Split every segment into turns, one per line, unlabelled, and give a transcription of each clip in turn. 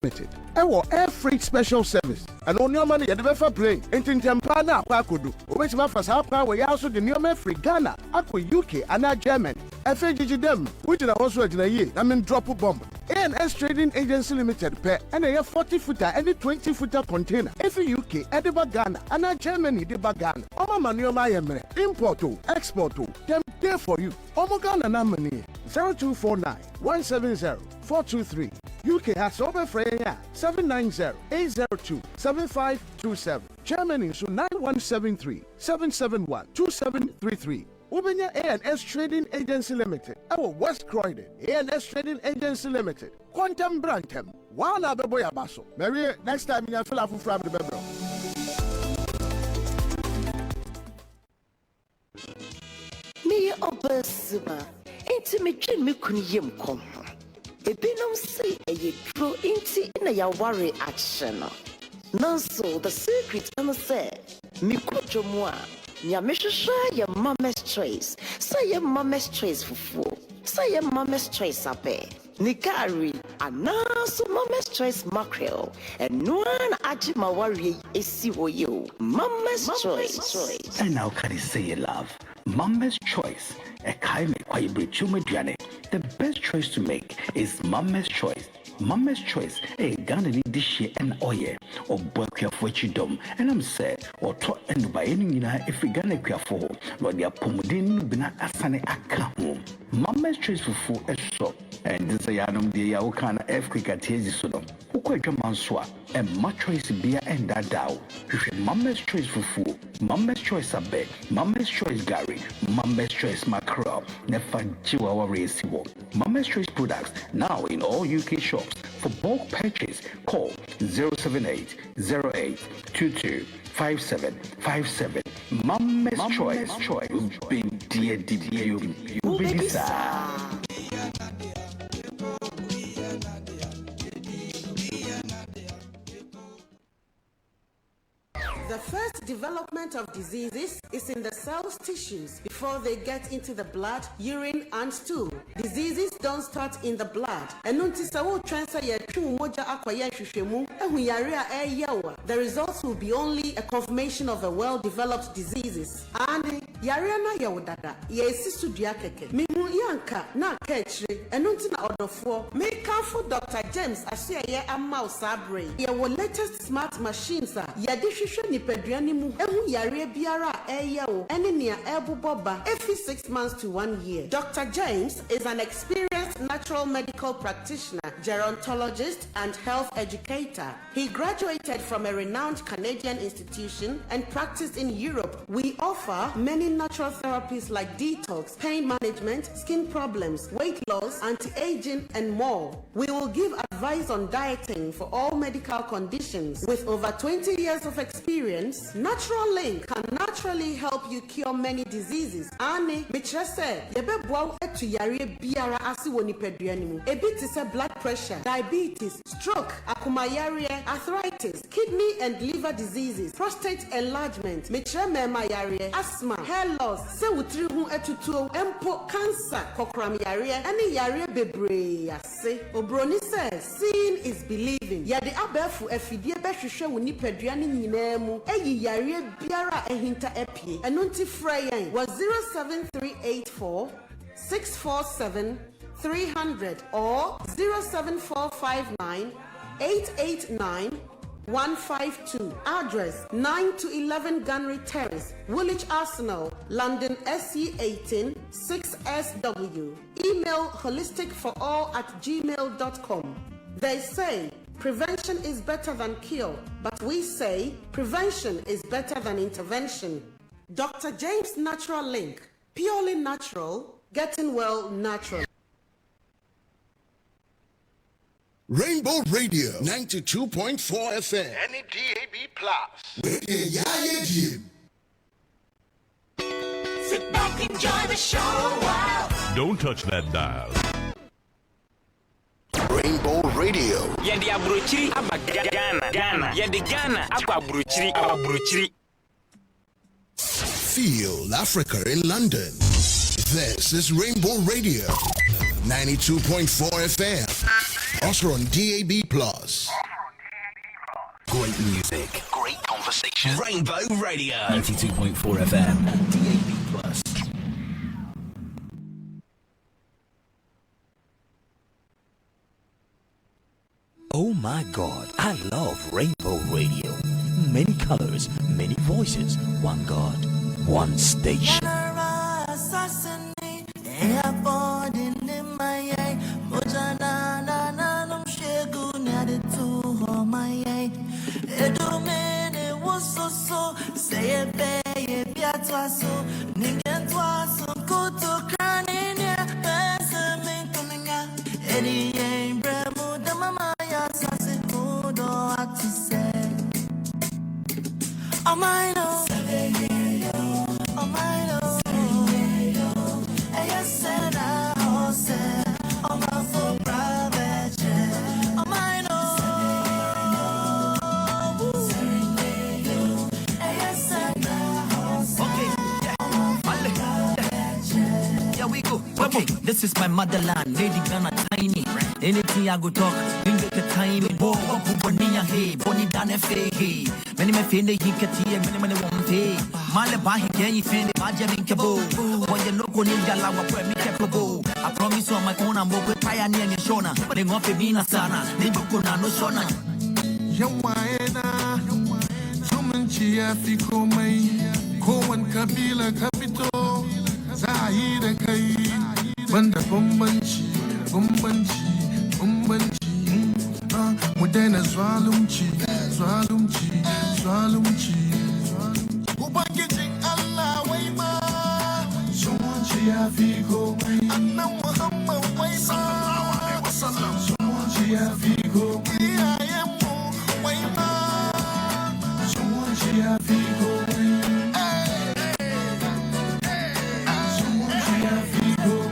Limited. Air freight special service. And on your money, you never play. Into Tempana, Quakudu. Which Mafas Hapa, we also the new free Ghana, Aqua UK, and German. FAGG them, which are also a year. I mean, drop a bomb. ANS Trading Agency Limited, pair, and a 40-footer and a 20-footer container. FA UK, Ediba Ghana, and Germany, the Bagan. Oma Manuel Mayemre, importo, exporto, them there for you. Omo Ghana Namani, 0249 170 423. UK has over Freya 790-802-7527. Germany so 9173-771-2733. Ubenya ANS Trading Agency Limited. Our West Croydon ANS Trading Agency Limited. Quantum Brantam. Wala Beboya Basso. Mary, next time you fill up from the bedroom.
Me obesima. Intimate me kunyim kom. Ebinom say a true inti in a worry action. Nanso the secret and say me kuchomwa. Nyamisha your mama's choice. Say your mama's choice fufu. Say your mama's choice ape. Nikari anaso mama's choice mackerel. And no one ajima worry esiwo you. Mama's choice.
And now can you say you love? Mama's choice. A kaime kwa ibrichumediane. The best choice to make is Mama's choice. Mama's choice, a Ghana dish and oye, or book your fortune, and I'm said, or to end by any if we Ghana careful, or the Pomodin Bina Asane Akamu. Mama's choice for food is so, and this Yanum de Yaukana F. Crickatier Sodom, who quite a manswa, and my choice beer and that dow. Mama's choice for food, Mama's choice abe, Mama's choice Gary, Mama's choice mackerel, never Chihuahua race. Mama's choice products now in all UK shops. For bulk purchase, call 078-08-22-5757. Mama's choice. You've been dear, you be sad.
The first development of diseases is in the cell's tissues before they get into the blood, urine, and stool. Diseases don't start in the blood. The results will be only a confirmation of a well-developed diseases. And yariana yawdada yesisu duakeke mihu yanka na kechre enunti na odofo make for Dr. James asiye amma usabre ye wo latest smart machines a yade hwehwe nipaduane mu ehu yare biara eye wo ene nea eboboba every 6 months to 1 year. Dr. James is an experienced natural medical practitioner, gerontologist, and health educator. He graduated from a renowned Canadian institution and practiced in Europe. We offer many natural therapies like detox, pain management, skin problems, weight loss, anti-aging, and more. We will give advice on dieting for all medical conditions. With over 20 years of experience, Natural Link can naturally help you cure many diseases. Ani, mitrese, yebebwa etu yare biara asi woni peduanimu. Ebi say blood pressure, diabetes, stroke, akumayare, arthritis, kidney and liver diseases, prostate enlargement, mitre mema yare, asthma, hair loss, se wutri hu etutuo, empo cancer, kokram yare, any yare bebre yase. Obroni says, seeing is believing. Yade abefu efidie behwehwe woni peduani nyinemu. Eyi yare biara ehinta epie. Enunti freyen was 07384 647 300 or 07459 889 152. Address 9 to 11 Gunnery Terrace, Woolwich Arsenal, London SE 18 6SW. Email holisticforall@gmail.com. They say prevention is better than cure, but we say prevention is better than intervention. Dr. James Natural Link, purely natural, getting well natural.
Rainbow Radio 92.4 FM.
Any DAB Plus.
Sit back, enjoy the show while.
Don't touch that dial.
Rainbow Radio.
Yandi abruchiri aba Ghana. Yandi Ghana akwa abruchiri.
Feel Africa in London. This is Rainbow Radio 92.4 FM. Also on DAB+.
Great music, great conversation. Rainbow Radio 92.4 FM and DAB+. Oh my God, I love Rainbow Radio. Many colors, many voices, one God, one station.
This is my motherland, Lady Ghana tiny. Anything I go talk, you get the time. Bo, Bonnia, hey, Bonnie Dana Fay, hey. Many may feel the Hikati and many won't pay. Malabahi, can you feel the Bajamin Cabo? When you look on India, where me kept go. I promise on my own, I'm over Pioneer and Shona. But they want to be Nasana, they book on no Shona.
Yawaena, Chumanchia, Fico May, Cohen Kabila Capito, Zahida Kai. Banda bumbanci, Mudena zalunci. Ubangijin Allah wai ma, zumunci ya fi komai. Annan Muhammad wai ma, zumunci ya fi komai. Iyayenmu wai ma, zumunci ya fi komai. Zumunci ya fi komai.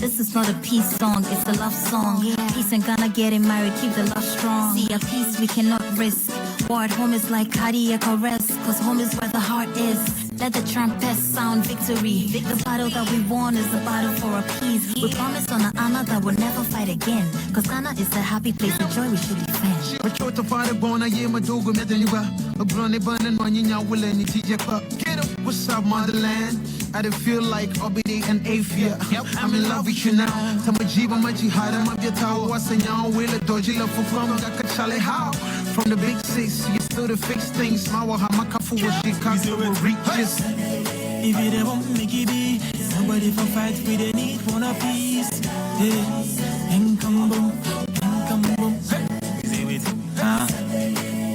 This is not a peace song, it's a love song. Peace and Ghana getting married, keep the love strong. See, a peace we cannot risk. War at home is like cardiac arrest, cause home is where the heart is. Let the trumpets sound victory. The battle that we won is the battle for a peace. We promise on an honor that we'll never fight again, cause Ghana is a happy place of joy we should defend.
What's up, motherland? I don't feel like Obidi and Afia. I'm in love with you now. Tamajiba Majihada Mabiata was a young will a dodgy love for from Gakachale. How? From the big six, you still to fix things. Mawa Hamakafu was Chicago will reach this.
If you don't want me, be somebody for fight with a need for a peace. Hey, and come boom. Is it with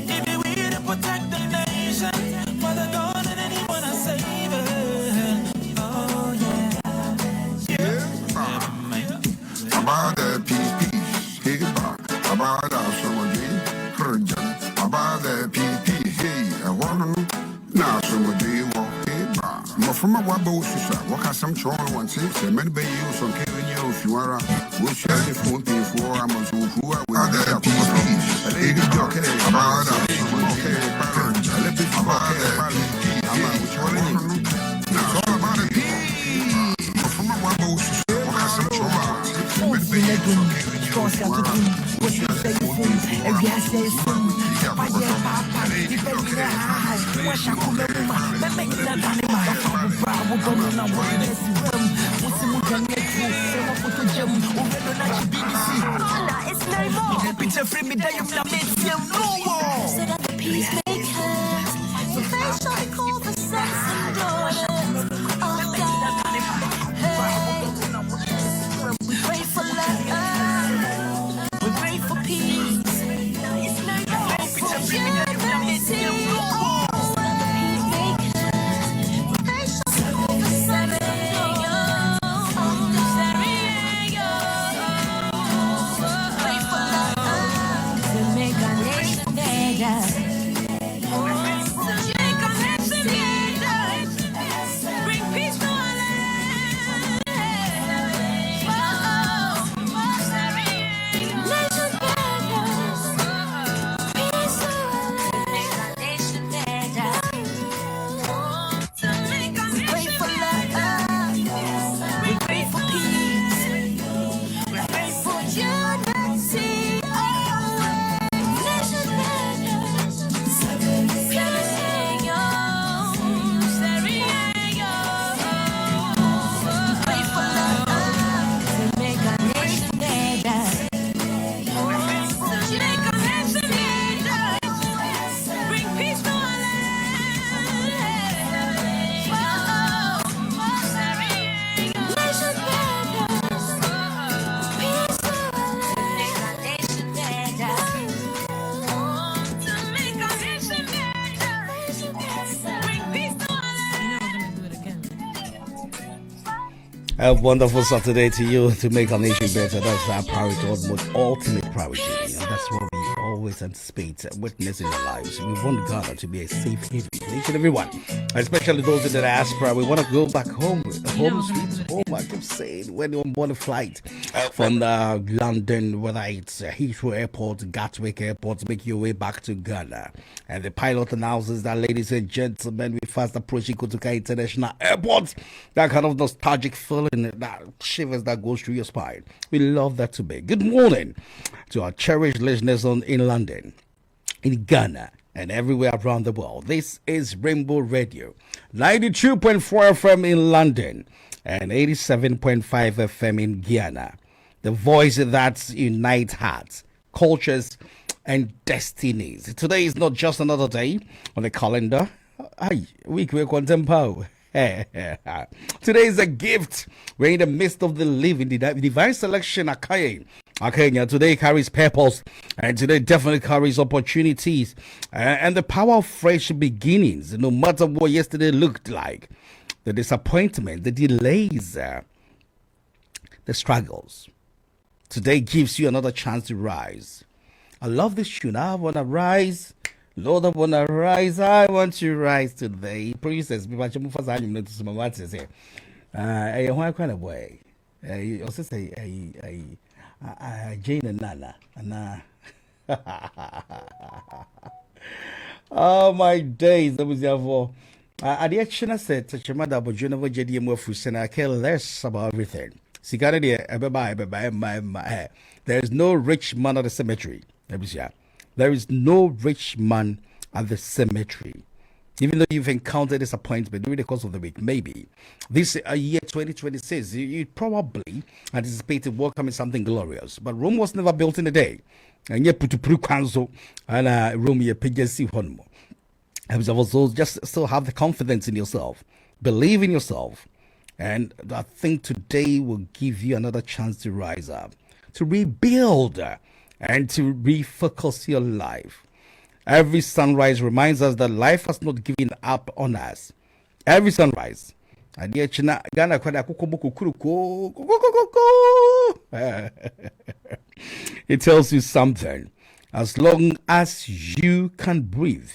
if you will to protect the nation, for the God and anyone I save it. Oh, yeah.
About that peace, hey, about that someone heard about that peace, hey, I want to now somebody walk it. From a wabo, what has some trouble once? Many bay you so carrying you if you are which are the phone pay for Amazon who are with that peace. A lady jockey about that. Okay, let me about that. I'm which one. Now, all about a peace. From a wabo, what has some trouble? Many bay you so carrying you. What you say, if you say soon, Papa, if you what shall come over, make that animal. We're going on one less room. What's the can get through? Put the gym over the BBC. It's no more. Picture free me that you've not made film no more.
So that the peacemakers, so they shall call the sons and daughters of God. Hey, we pray for love. We pray for peace. It's no more. Picture free me that you've not made film no more. Make a nation day.
A wonderful Saturday to you to make our nation better. That's our priority, almost ultimate priority. And that's what we always anticipate witnessing in our lives. We want Ghana to be a safe haven for each and everyone, especially those in the diaspora. We want to go back home, home sweet home. I keep saying when you're on a flight from London, whether it's Heathrow Airport, Gatwick Airport, make your way back to Ghana. And the pilot announces that, ladies and gentlemen, we fast approaching Kotoka International Airport. That kind of nostalgic feeling, that shivers that goes through your spine. We love that to be. Good morning to our cherished listeners in London, in Ghana, and everywhere around the world. This is Rainbow Radio, 92.4 FM in London and 87.5 FM in Ghana. The voice that unites hearts, cultures, and destinies. Today is not just another day on the calendar. Week contempo. Today is a gift. We're in the midst of the living. The divine selection Akenya today carries purpose, and today definitely carries opportunities and the power of fresh beginnings. No matter what yesterday looked like, the disappointment, the delays, the struggles, today gives you another chance to rise. I love this tune. I want to rise. Lord, I want to rise. I want to rise today. Princess, I want kind of way. I also say, Jane and Nana. Oh, my days. That was therefore. The action I said, Tachimada, but you never JDM Fusena. I care less about everything. There is no rich man at the cemetery. There is no rich man at the cemetery. Even though you've encountered disappointment during the course of the week, maybe this year 2026, you probably anticipated welcoming something glorious. But Rome was never built in a day. And yet, put to council and Rome, you PJC Honmo. Also, just still have the confidence in yourself, believe in yourself. And I think today will give you another chance to rise up, to rebuild, and to refocus your life. Every sunrise reminds us that life has not given up on us. Every sunrise. It tells you something. As long as you can breathe,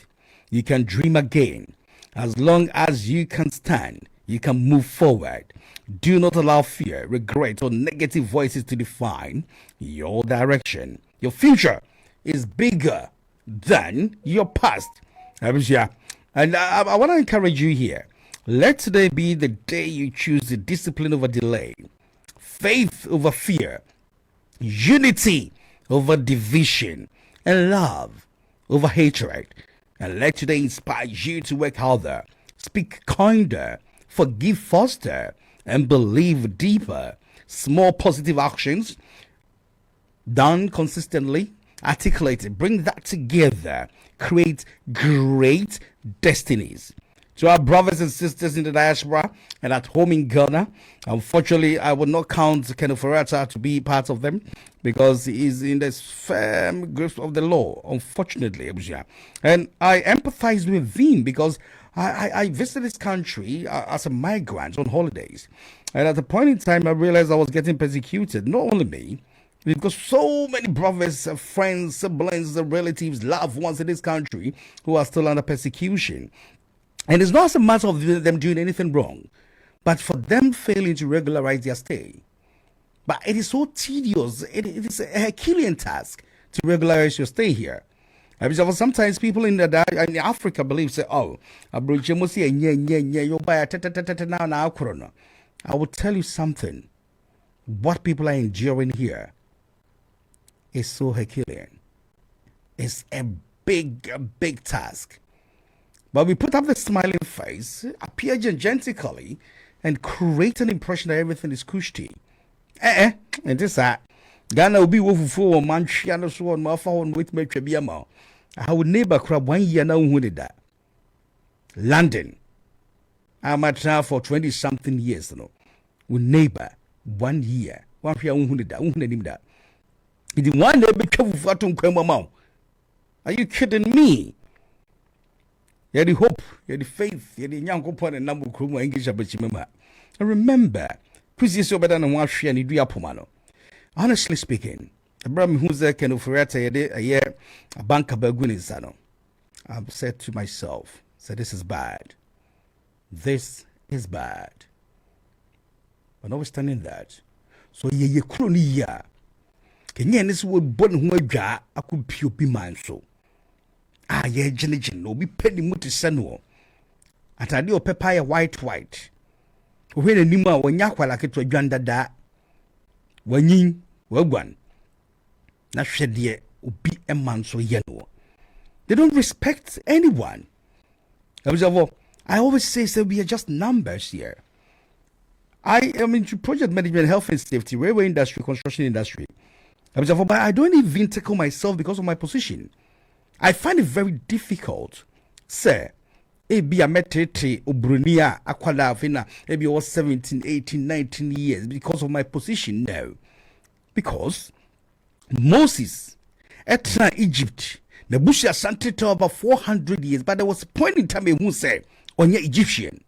you can dream again. As long as you can stand, you can move forward. Do not allow fear, regret, or negative voices to define your direction. Your future is bigger than your past. And I want to encourage you here. Let today be the day you choose the discipline over delay, faith over fear, unity over division, and love over hatred. And let today inspire you to work harder, speak kinder, forgive faster, and believe deeper. Small positive actions done consistently, articulated, bring that together, create great destinies. To our brothers and sisters in the diaspora and at home in Ghana, unfortunately, I will not count Kenneth Ferrata to be part of them because he is in the firm grip of the law, unfortunately. And I empathize with him because I visited this country as a migrant on holidays. And at a point in time, I realized I was getting persecuted. Not only me, because so many brothers, friends, siblings, relatives, loved ones in this country who are still under persecution. And it's not a matter of them doing anything wrong, but for them failing to regularize their stay. But it is so tedious. It is a Herculean task to regularize your stay here. Sometimes people in Africa believe, say, oh, I will tell you something. What people are enduring here is so Herculean. It's a big task. But we put up the smiling face, appear gentically, and create an impression that everything is cushy. And this Ghana will be for Manchiano so on my phone with me. Our neighbor crab 1 year now who did that. London. I'm at now for 20-something years now. With neighbor 1 year. 1 year who did that. Who did that? It is 1 day become for Are you kidding me? You had the hope, you had the faith, you had the young couple and number of English. And remember, Who's so better than one share and do apomano? Honestly speaking, Abraham who's there can offer a year a bank of Bagunisano. I've said to myself, so this is bad. This is bad. But notwithstanding that, so ye crony ya. Can ye this would born who I could pew be man so. Ah, ye genegin, no be penny muti sano. At a deal pepper white. When a nima when yakwa like it to a granda da. When yin, well one. Not shed ye, be a man so yellow. They don't respect anyone. I always say so we are just numbers here. I am into project management, health and safety, railway industry, construction industry. But I don't even tackle myself because of my position. I find it very difficult. Sir, be a metete ubrunia akwala fina maybe was 17, 18, 19 years because of my position now. Because Moses at Egypt, the Bush Asante to about 400 years, but there was a point in time who said, on your Egyptian.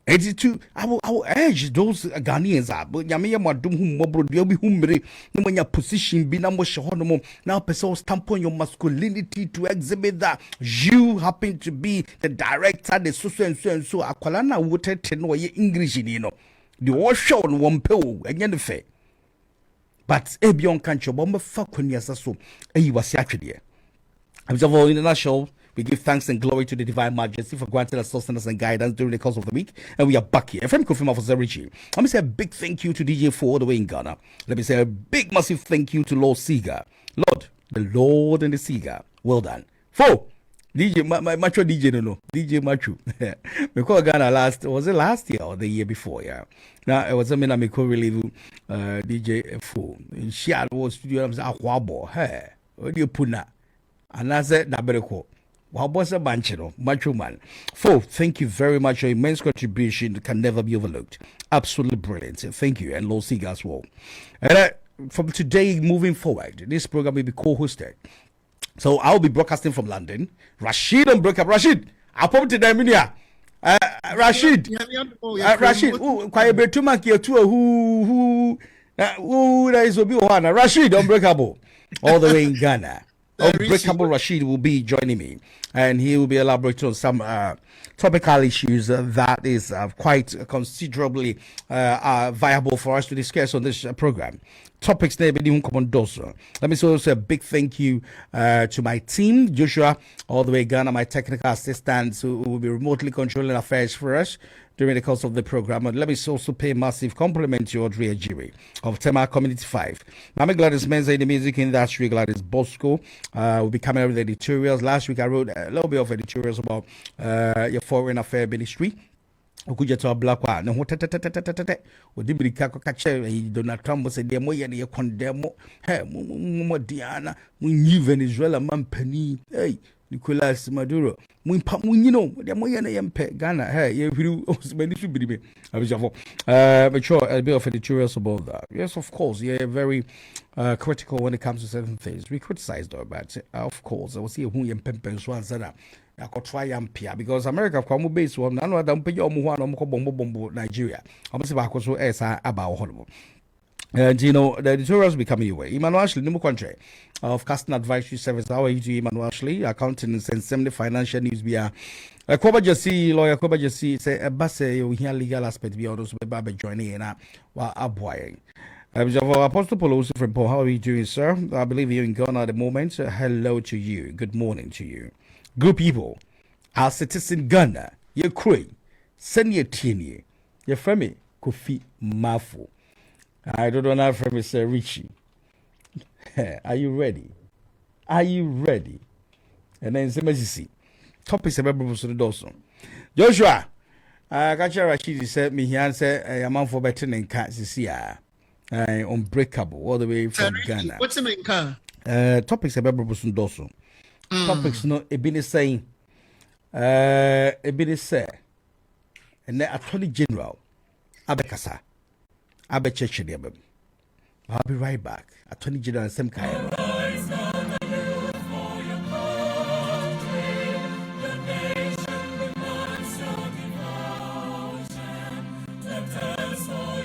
I will urge those Ghanaians but Yamia Madum whom Mobro Diobi Humbre, no when your position be now now person stamp on your masculinity to exhibit that you happen to be the director, the so Aqualana would tell no English in the all show on one pill again the fair. But a beyond country, bomber fuck when you so you was actually. Observe international. We give thanks and glory to the Divine Majesty for granting us sustenance and guidance during the course of the week. And we are back here. FM Kofi Mafo Richie. Let me say a big thank you to DJ 4 all the way in Ghana. Let me say a big, massive thank you to Lord Seeger. Lord, the Lord and the Seeger. Well done. 4. DJ, Macho DJ, no. DJ Macho. We call Ghana was it last year or the year before? Yeah. Now, it was a minute I call really DJ 4. In Seattle studio, I was a wabo. Hey, what do you put now? And I said, Nabereko. Macho man. 4, thank you very much. Your immense contribution can never be overlooked. Absolutely brilliant. Thank you. And Lord Seeger as well. And from today moving forward, this program will be co-hosted. So I'll be broadcasting from London. Rashid and Breakup. Rashid, I'll pop to the media. Rashid. Rashid. Quite a bit too much here too. Who there is Obi-Wan. Rashid, Unbreakable. All the way in Ghana. Unbreakable Rashid will be joining me, and he will be elaborating on some topical issues that is quite considerably viable for us to discuss on this program. Topics there, let me say also a big thank you to my team, Joshua, all the way Ghana, my technical assistants who will be remotely controlling affairs for us during the course of the program. And let me also pay a massive compliment to Audrey Ejiri of Tema Community 5. I'm Gladys Menza in the music industry. Gladys Bosco will be coming up with editorials. Last week I wrote a little bit of editorials about your foreign affair ministry. Okuja to a black one. No, what Odibri Kako Kache, Donald Trump was a demo and you condemn. Hey, Diana, we knew Venezuela, Mampani, hey, Nicolas Maduro. You know, the Moyana Yampe, Ghana, hey, you should be. But sure, a bit of editorials about that. Yes, of course, yeah, very critical when it comes to certain things. We criticize though, but of course, I will see who Yampe Swan Sana. I could try because America come base one none of them pay your bombo Nigeria. I'm about horrible. And you know, the editorials will be coming your way. Emmanuel Ashley, no country of Casting Advisory Service. How are you to Emmanuel Ashley? Accounting and Semi Financial News. Be a Koba Jesse, lawyer Koba Jesse, say a basse, you hear legal aspect be also by joining in while upwiring. Apostle Paul from Paul, how are you doing, sir? I believe you're in Ghana at the moment. Hello to you. Good morning to you. Good people, our citizen Ghana, your crew, send your teeny, your friend Kofi Mafo. I don't know if I'm Sir Richie. Are you ready? Are you ready? And then see topics about Professor Dawson. Joshua, I got your Rashid said me here and said a man for better than cats here. Unbreakable all the way from Ghana.
What's the main car?
Topics about Professor Dawson. Topics no ebini saying ebini say and the Attorney General Abekasa Abecheche. I'll be right back. Attorney General Sam Kaya.
Let us all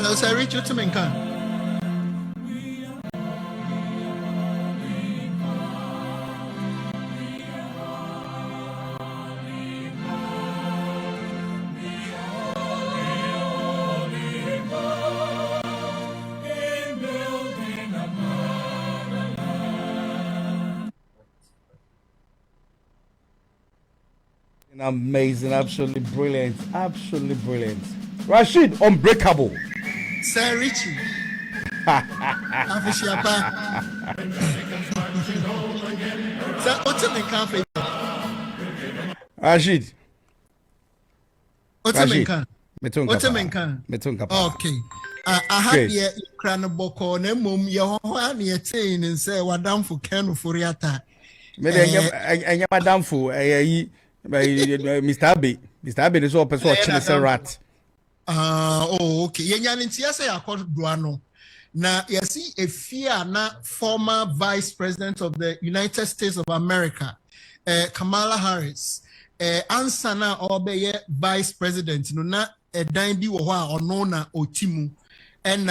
Hello, sir. Richard Timinkan.
Amazing, absolutely brilliant, absolutely brilliant. Rashid, unbreakable.
Sir Richie. Sir, what's in the cafe?
Rashid.
What's in the cafe?
Metunka.
Okay. I have here Cranaboko, Nemum, Yohan, Yatain, and say, Wadam for Ken Furiata.
Madam for Mr. Abbey. Mr. Abbey is all person watching rat.
Okay. Yanyantiasa akọ duano. Na yasi a fear na former Vice President of the United States of America, Kamala Harris, answer na obeye Vice President no na dan bi wo ho a ono na otimu. And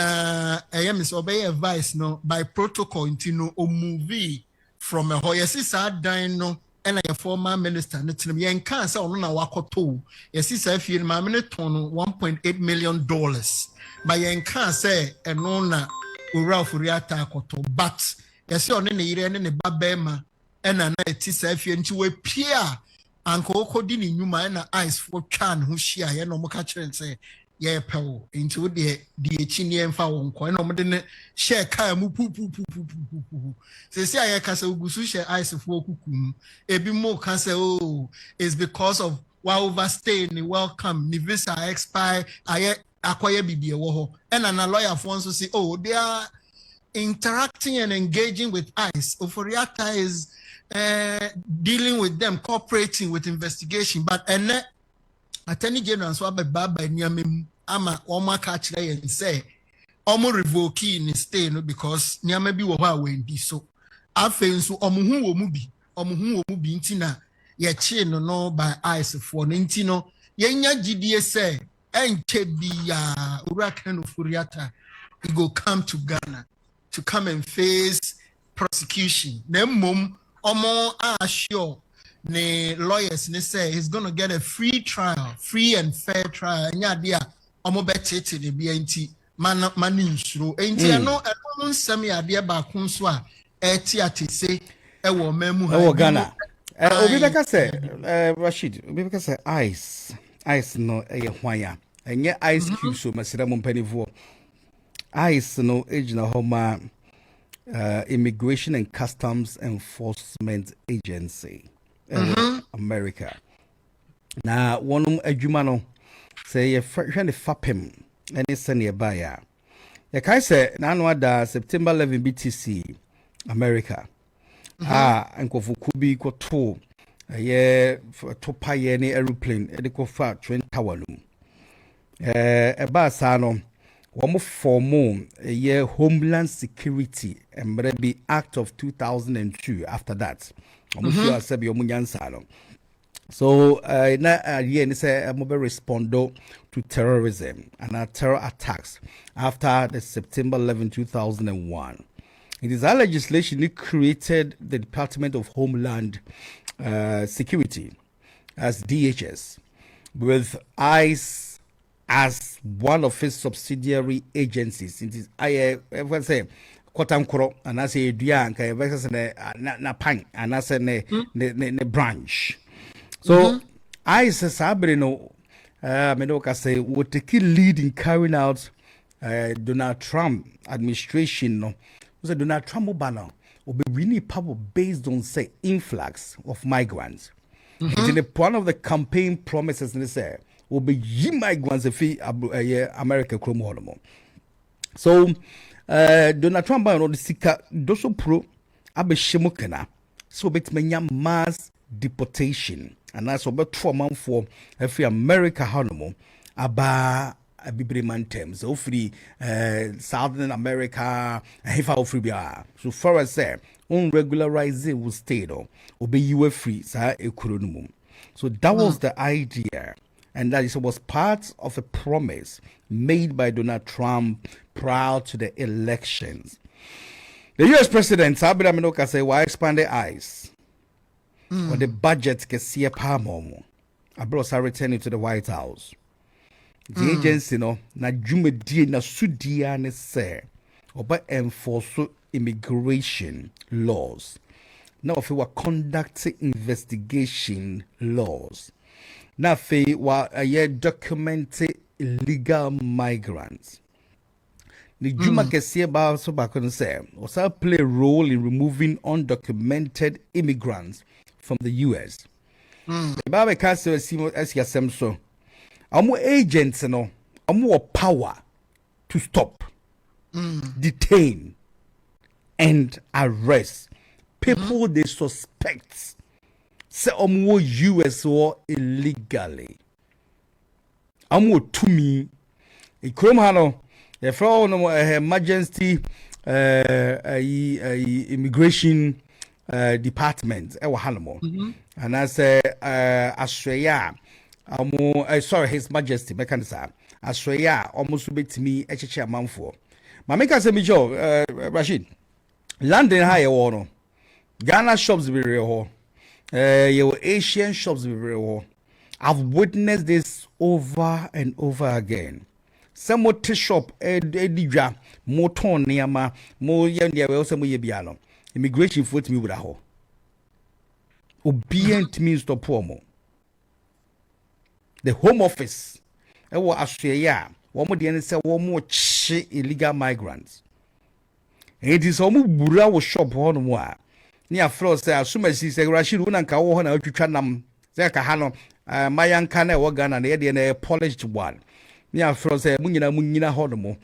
Miss obeye Vice no by protocol intino o movie from a hoyasi sa dan no. And a former minister, Netim Yankan, so on our wakoto. Yes, he said, if you minute on $1.8 million. By Yankan say, and nona Ura Furiata koto. But yes, you're in the Iran and the Babema, and a night is if you into a peer. Uncle Codini, you mind eyes for can who share, and no more catcher and say, yeah, pal, into the Chinian foul, coin or didn't share Kayamu poo. Say, I can say, Gusu eyes of Wokum. A bit more can say, oh, it's because of why overstaying, welcome, the visa expire, I acquire BB Woho. And a lawyer wants to say, oh, they are interacting and engaging with ICE. Oforiata is dealing with them, cooperating with investigation, but Attorney General so Baba Niamem ama Oma catch and say Omo revoke in stay no because Niame bi wo ha wendi so afen so omuhu wo mu bi ntina ye che no by eyes for ntino yenya gidie say enche bia Urakan Furiata he go come to Ghana to come and face prosecution na mom omo sure the lawyers they say he's gonna get a free trial, free and fair trial. Nya dia omo betete de BNT mani nsuro. Enti no nsemi ade ba kunso a eti atese e wo mamu ha.
Ghana. Obi beka say Rashid, obi beka say ice no e hwan enye ice cube so masira mo mpanifo. Ice no ejina homa Immigration and Customs Enforcement Agency. America. Now, one adjumano say a friend fapem and it's a nearby. Ya kai say Nanwada September 11 BTC America. And Kofukubi ko to a year for topa any aeroplane at the Kofa train tower. A basano, one for more a year Homeland Security and maybe Act of 2002 after that. So again, say mobile respondo to terrorism and terror attacks after the September 11, 2001. It is our legislation that created the Department of Homeland Security as DHS, with ICE as one of its subsidiary agencies. It is I say. Kotamkoro and I say Duan versus na pang and I say ne branch. So I say Sabrino Medoka say would take lead in carrying out Donald Trump administration no so Donald Trump banner will be really powerful based on say influx of migrants. It's in one of the campaign promises they say will be migrants if America Chrome Holomo. So Donald Trump on the sika doso pro abeshimukena so betmenya mass deportation and that's about 4 months for every America hanomo aba abibriman terms so free Southern America hefa free bia so far as say unregularized will stay no obe you free sa ekuro no. So that was the idea And that was part of a promise made by Donald Trump prior to the elections. The U.S. President, Sabina Minoka, said, why expand the eyes on the budget? Kesia Pamomo. I brought her returning to the White House. The agency, no, na jumedi na sudia ne se, oba enforce immigration laws. Now, if we were conducting investigation laws, now if we were documented illegal migrants. The Juma Kesia ba so back on say, also play a role in removing undocumented immigrants from the U.S. The Bible Castle SSM so. Our agents, no, more power to stop, detain, and arrest people they suspect say US or illegally. To me, a Kromhano, a from Her Majesty Immigration Department, and I say Australia. Sorry, His Majesty, Mekanisa. Australia almost bit me a chairman for. Mameka Semijo, Rashid. London high one. Ghana shops be real. Your Asian shops be real. I've witnessed this over and over again. Some more tea shop, Edija, more ton near more young, there were also more immigration foot me with a hoe. Obedient means to promo. The Home Office, Australia, one more than say one more illegal migrants. It is almost Bura shop on one. Near Frost, say, as soon as he said, Rashid, one and Kawan, out to Chanam, Zakahano, Mayan Kana, Wagan, and a polished one. Near Frost, say, Munina Hodomo,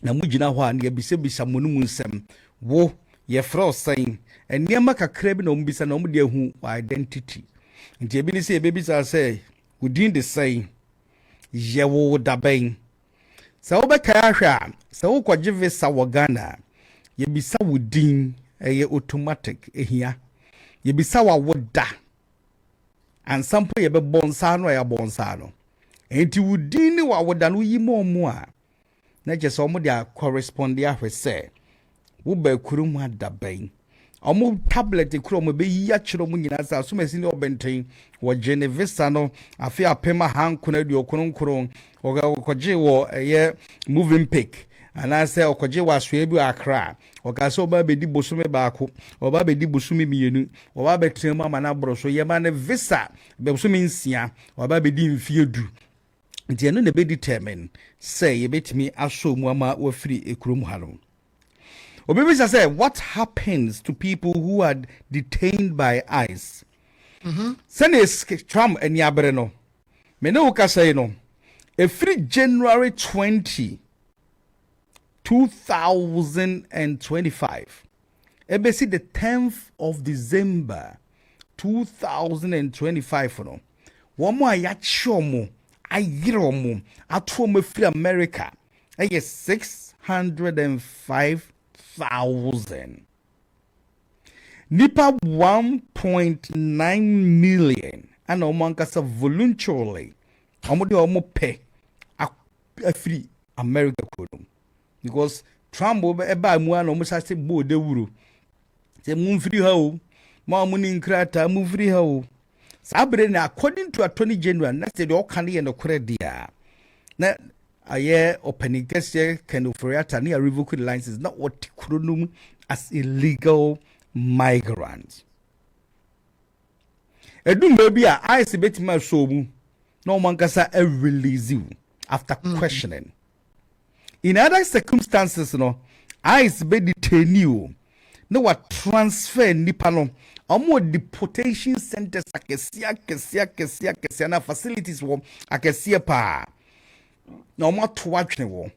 Namujina one, ye be said, be some Munumusem, wo, ye Frost saying, and near Maka Crebin on Bisanomedia who identity. And Jabini say, babies are say, within the same, Yawo Dabang. Sauba Kayasha, Sau Kwajive Sawagana, ye be Sawudin, a automatic here. Ye be Sawa Woda, and some play a bonsano a bonsano. And you would din what would done ye more. Not just some of their correspondia who say, Wube Kuruma Dabang. Omo tablet ekuro be yachiro mu nyina sa so masini obenten wo Genevieve no afi apema hankuna de okononkoro ogaje wo eye moving pick ana say okoje wa so ebi akra oga so ba be di bosume baako oba be di bosume mienu oba be tremu amana broso ye ma ne visa be bosume nsia oba be di mfiedu nti eno ne be determine say ye betimi aso mu ama wa free ekuro mu halo. Obibisa said, what happens to people who are detained by ICE? Send Trump and Yabreno. Menouka say no. Every January 20, 2025. Ebesi the 10th of December 2025. No. One more yachomo. Ayiromo. Atuome free America. Aye 605,000. Nipa 1.9 million and omankasa voluntarily omode omo pay a free America kodum because Trump eba mu an omo sase bo de wuru se mu free ha o ma mu ni nkrata mu free ha o sabre na according to Attorney General na say the okane ye no kore dia na aye opening kese can offerata near revoke the license not what kronum as illegal migrants. Edum baby I see betima so mu no man kasa release you after questioning. In other circumstances no I be detain you no what transfer nipa no omo deportation centers akesia na facilities wo akesia pa no more to watch wo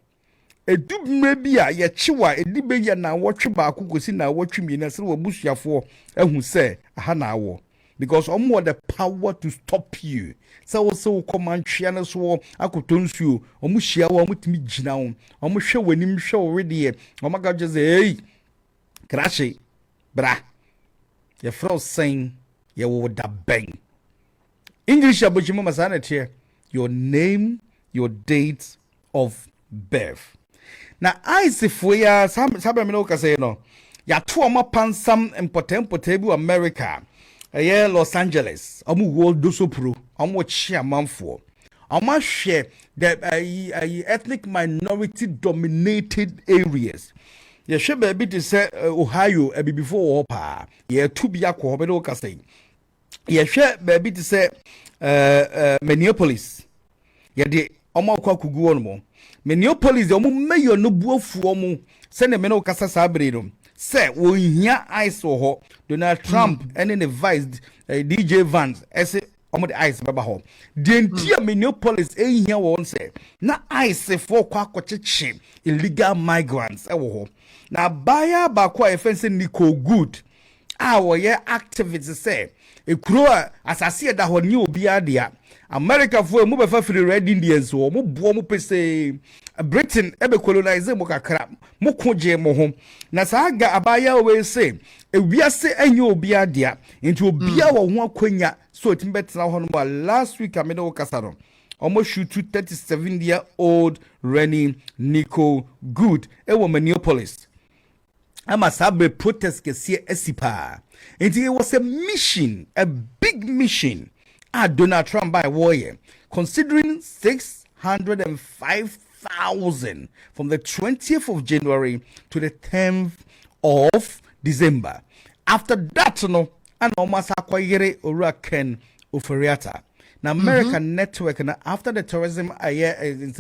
edu maybe a ye chiwa edibe ye na wotwe ba kokosi na wotwe mi na se wo busuafo ehu se aha na awo because omo the power to stop you so command twa so akotonsuo omo hia wo omo timi gina wo omo hwe wanim hwe wo rede omo ga je say hey crash bra ye fro saying ye wo da bang English abojimo masana tie your name, your date of birth. Now, I say for ya, some me say no. Ya two pansam important America. Los Angeles. World doso pro. Share manfo. Share the ethnic minority dominated areas. Ya share baby to say Ohio before opa. Ya two be akwa be no say. Ya share baby to say Minneapolis. Ya de kwa kugu onmo. Minneapolis the mayor no buofu omo. Send me no kasa sabre no. Say wo hia ice ho. Donald Trump and then the vice DJ Vance ese omo the ice baba ho. The entire Minneapolis hia won say na ice for kwa kwacheche illegal migrants e wo ho. Na baya ba kwa efense Nico Good. Our ye activists say ekuro asase da ho ni obi adea America for mo be fa free red Indians wo mo bo mo pese Britain ebe colonize mo kakra mo koje mo ho na saga abaya we say ewiase enye obi adea into obia wo ho akwanya so timbetna ho no last week amede wo kasaro almost shoot 37-year-old Rennie Nico Good ewo Minneapolis. Ama sabe protest kesi esipa. And it was a mission, a big mission at Donald Trump by warrior, considering 605,000 from the 20th of January to the 10th of December. After that, no, and almost acquired Ken Oferiata. Now, American network, and after the terrorism, in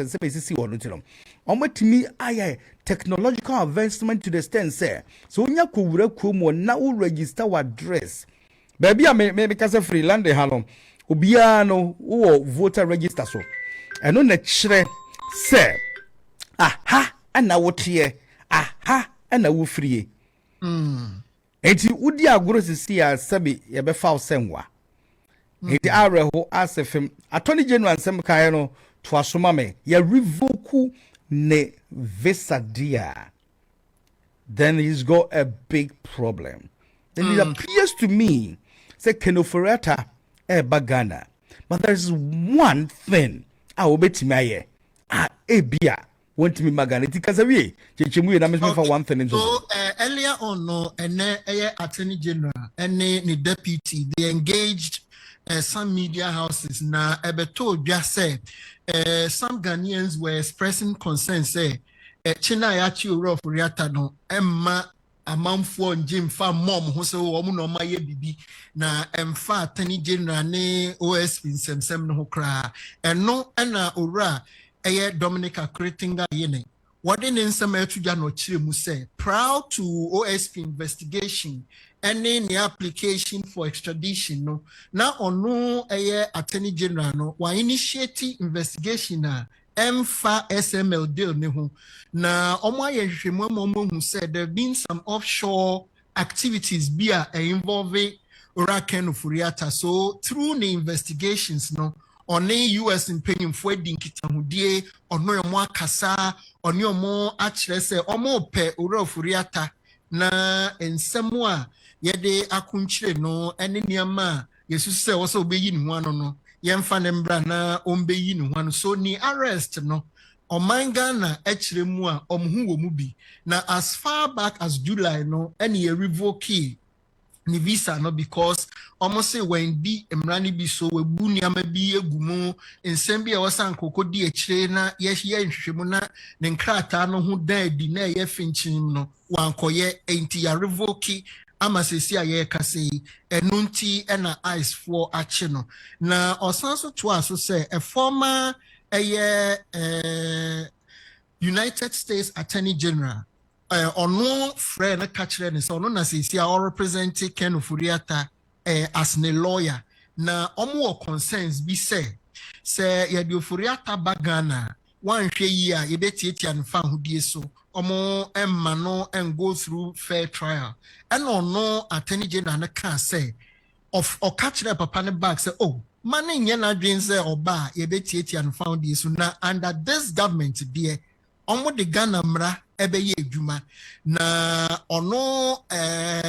technological advancement to the extent, say, so when you could now register what address. Baby, I may because of freeland, halom, Ubiano, or voter register so. And on the chere, say, aha, and now what here, aha, and now free. And you would ya gross to see a sabi, ya be foul semwa. Iti areho asefem Attorney General Sam Kayano to asomame ya revoke ne visa dia. Then he's got a big problem. Then it appears to me say Kenofurata Bagana. But there's one thing I will bet me ebia want me magana tikazawi chichimu na me for one thing
so earlier on no Attorney General and the deputy they engaged some media houses na ebeto just say some Ghanaians were expressing concern say China yachi uro furiata no emma amamfo njim fa mom ho se wo no ma ye bibi na emfa Attorney General ne OSP nsemsem no kra eno na ora Dominic Akretinga yene wade ne nsem atuja no kire mu say proud to OSP investigation any the application for extradition no now ono Attorney General no wa initiate investigation na emfa SML deal ne ho na omo ayehwemu hu said there been some offshore activities bia involving Ken Oferiata so through the investigations no on US impenium for dinkitahudie ono yomo akasa ono yomo akire se omo pe Oferiata na ensemu a yede akunchire no ene niama yesu se wo so obeyi ni ho ano no yemfa ne mbra na ombeyi ni ho ano so ni arrest no omanga na ekire mu a omhu wo mu bi na as far back as July no ene ye revoke ni visa no because almost say when bi emrani bi so we bu niama bi egumu ensem bi e wasan kokodi ekire na ye nhwehwemu na ne nkrata no ho daadi na ye finchin no wankoye enti ya revoke amasesi aye kase enunti ena ice for ache no na osanso to aso say a former United States Attorney General ono friend na kachire ne so no na sesi a represent Ken Oferiata as a lawyer na omo concerns bi say ye di Oferiata bagana wan hwe yi a ye betietia no fa hodie so omo emma no and go through fair trial and no Attorney General na can say of or catch the papa ne back say oh money nye na dwen say oba ye betietia no fa hodie so na under this government there omo de Ghana mra ebe ye adwuma na ono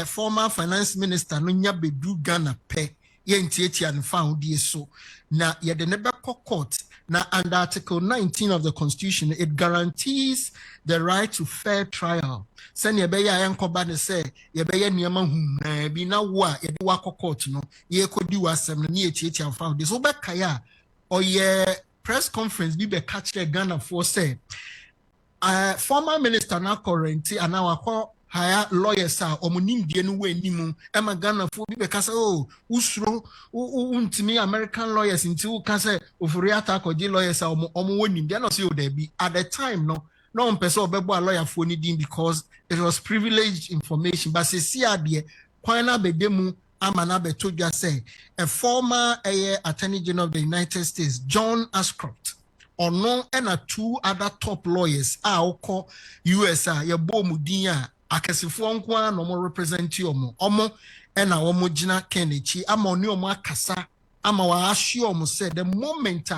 former finance minister no nya bedu Ghana pe yentieti and found so na yede ne beko court na under Article 19 of the Constitution it guarantees the right to fair trial. Send ye beya yankoba ne say ye beya niema hu bi na wo a yede wa court no ye kodi wasem no ye tieti and found this obeka ya or ye press conference bi be catch the Ghana for say former minister na currently and now call hire lawyers are omunim die no we nimu ema Ghana for bi be kasa oh usro untimi American lawyers nti u kasa ofuriata akodi lawyers are omo wonim dia no say o there be at the time no person obebo lawyer for ni din because it was privileged information but se si ade kwan na bedemu amana beto dwa say a former attorney general of the United States John Ashcroft or no and two other top lawyers oko US ye bo mudin a akasifo nko no mo represent omo ena omo gina Kenechi ama oni omo akasa ama wa assure omo say the moment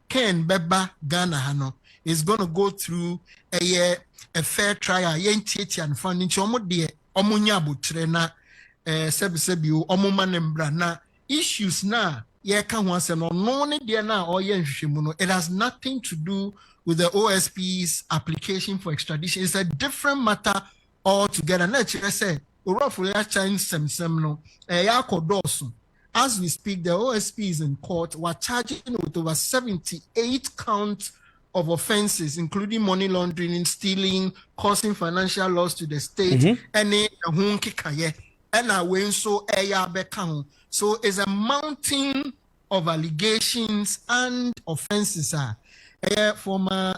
Ken beba Ghana hano is going to go through a fair trial yentieti and funding omo de omo nya abotre na sebi omo manembra na issues na ye ka ho asem no ne de na oye nhwehwemu no it has nothing to do with the OSP's application for extradition. It's a different matter altogether. Na chere say orofo ya chan semsem no ya kodoso. As we speak, the OSP is in court. We're charging with over 78 counts of offenses, including money laundering, stealing, causing financial loss to the state, and so it's a mountain of allegations and offenses. Former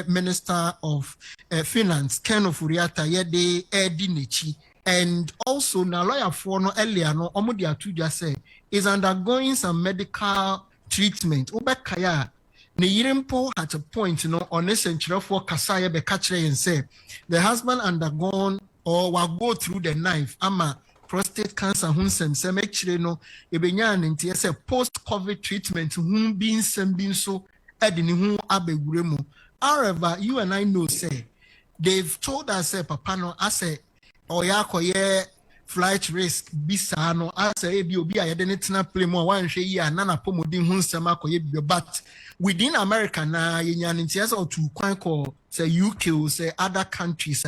Minister of Finance, Ken Ofori-Atta, Yede Edinichi, and also na lawyer for no earlier no omodia to just say is undergoing some medical treatment. Obekaya ne yirimpo at a point on a century for Kasaya be catch and say the husband undergone or will go through the knife ama prostate cancer hunsem se mechire no ebenya nti say post COVID treatment being so edini hu abegure mu. However, you and I know say they've told us say papa no ase oya koye flight risk bisa no ase ebi obi ayede ne tena play mo wanhwe yi anana pomodin hu nsem akoye bi but within America na yenya nti ase otu kwan ko say UK or say other countries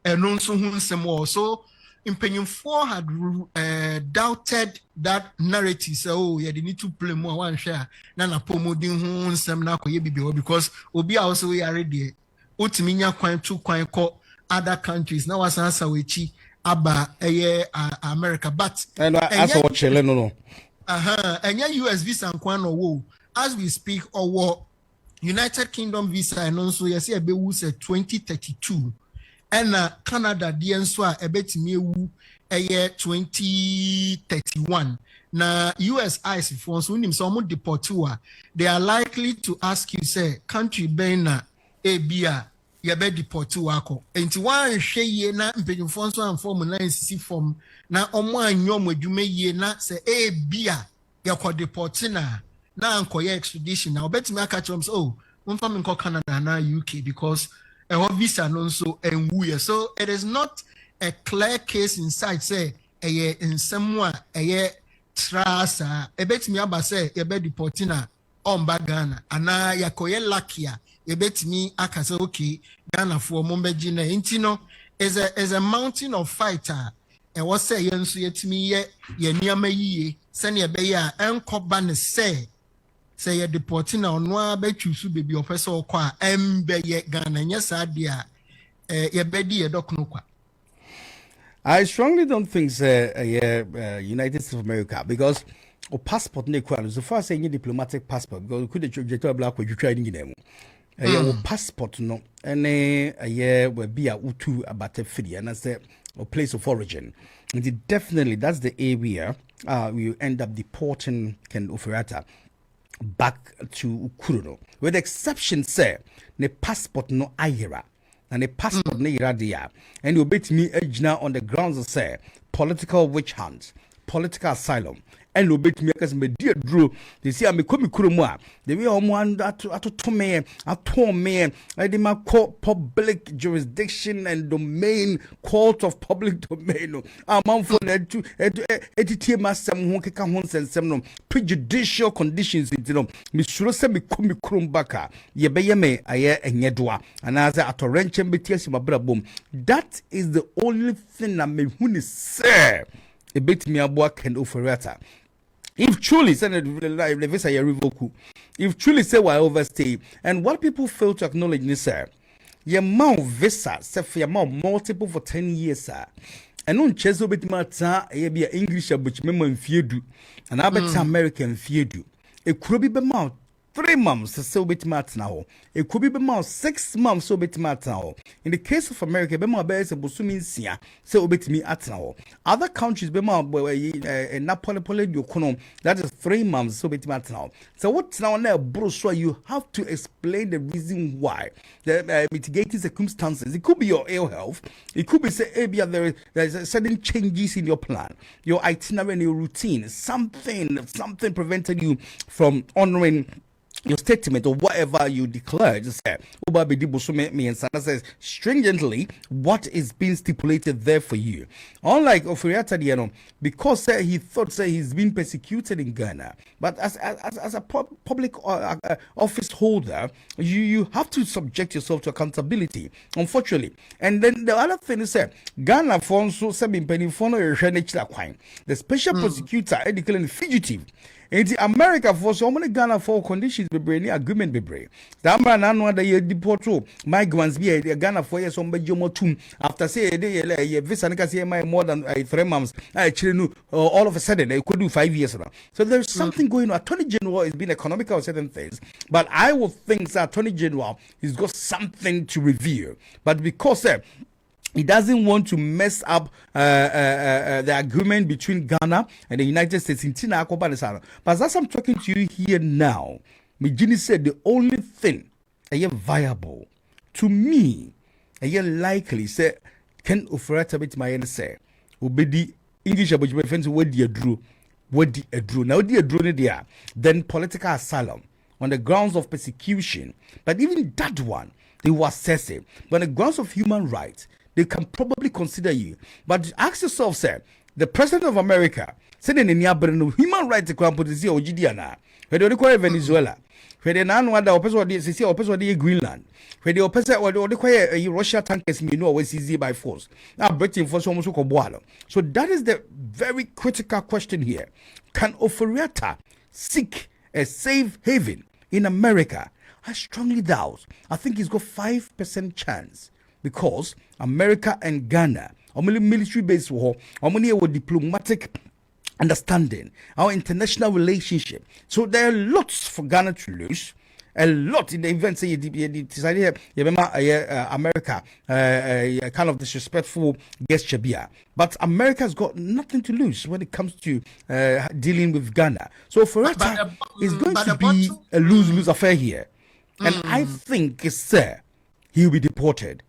eno nso hu nsem also Impenyimfo had doubted that narrative. So, oh, you need to play more one share. Nana pomodin hu nsem na koye bibi because obi also we already utiminya kwan tu kwan ko other countries. Now was answer wechi aba America, but
and as what chile no.
And US visa nkwan no wo as we speak or United Kingdom visa and also you see a be 2032. And Canada dienso a ebetimi ewu 2031 na US ICE for so nim so mo deport they are likely to ask you say country ben na ebia ye be deport ako enti wan hwe ye na mpanyimfo so anform na nsisi form na omo anyo adwuma ye na say ebia ye ko deport na ankoye extradition na obetimi aka chom so oh mfa me nko Canada na UK because visa no so and we so it is not a clear case inside say in somewhere trasa ebetimi aba say ye be deportina on Ghana ana yakoye lakia ebetimi aka say okay Ghana for mombeji na intino is a mountain of fighter and what say ye nso yetimi ye niama yiye sene ye be ya enkoba ne say ye deporting na onwa be chusu baby opese okwa embe ye Ghana nyesa dia ye bedi ye dokno kwa.
I strongly don't think United States of America because o passport ne kwa so far say diplomatic passport because could the black you try ni dem your passport no ene we be a utu abate free and say a place of origin and definitely that's the area we end up deporting Ken Ofori-Atta back to Ukuruno. With the exception, say, the passport no ayera, and the passport no iradia, and you bet me edge now on the grounds of say political witch hunt, political asylum. And obey me because me dear Drew, they see I'm a kuruma. The way I'm one that to me, I did my public jurisdiction and domain, court of public domain. I'm on for that to edit my some who can and some prejudicial conditions. You know, Miss Shurasa me kumbaka, ye bayame, aye, and yedwa, and as a torrent and BTS my brother boom. That is the only thing I may say. A bit me a work and offerata. If truly say if truly say why overstay, and what people fail to acknowledge this, sir, your mouth visa, say for your mouth multiple for 10 years, sir. And on Cheso bit matter, ye be English which member in fear do, and I bet American fear do. It could be mouth 3 months, so bit matter now. It could be mouth 6 months, so bit matter now. In the case of America, Bema bears a Busumin Sia, so bit me at now. Other countries, Bema, Napoli, that is 3 months, so bit matter now. So what's now there, Bruce? You have to explain the reason why the mitigating circumstances. It could be your ill health, it could be say, there's certain changes in your plan, your itinerary, and your routine, something prevented you from honoring your statement or whatever you declared. Says stringently what is being stipulated there for you. Unlike Ofuriata, because he thought he's been persecuted in Ghana, but as a public office holder, you have to subject yourself to accountability, unfortunately. And then the other thing is Ghana the special prosecutor declared fugitive. In America, for so many Ghana for conditions, be brainy agreement be brave. The man annual that you deport migrants be a Ghana for years on Bejomotum after say a day, visa more than 3 months. Actually, all of a sudden they could do 5 years now. So there's something going on. Attorney General has been economical of certain things, but I would think that Attorney General has got something to review. But because he doesn't want to mess up the agreement between Ghana and the United States in Tina Akoba. But as I'm talking to you here now, Mijini said the only thing viable to me, likely say, can Ofurata bit my say, Obedi English about your friends what dear drew. Now dear drew there, then political asylum on the grounds of persecution. But even that one, they will assess it. But on the grounds of human rights, they can probably consider you. But ask yourself, sir, the President of America said in the human rights policy or GDNA, where they require Venezuela, where they now want the person Greenland, where they require Russia tankers, always easy by force. Now, Britain for so. So that is the very critical question here. Can Ofuriata seek a safe haven in America? I strongly doubt. I think he's got 5% chance. Because America and Ghana, only military base war, only with diplomatic understanding, our international relationship. So there are lots for Ghana to lose. A lot in the event say decided America kind of disrespectful gesture here. But America's got nothing to lose when it comes to dealing with Ghana. So for us, it's going to be a lose-lose affair here. And I think he will be deported.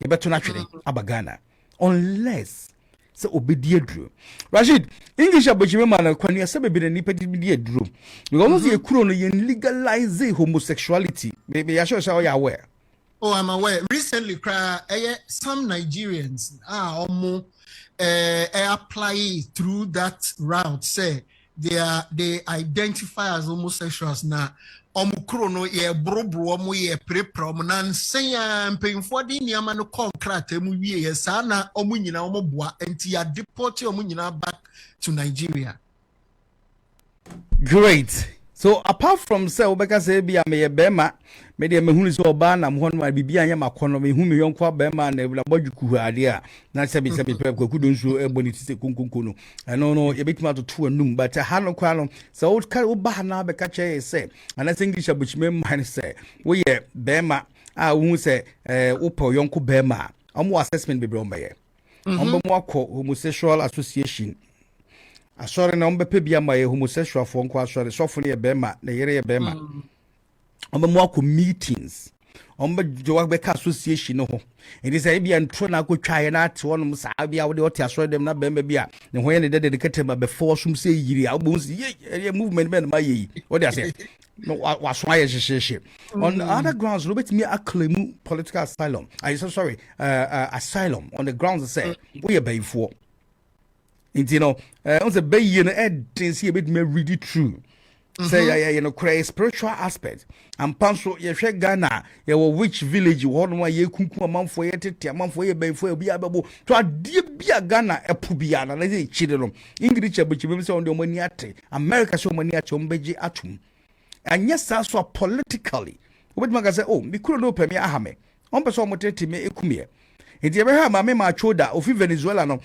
Better naturally, Abagana, unless so obedient drew. Rashid, English abojimana when you say be the nipedi drew. You almost a chrono legalize homosexuality. Maybe I sure you are aware.
Oh, I'm aware. Recently, some Nigerians apply through that route. Say they identify as homosexuals now. Omukrono ye brobro omo ye prepro mo nan senya mpemfo de niama no contract emu wie ye sana omo nyina omo boa enti ya deport omo nyina back to Nigeria.
Great. So apart from say obeka say bia me bema me de me hunu so oba na mo hono bibia anya makono me hu me yonkwa bema na ebula bodjuku ade a na se bi kwaku don so eboni tise kunkunku no no ye betima to to anum but ha no kwa no so o ka oba na be ka che say ana English abuchime man say wo ye bema a wo say opo yonko bema omo assessment bebre ombaye omba mo akọ homosexual association asore na ombepe bia ma ye homosexual for nko asore so fo ne bema na yere ye bema omba mo akọ meetings Joabeka Association. No, it is a be and Trona go try and at one Sabia with the Otia them not Bembia. And when they dedicated before some say ye albums, ye movement man my what I say. No, was why on other grounds, Robert me acclaim political asylum. I so sorry, asylum on the grounds that say we are paying for. You know, on the bay, you know, see a bit me really true. Say, you know, create spiritual aspect. And Panso, you share Ghana, you will which village you want one year, Kunku, a month for a month for a bay for a biable to a dear beer Ghana, a pubiana, let's say, children. English, but you will on the Moniate, America, so many at Ombeji Atum. And yes, that's what politically. What Maga say, oh, we couldn't open me a hammer. On person motivate me a cumia. If you ever have my mamma choda of Venezuela, no.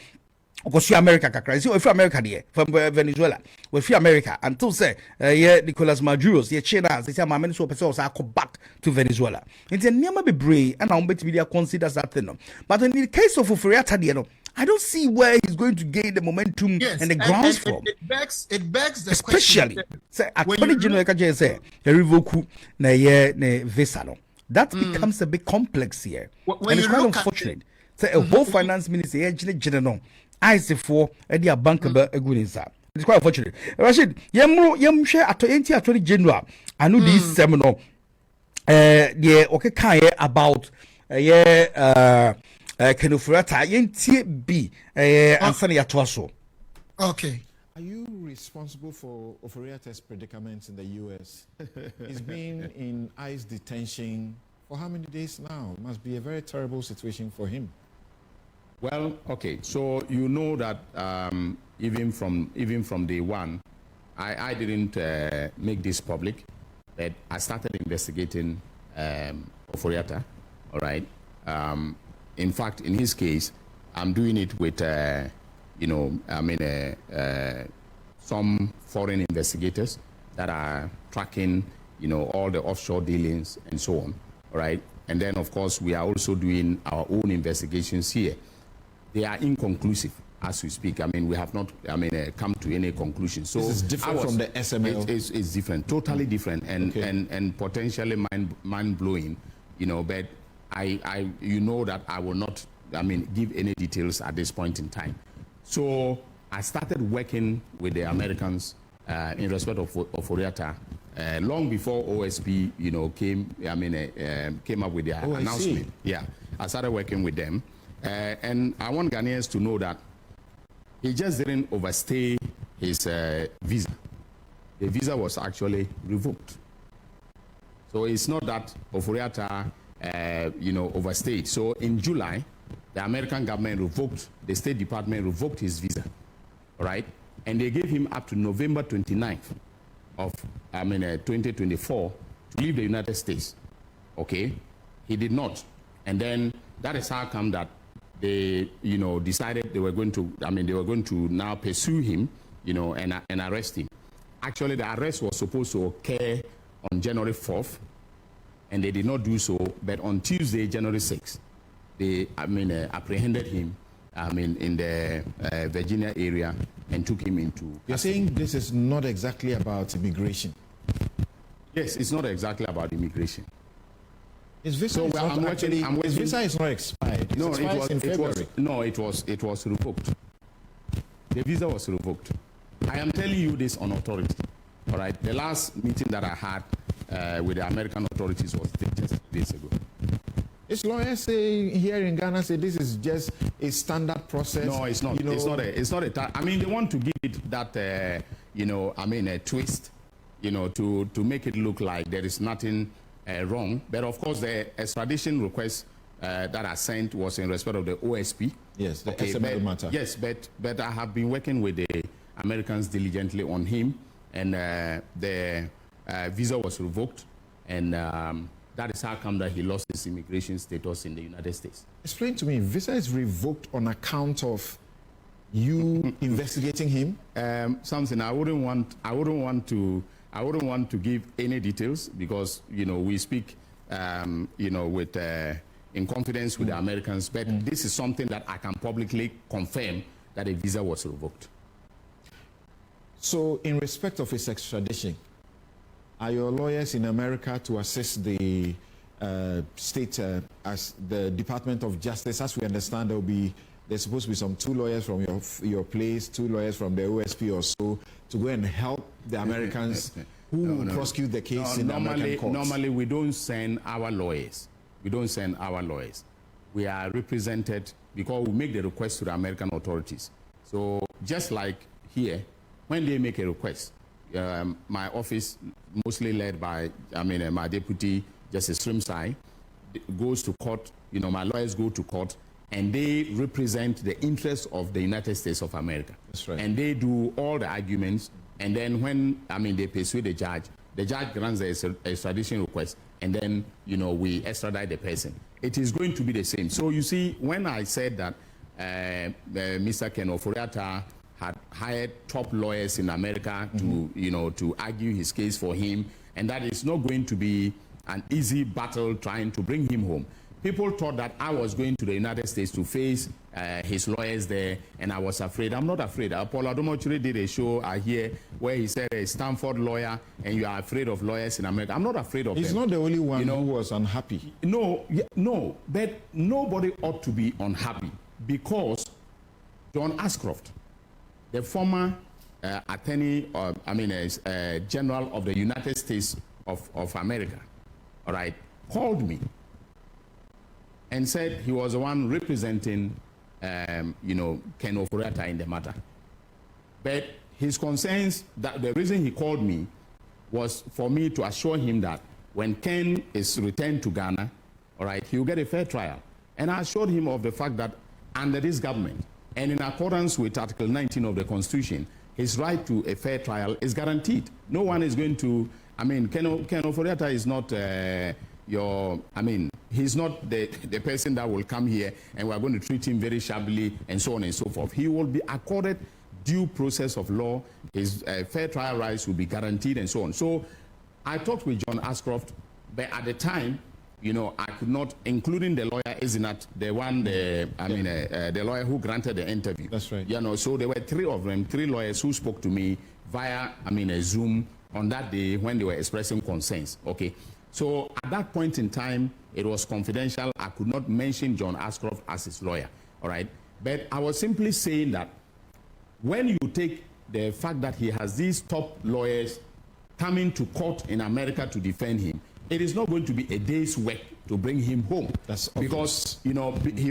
Because America kakra. See, if America there from Venezuela, if America until say, yeah, Nicolas Maduro's, yeah, China, they say my men so person also go back to Venezuela. It's a never be brave, and I'm betting media considers that thing. But in the case of Oforiatta, you know, I don't see where he's going to gain the momentum and the grounds from.
It begs the
especially
question.
Say, according to General Kaje say, the revoke ne visa no. That becomes a bit complex here, and it's quite unfortunate. Say a whole finance minister actually general. I say for a bank about a good inside. It's quite unfortunate. Rashid, yam share at 20 general. I know this seminar. Yeah, okay, kind about Kenufurata NTB Anthony Atwaso.
Okay.
Are you responsible for Oforiatta's predicament in the US? He's been in ICE detention for how many days now? It must be a very terrible situation for him.
Well, okay, so you know that even from day one, I didn't make this public, but I started investigating Oforiatta, all right? In fact, in his case, I'm doing it with, some foreign investigators that are tracking, all the offshore dealings and so on, all right? And then, of course, we are also doing our own investigations here. They are inconclusive as we speak. I mean, we have not, come to any conclusion. So
this is different from the SML.
It's different, totally different, and potentially mind blowing. But I that I will not, give any details at this point in time. So I started working with the Americans in respect of Oforiatta long before OSP, came up with their announcement. Yeah, I started working with them. And I want Ghanaians to know that he just didn't overstay his visa. The visa was actually revoked. So it's not that Oforiatta, overstayed. So in July, the American government revoked, the State Department revoked his visa, all right? And they gave him up to November 29th of 2024 to leave the United States, okay? He did not. And then that is how come that they, decided they were going to now pursue him, and arrest him. Actually, the arrest was supposed to occur on January 4th, and they did not do so. But on Tuesday, January 6th, they, apprehended him, in the Virginia area and took him into.
You're saying this is not exactly about immigration?
Yes, it's not exactly about immigration.
His visa his visa is not expired.
No,
it
was revoked. The visa was revoked. I am telling you this on authority. All right. The last meeting that I had with the American authorities was just days ago.
His lawyers say here in Ghana say this is just a standard process.
No, it's not. It's not a. They want to give it that a twist, to make it look like there is nothing wrong. But of course, the extradition request that I sent was in respect of the OSP.
Yes, the SML matter.
Yes, but I have been working with the Americans diligently on him, and the visa was revoked, and that is how come that he lost his immigration status in the United States.
Explain to me, visa is revoked on account of you investigating him?
Something I wouldn't want to give any details because we speak with in confidence with the Americans, but this is something that I can publicly confirm that a visa was revoked.
So in respect of his extradition, are your lawyers in America to assist the state as the Department of Justice, as we understand, there's supposed to be some 2 lawyers from your place, 2 lawyers from the OSP or so, to go and help the Americans who prosecute the case in the American courts.
Normally, we don't send our lawyers. We don't send our lawyers. We are represented because we make the request to the American authorities. So just like here, when they make a request, my office, mostly led by, my deputy, Justice Srimsai, goes to court. My lawyers go to court, and they represent the interests of the United States of America.
That's right.
And they do all the arguments, and then when, they persuade the judge grants the extradition request, and then, we extradite the person. It is going to be the same. So you see, when I said that Mr. Ken Ofori-Atta had hired top lawyers in America to argue his case for him, and that is not going to be an easy battle trying to bring him home. People thought that I was going to the United States to face his lawyers there, and I was afraid. I'm not afraid. Paul Adomotiri did a show here where he said a Stanford lawyer, and you are afraid of lawyers in America. I'm not afraid of them.
He's not the only one who was unhappy.
No, but nobody ought to be unhappy because John Ashcroft, the former attorney, general of the United States of America, all right, called me and said he was the one representing, Ken Ofori-Atta in the matter. But his concerns, that the reason he called me was for me to assure him that when Ken is returned to Ghana, all right, he will get a fair trial. And I assured him of the fact that under this government, and in accordance with Article 19 of the Constitution, his right to a fair trial is guaranteed. No one is going to, Ken Ofori-Atta is not he's not the person that will come here and we're going to treat him very shabbily and so on and so forth. He will be accorded due process of law. His fair trial rights will be guaranteed and so on. So I talked with John Ashcroft, but at the time, I could not, including the lawyer Isinat, the lawyer who granted the interview.
That's right.
So there were 3 of them, 3 lawyers who spoke to me via, a Zoom on that day when they were expressing concerns. Okay. So at that point in time, it was confidential. I could not mention John Ashcroft as his lawyer. All right. But I was simply saying that when you take the fact that he has these top lawyers coming to court in America to defend him, it is not going to be a day's work to bring him home.
That's
because he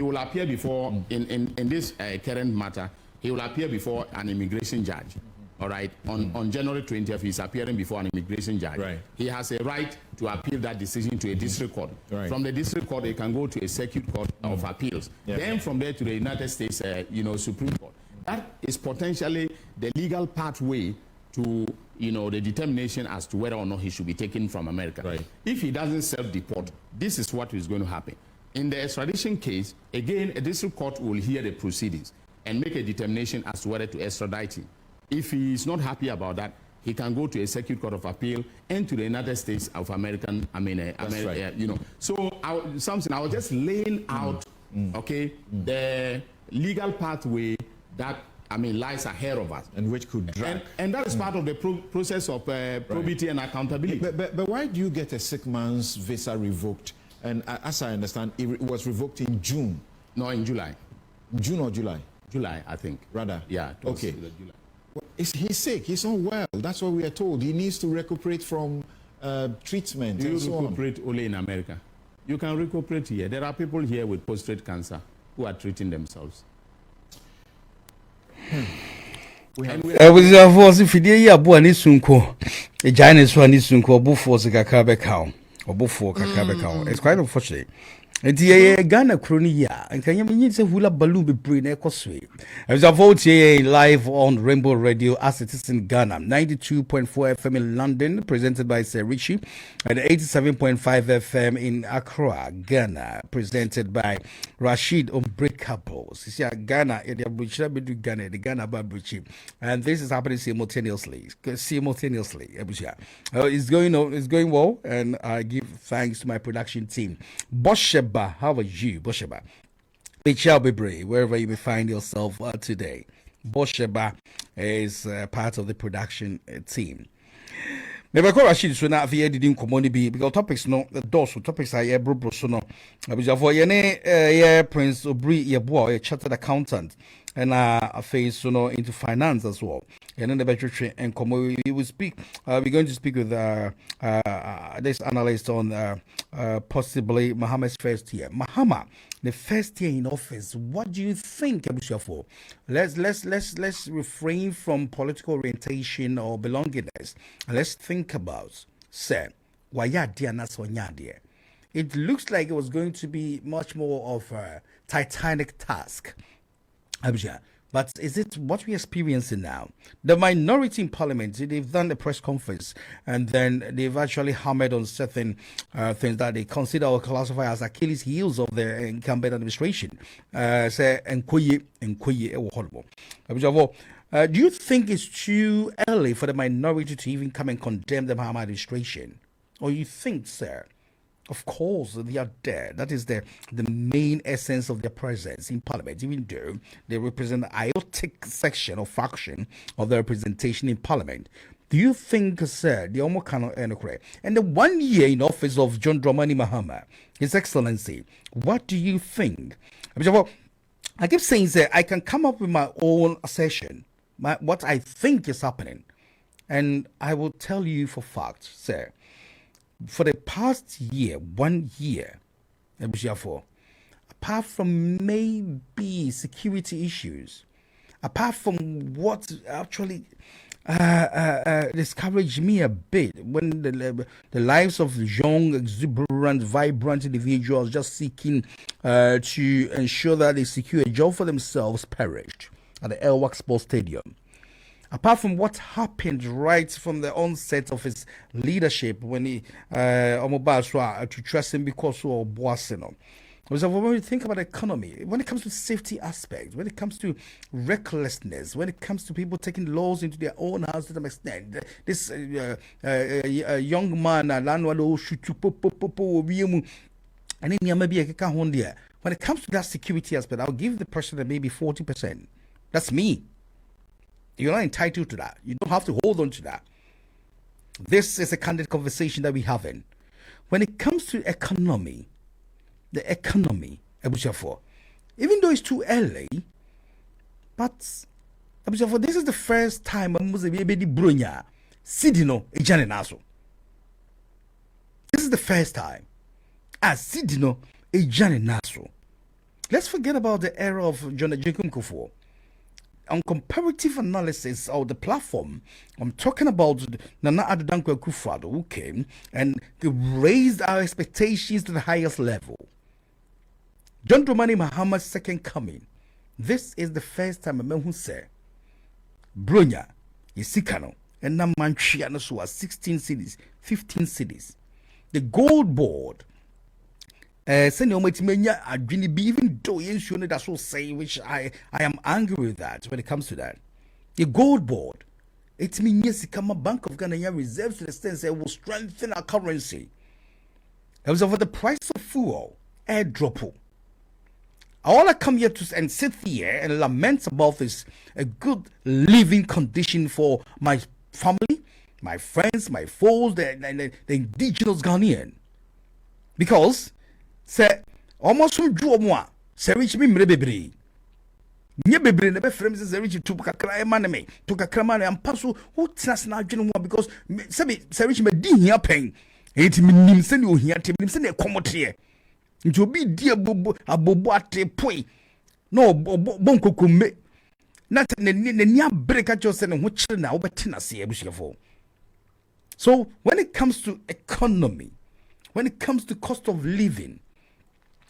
will appear before in this current matter. He will appear before an immigration judge. All right. On January 20th, he's appearing before an immigration judge.
Right.
He has a right to appeal that decision to a district court.
Right.
From the district court, he can go to a circuit court of appeals.
Yeah.
Then from there to the United States, Supreme Court. That is potentially the legal pathway to, the determination as to whether or not he should be taken from America.
Right.
If he doesn't self-deport, this is what is going to happen. In the extradition case, again, a district court will hear the proceedings and make a determination as to whether to extradite him. If he is not happy about that, he can go to a circuit court of appeal and to the United States of America.
Right.
So I was just laying out, the legal pathway that lies ahead of us,
and which could drag.
And that is part of the process of probity and accountability.
But why do you get a sick man's visa revoked? And as I understand, it was revoked in June.
No, in July.
June or July?
July, I think.
Rather.
Yeah.
Okay.
July.
He's sick. He's not well. That's what we are told. He needs to recuperate from treatment.
Do you
and so
recuperate only in America? You can recuperate here. There are people here with prostate cancer who are treating themselves.
Abuzafoɔ fidie yi aboa ne sunko egya ne so ani sunko obufoɔ se kakra bɛka obufoɔ kakra bɛka. It's quite unfortunate. Enti Ghana kroni ya nkanya menyi se hula balloon bebre na ekoswe. Abuzafoɔ tie live on Rainbow Radio as it is in Ghana 92.4 FM in London, presented by Sir Richie, and 87.5 FM in Accra, Ghana, presented by Rashid Unbreakables. You see, Ghana, the Ghana Babrichi, and this is happening simultaneously. It's going well, and I give thanks to my production team. Bosheba, how are you, Bosheba? Michelle Bebre, wherever you may find yourself today. Bosheba is part of the production team. Never call Rashid so now via didn't come on be because topics no the doors topics are bro so no. Because for yene Prince Obri ye boy a chartered accountant and a face so no into finance as well. And then the better and come we will speak. We're going to speak with this analyst on possibly Mohammed's first year. Mahama, the first year in office. What do you think, Abusha? Let's refrain from political orientation or belongingness. Let's think about say it looks like it was going to be much more of a titanic task. Abusha. But is it what we're experiencing now? The minority in parliament, they've done a press conference and then they've actually hammered on certain things that they consider or classify as Achilles heels of the incumbent administration. Say, horrible. Do you think it's too early for the minority to even come and condemn the Mahama administration? Or you think, sir? Of course, they are there. That is the main essence of their presence in parliament, even though they represent the iotic section or faction of the representation in parliament. Do you think, sir, the Omo cannot and the 1 year in office of John Dramani Mahama, His Excellency, what do you think? I keep saying, sir, I can come up with my own assertion, what I think is happening. And I will tell you for fact, sir, for the past year, 1 year, apart from maybe security issues, apart from what actually discouraged me a bit when the lives of young, exuberant, vibrant individuals just seeking to ensure that they secure a job for themselves perished at the Elwak Sports Stadium. Apart from what happened right from the onset of his leadership when he to trust him because of Boasino. So when we think about the economy, when it comes to safety aspects, when it comes to recklessness, when it comes to people taking laws into their own hands to some extent, this young man, when it comes to that security aspect, I'll give the person maybe 40%. That's me. You're not entitled to that. You don't have to hold on to that. This is a candid conversation that we're having. When it comes to economy, the economy, even though it's too early, but this is the first time this is the first time. Let's forget about the era of John Jacob Kufuor. On comparative analysis of the platform, I'm talking about Nana Addo Dankwa Akufo-Addo, who came and raised our expectations to the highest level. John Dramani Mahama's second coming. This is the first time a man who said, Bronya, Isikano, and Namanchiano Sua, 16 cities, 15 cities. The gold board. Even though that's what say, which I am angry with that when it comes to that. The gold board, it means yes, Bank of Ghana reserves to the extent it will strengthen our currency. It was over the price of fuel, airdrop. All I come here to and sit here and lament about is a good living condition for my family, my friends, my foes, the indigenous Ghanaian. Because say almost from Juomwa, say rich me mrebebre. Nye bebre ne be frame say rich to kakra e maneme, to kakra man and paso who trust na adwene ho because say rich me di hia pen. Enti minim se ne ohia te minim se ne komote. Nti obi di abobo ate poi. No bon kokume. Na ne ni break at yourself ne ho kire na obete na se abusiafo. So when it comes to economy, when it comes to cost of living,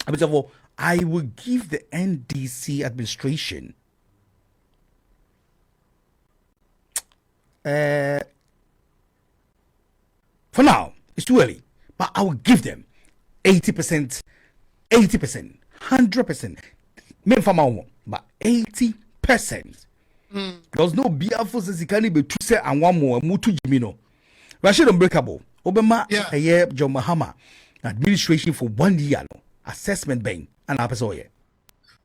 I will give the NDC administration for now, it's too early, but I will give them 80%, 100%. But 80%. There's no BFO says he can't be two set and one more mutu jimino. Rashid Unbreakable, Obama, John Mahama administration for 1 year. Assessment bank and apasoye.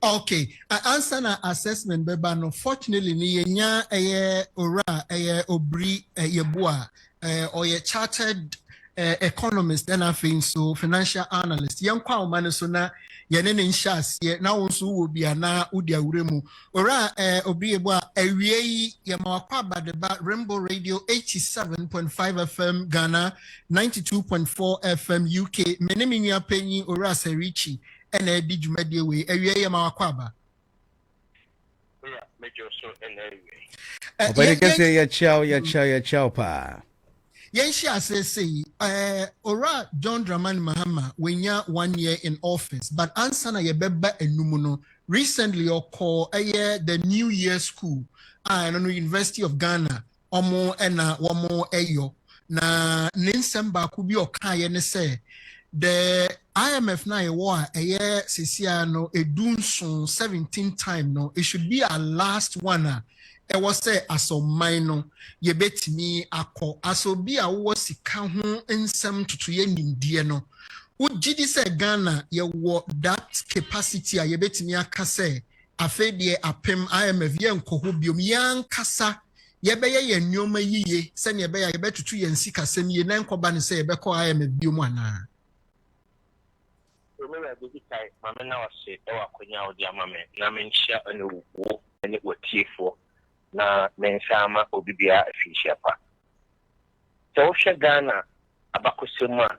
Okay, I answer an assessment, but unfortunately, ni yenya ora obri yebua or a chartered economist and I think so financial analyst. Young kwa umane so na yenene nshas ye na wonso wo bia na udi awuremu. Ora obi ebwa ewie ye mawakwa badeba Rainbow Radio 87.5 FM Ghana 92.4 FM UK. Menemi nua penyi ora Serichi ena edi dwumade we ewie ye mawakwa ba.
But you can say ya chow pa.
Yes, say Ora John Dramani Mahama when ya 1 year in office, but ansana ye beba enumuno recently or call the New Year School and on the University of Ghana omo ena wamo eyo na ninsemba kubi okaya ne say the IMF na yewa sisia no edunson 17 time no it should be our last one. I was say aso minor ye betimi akọ aso bi a wo sika ho nsem tutuye nimdie no ugidi say Ghana ye wo that capacity a ye betimi aka say afedie apem IMF ye nkoho biom yan kasa ye beye ye nneoma yiye se ne beye ye betutu ye nsika sem ye na nkoba ne say ye beko IMF biom ana
remember the time mama na wase e wa konya odi amame na menhia ene wo ene wotiefo na mensama obibia afishia pa. So Ghana abakosema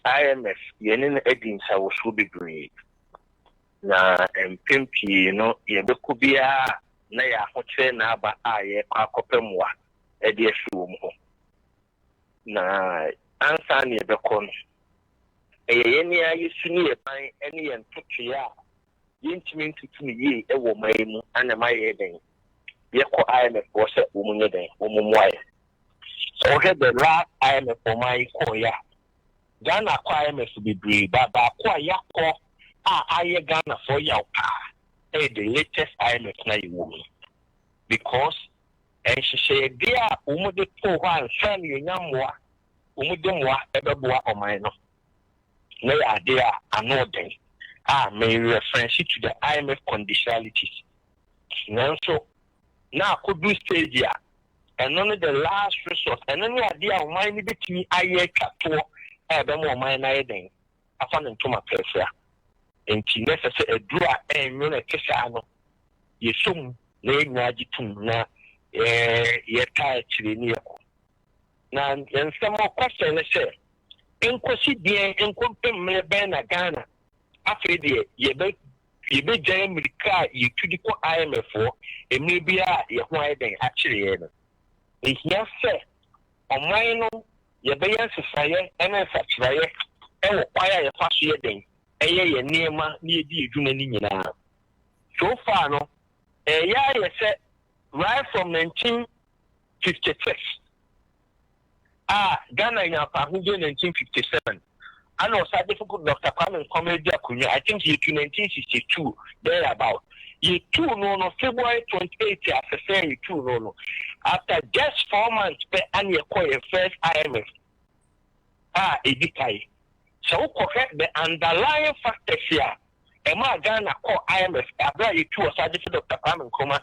IMF yenene edinsa wo so bebre na mpempi no yebekubia na ya hotre na aba aye akopemwa ede afiwo mu na ansa ne yebekon eyeni ayesuni yeban ene yentotua yentimi ntutumi ye ewo maimu ana maye den yeko IMF was a woman then, woman. So the last IMF for my koya. Ghana IMF to be brave, but koya ko aye Ghana for your the latest IMF na you woman. Because and she said, dear umude po one son you nyamwa, umudemwa ebeboa o mine. No idea another. May reference to the IMF conditionalities. Now so now could be stage here, and only the last resort, and any idea of mine between I to more mine then. I found into my place and she necessary a drawer and you know, Kessano. You soon lay Najitum na ye tired to near. Now, and some more questions, I say, in Quasidia and Compem Melbourne, Ghana, after the ye be jam with the car you to the IMF for a maybe a why then actually it's not fair on mine your bayan society and such right and why a fast year then a year near my near the Jumani now. So far no a year said right from 1956 Ghana in 1957 I know it's difficult Dr. Kwame Nkrumah. I think year 1962, thereabout. Year 2 no February 28th as I say 2 no. After just 4 months per annual call your first IMF. Edikai. So correct the underlying factors here. Emma Ghana call IMF. Abra year 2 was difficult Dr. Kwame Nkrumah.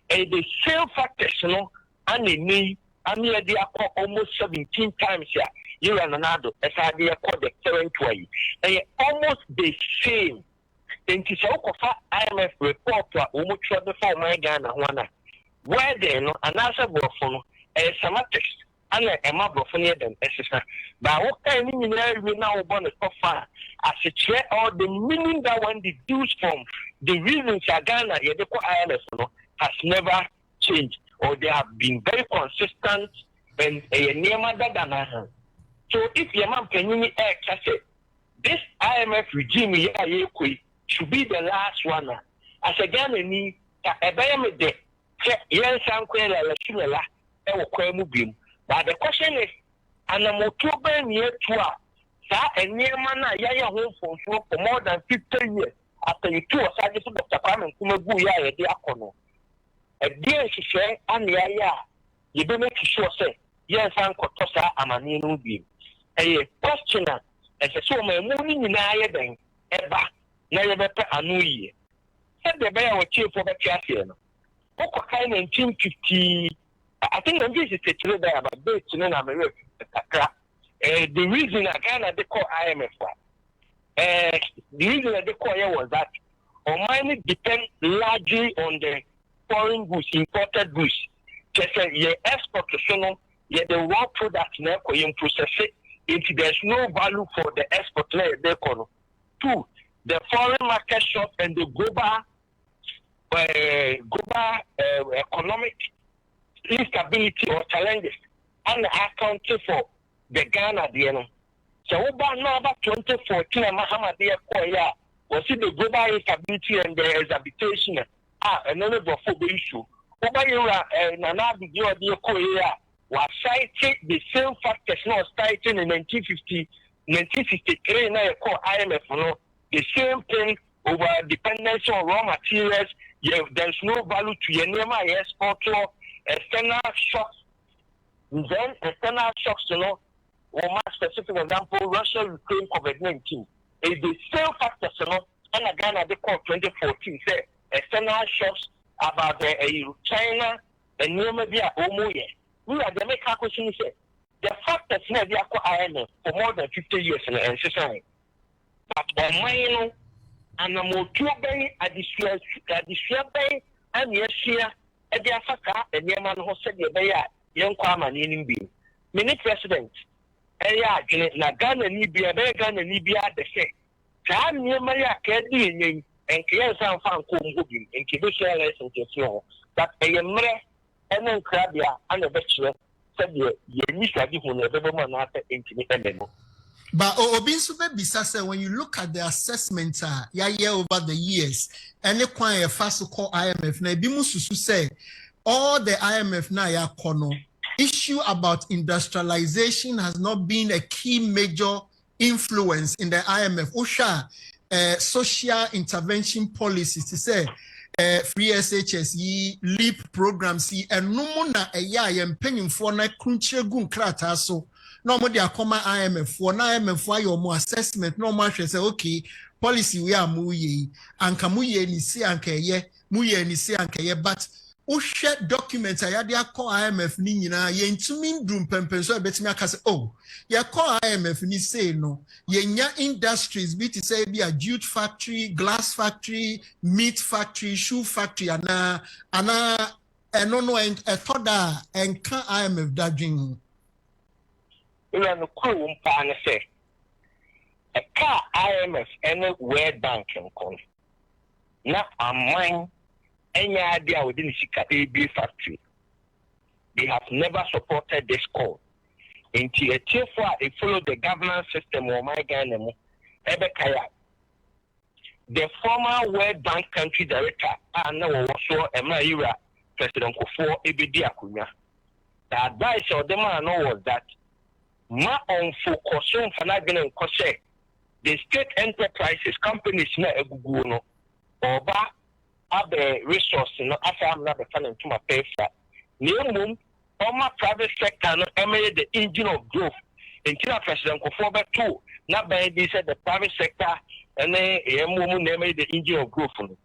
And the same factors no and the need. I mean, they are almost 17 times here. You and another, as I call the current way. They almost the same. In Tishokofa IMF report, almost before my Ghana, where they know another brophone, a semantics, and a mabrophonia than SSR. But what kind of we now want to offer as a chair or the meaning that one deduced from the reasons Ghana, IMF has never changed. Or they have been very consistent and a near than so if your mom can say this IMF regime should be the last one. As a Ghana need a bayam de yes but the question is and a motoba near to and near mana yaya home for more than 50 years after you two are Dr. Kwame Nkrumah ya de akono. A dear she said, and you don't make sure say, yes, Uncle Tossa, I'm a new being. A questioner, as a so my morning in Ireland, ever, never a new year. Said the bear was cheap for the Cassian. What kind of 1950 I think this is a trade there about based in America. The reason Ghana they call IMF, the reason they call it was that Oman depend largely on the foreign goods, imported goods. Just say export to Sono, the raw product now process it into there's no value for the export layer. Two, the foreign market shop and the global economic instability or challenges and accounting for the Ghana DNA. So about 2014 Mahamadiyah Koya was it the global instability and the exhabitation another issue. Over here Nanabi Koya was citing the same factors not citing in 1963 now called IMF the same thing over dependency on raw materials. There's no value to your name export or external shocks. Then external shocks, or more specific example, Russia, Ukraine, COVID-19. It's the same factors, and again at the call 2014 say external shocks about China and Namibia Omoye. We are the make a question say the factors now they are IMF for more than 50 years and society. But on my and I'm more too big at the bay and yes, here at the Africa and the man who said the bay, young Kwama in being. Many presidents, Ghana, Libya, Ghana, Libya, the same. Time near Maria Kedi and Kian San Fan Kum and Kibusha lessons to flow. But a Yamre and then Crabia and a bachelor said, you need to be one of the woman after intimate.
But when you look at the assessment over the years, and the choir first call IMF, na bimususu say all the IMF na ya kono issue about industrialization has not been a key major influence in the IMF. Usha social intervention policies to say free SHS LEAP programs and no more na yem penning for na kunche gun krata so. No more dia come IMF for IMF for your more assessment no more say okay policy we are muye anka muye ni si anka ye muye ni si anka ye but o share documents ya dia call IMF ni nyina ye ntumi ndum pempen so betimi aka say oh ye call IMF ni say no ye nya industries bi to say be a jute factory, glass factory, meat factory, shoe factory ana eno no en etoda enka IMF dadwin.
We are the crew and say a car IMF and a World Bank and con. Not a mine any idea within the AB factory. They have never supported this call. Until a tier for it follow the governance system or my Ghana Ebekaya. The former World Bank country director and now also Emmaira President Kufuor Ebedi Akunya. The advice of the man was that ma on focus on Fanagin and the state enterprises companies na egugu no oba abe resource no asa na be fan to my pay for nemum oma private sector no emeye the engine of growth until President Kufuor too na by this said the private sector and emum na emeye the engine of growth no.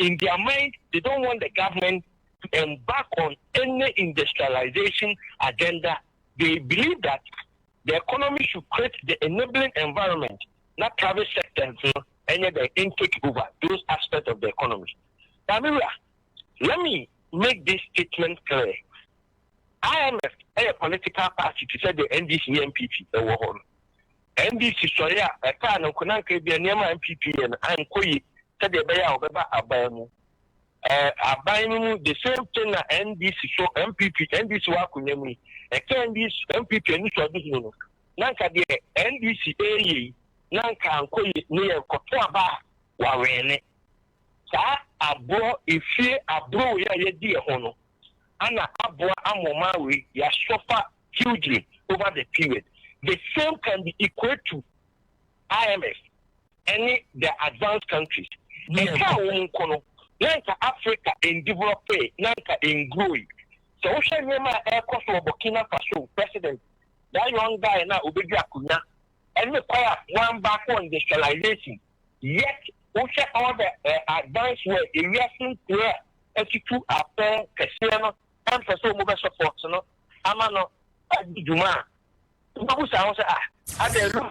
In their mind they don't want the government to embark on any industrialization agenda. They believe that the economy should create the enabling environment, not private sector, and they can take over those aspects of the economy. Now, let me make this statement clear. IMF is a political party to say the NDC MPP. NDC, sorry, I can't be a near MPP and I'm going to the Baya Abayamu. Abayamu, the same thing that NDC, so MPP, NDC Wakunemi. NDC MPP and this Nanka the NDC Nanka and Koy near Kotoaba Warene. Sa abo if ye abro ya dear hono. Anna abo amomawi ya suffer hugely over the period. The same can be equal to IMF, any the advanced countries. Nanka Africa in developing, Nanka in growing. So Osha Nema Air Cost of Burkina Faso president, that young guy now Obedi Akunya, and require one back on industrialization. Yet Osha all the advanced way in recent year 82 after Casino emphasis on mobile support, no, Amano, Juma. Who sounds at the room?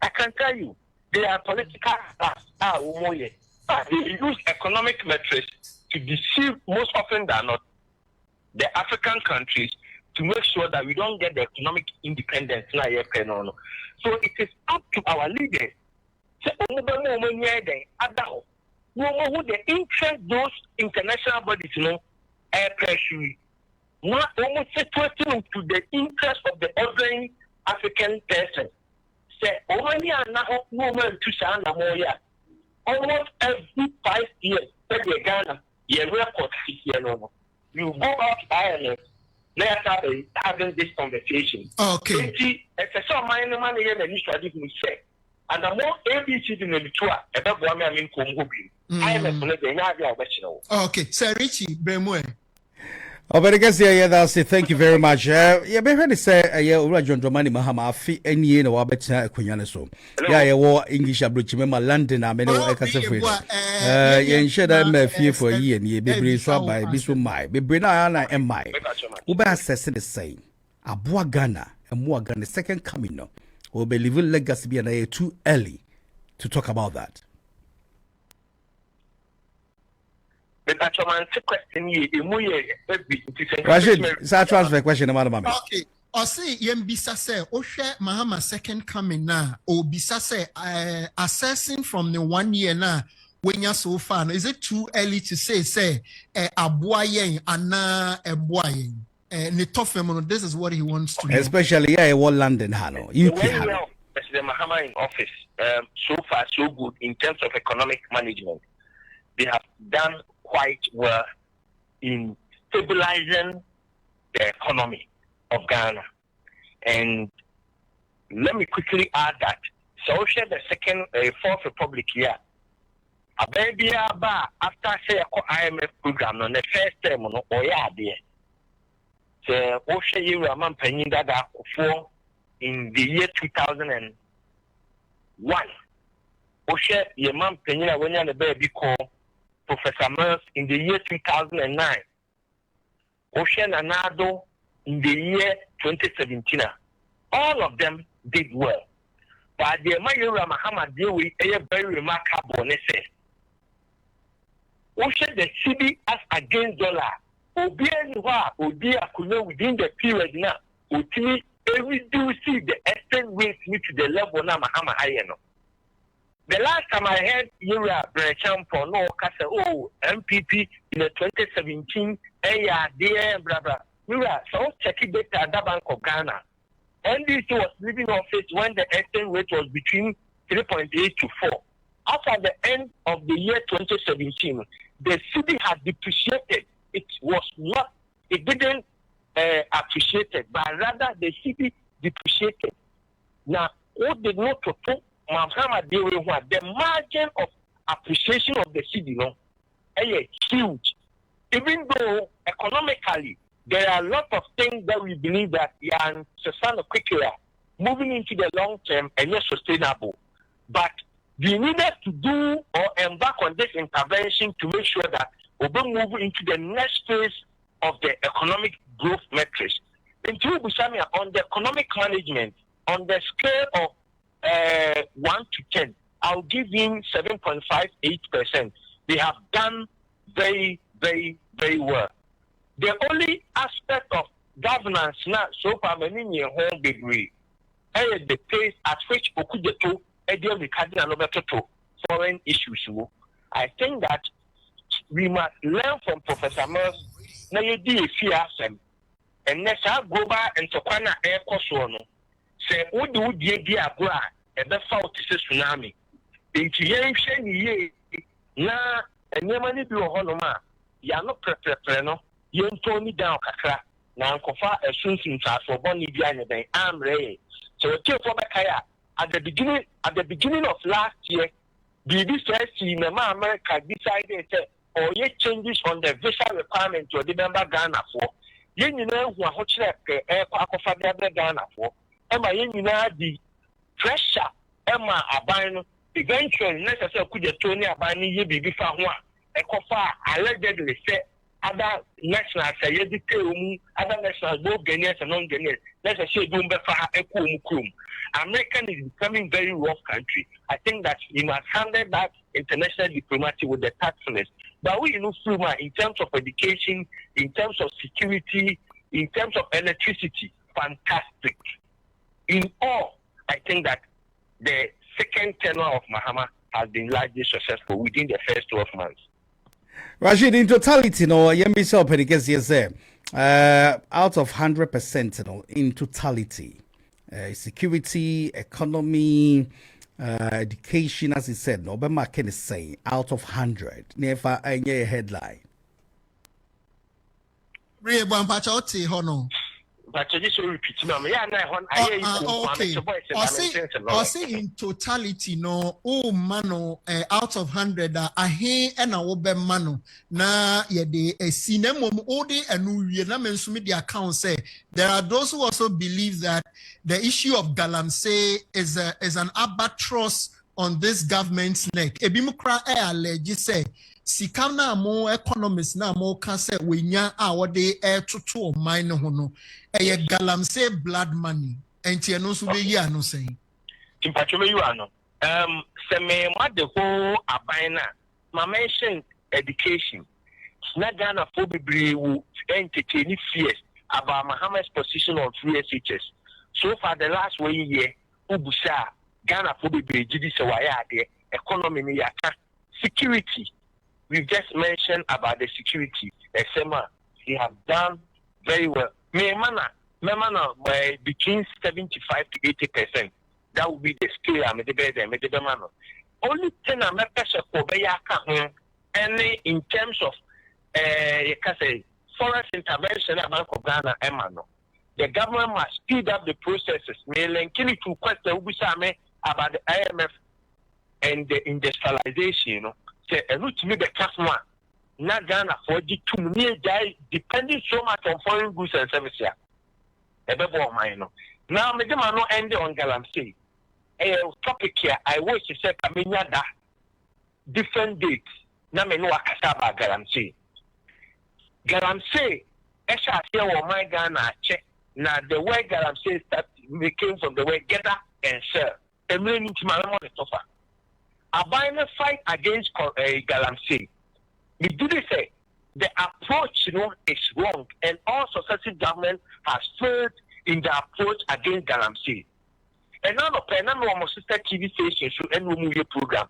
I can tell you, they are political they use economic metrics to deceive most often than not the African countries to make sure that we don't get the economic independence. So it is up to our leaders who the interest those international bodies air pressure. Not almost situating to the interest of the ordinary African person. Say, only another woman to Sanda Moya. Almost every 5 years, Ghana, you report you go out to Ireland, let's start having this conversation.
Okay.
It's a sort of money and the tradition say. And the more ABC in the tour, about what I mean, Congo. I am a
okay, Sir Richie Bemwe.
But I guess that's it. Thank you very much. Yeah, be ready say John Dramani Mahama afi any no abeta akunyane so. Yeah, wo English abrochi me London am no e kase free. Yen sheda me fie for year ni bebre so abai bi so mai. Bebre na mai. Wo ba assess the same. Aboa Ghana, Emoa Ghana second coming no. We believe legacy be na too early to talk about that. Rashid, transfer question about mama.
Okay. I see Yembisa say Oshe Mahama second coming now. Or Bisa say assessing from the 1 year now when you're so far. Is it too early to say Abuayen Anna Ebuayen? This is what he wants to know.
Especially what London Hano. You can
well, President Mahama in office, so far so good in terms of economic management. They have done quite well in stabilizing the economy of Ghana. And let me quickly add that social the second fourth republic here. A baby after say IMF program on the first term on Oya there. So Osha Yeru Aman Peninda for in the year 2001. Osha Yeman Penina when you're the baby call Professor Mills in the year 2009. Ocean Anado in the year 2017. All of them did well. But the Mayura Mahama deal with a very remarkable necessity. Ocean the city as against dollar. Obia could within the period now. Ultimately, every do see the exchange rate to the level now Mahama Ayano. The last time I heard Yura Brecham for no Casa MPP in the 2017 dear blah blah. Yura so check it at the Bank of Ghana. NDC was leaving office when the exchange rate was between 3.8 to 4. After the end of the year 2017, the city had depreciated. It didn't appreciate it, but rather the city depreciated. Now, what did not propose? The margin of appreciation of the city, is huge. Even though economically there are a lot of things that we believe that are quickly moving into the long term and not sustainable, but we needed to do or embark on this intervention to make sure that we will move into the next phase of the economic growth metrics. On the economic management, on the scale of 1 to 10, I'll give him 7.58%. They have done very, very, very well. The only aspect of governance now so far many home degree is the pace at which Okujeto foreign issues. I think that we must learn from Professor Mills na yedi efiasem and nessa global and Tokwana air kosono. Say would di agora e be fa otise tsunami. Nti yen hwe ni ye na enema ni bi wo hono ma ya no prepare no yen toni down kakra na nkofa esunsun so boni bi anya den amre. So for Bekaya at the beginning of last year, America decided or yet changes on the visa requirement to the member Ghana for. You know who are Ghana for. Emma, you know the pressure Emma Abano eventually necessary could the Tony Abani ye be before one a cofa allegedly say other nationals say other nationals both Ghanaians and non-Ghanaians necessary do befa ekum. American is becoming very rough country. I think that we must handle that international diplomacy with the tactfulness. But we in terms of education, in terms of security, in terms of electricity, fantastic. In all, I think that the second tenure of Mahama has been largely successful within the first 12 months.
Rashid, in totality, no, out of 100%, no, in totality, security, economy, education, as he said, no, Obama can say out of 100, never any headline.
But just repeat, okay.
I say in totality, no, oh mano, out of 100, I hear and I will be mano. Na ye de a cinema ode and we na mensumi the account say there are those who also believe that the issue of Galamsey is an albatross on this government's neck. Ebimukra allege say sikam na mo economists na mo ka say wenya a wode to mine ho no e Galamsey blood money enti eno so be yi ano say
impatome you ano se me made ho aban na ma mention education na Ghana for bebre wu entertain fears about Mahama's position on free SHS. So far the last 1 year ubusa Ghana for bebre gidi se wa ya de economy ni yaka security. We've just mentioned about the security. SMA, they have done very well. By between 75 to 80%. That would be the scale. Only thing I'm and in terms of forest intervention of Ghana, the government must speed up the processes. To question about the IMF and the industrialization, and to me the customer not Ghana for the 2 million guys depending so much on foreign goods and services. Now me no end on Galamsey. Topic here I wish to say that different dates. Na me no akasa about Galamsey. Galamsey esha here on my Ghana check. Now the way Galamsey came from the way gather and sell. And we need to the sofa. A fight against Galamsey. We do say the approach, is wrong, and all successive government has failed in the approach against Galamsey. And now, the sister TV station should end the program.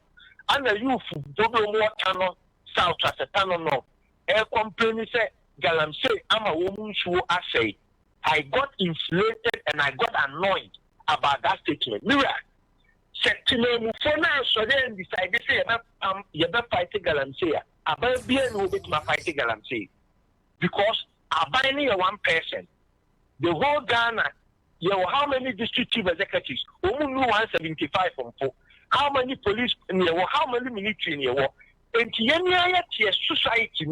And the youth double more channel south as a tunnel no. A company say Galamsey, I'm a woman who I say I got inflated and I got annoyed about that statement. Mirror. So then decide to say you better fight Galamsey. About being no bit my fight Galamsey. Because about one person, the whole Ghana, how many district chief executives? Only 175 from 4. How many police in your war? How many military in your war? And your society,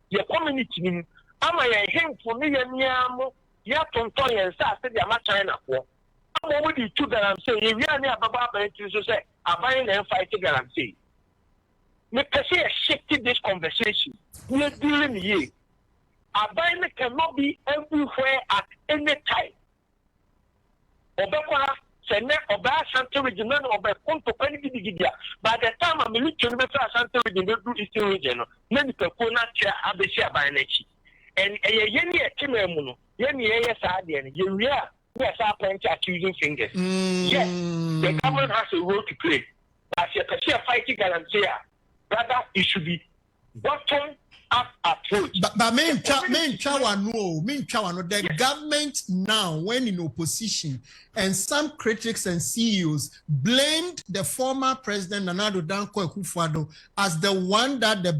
your community, am I him for me and Yamo? Ya tonton and sa said I'm not China for. I'm already two Galamsey. If you are near Baba to say, I'm buying and fighting Galamsey. Me say shifted this conversation. We are dealing here. Abine cannot be everywhere at any time. Obekwa sene oba Ashanti region na oba konto pani gidigidia. By the time I'm looking at Ashanti region do Eastern region, na ni peko na tia abesi abine echi. And yeni ekime mu no, yeni yeye sa ade ne. We are pointing accusing fingers. Yes, the government has a role to play. But if you are fighting Galamsey, rather it should be bottom up approach. But the government now, when in opposition, and some critics and CEOs blamed the former president Nana Addo Dankwa Akufo-Addo as the one that the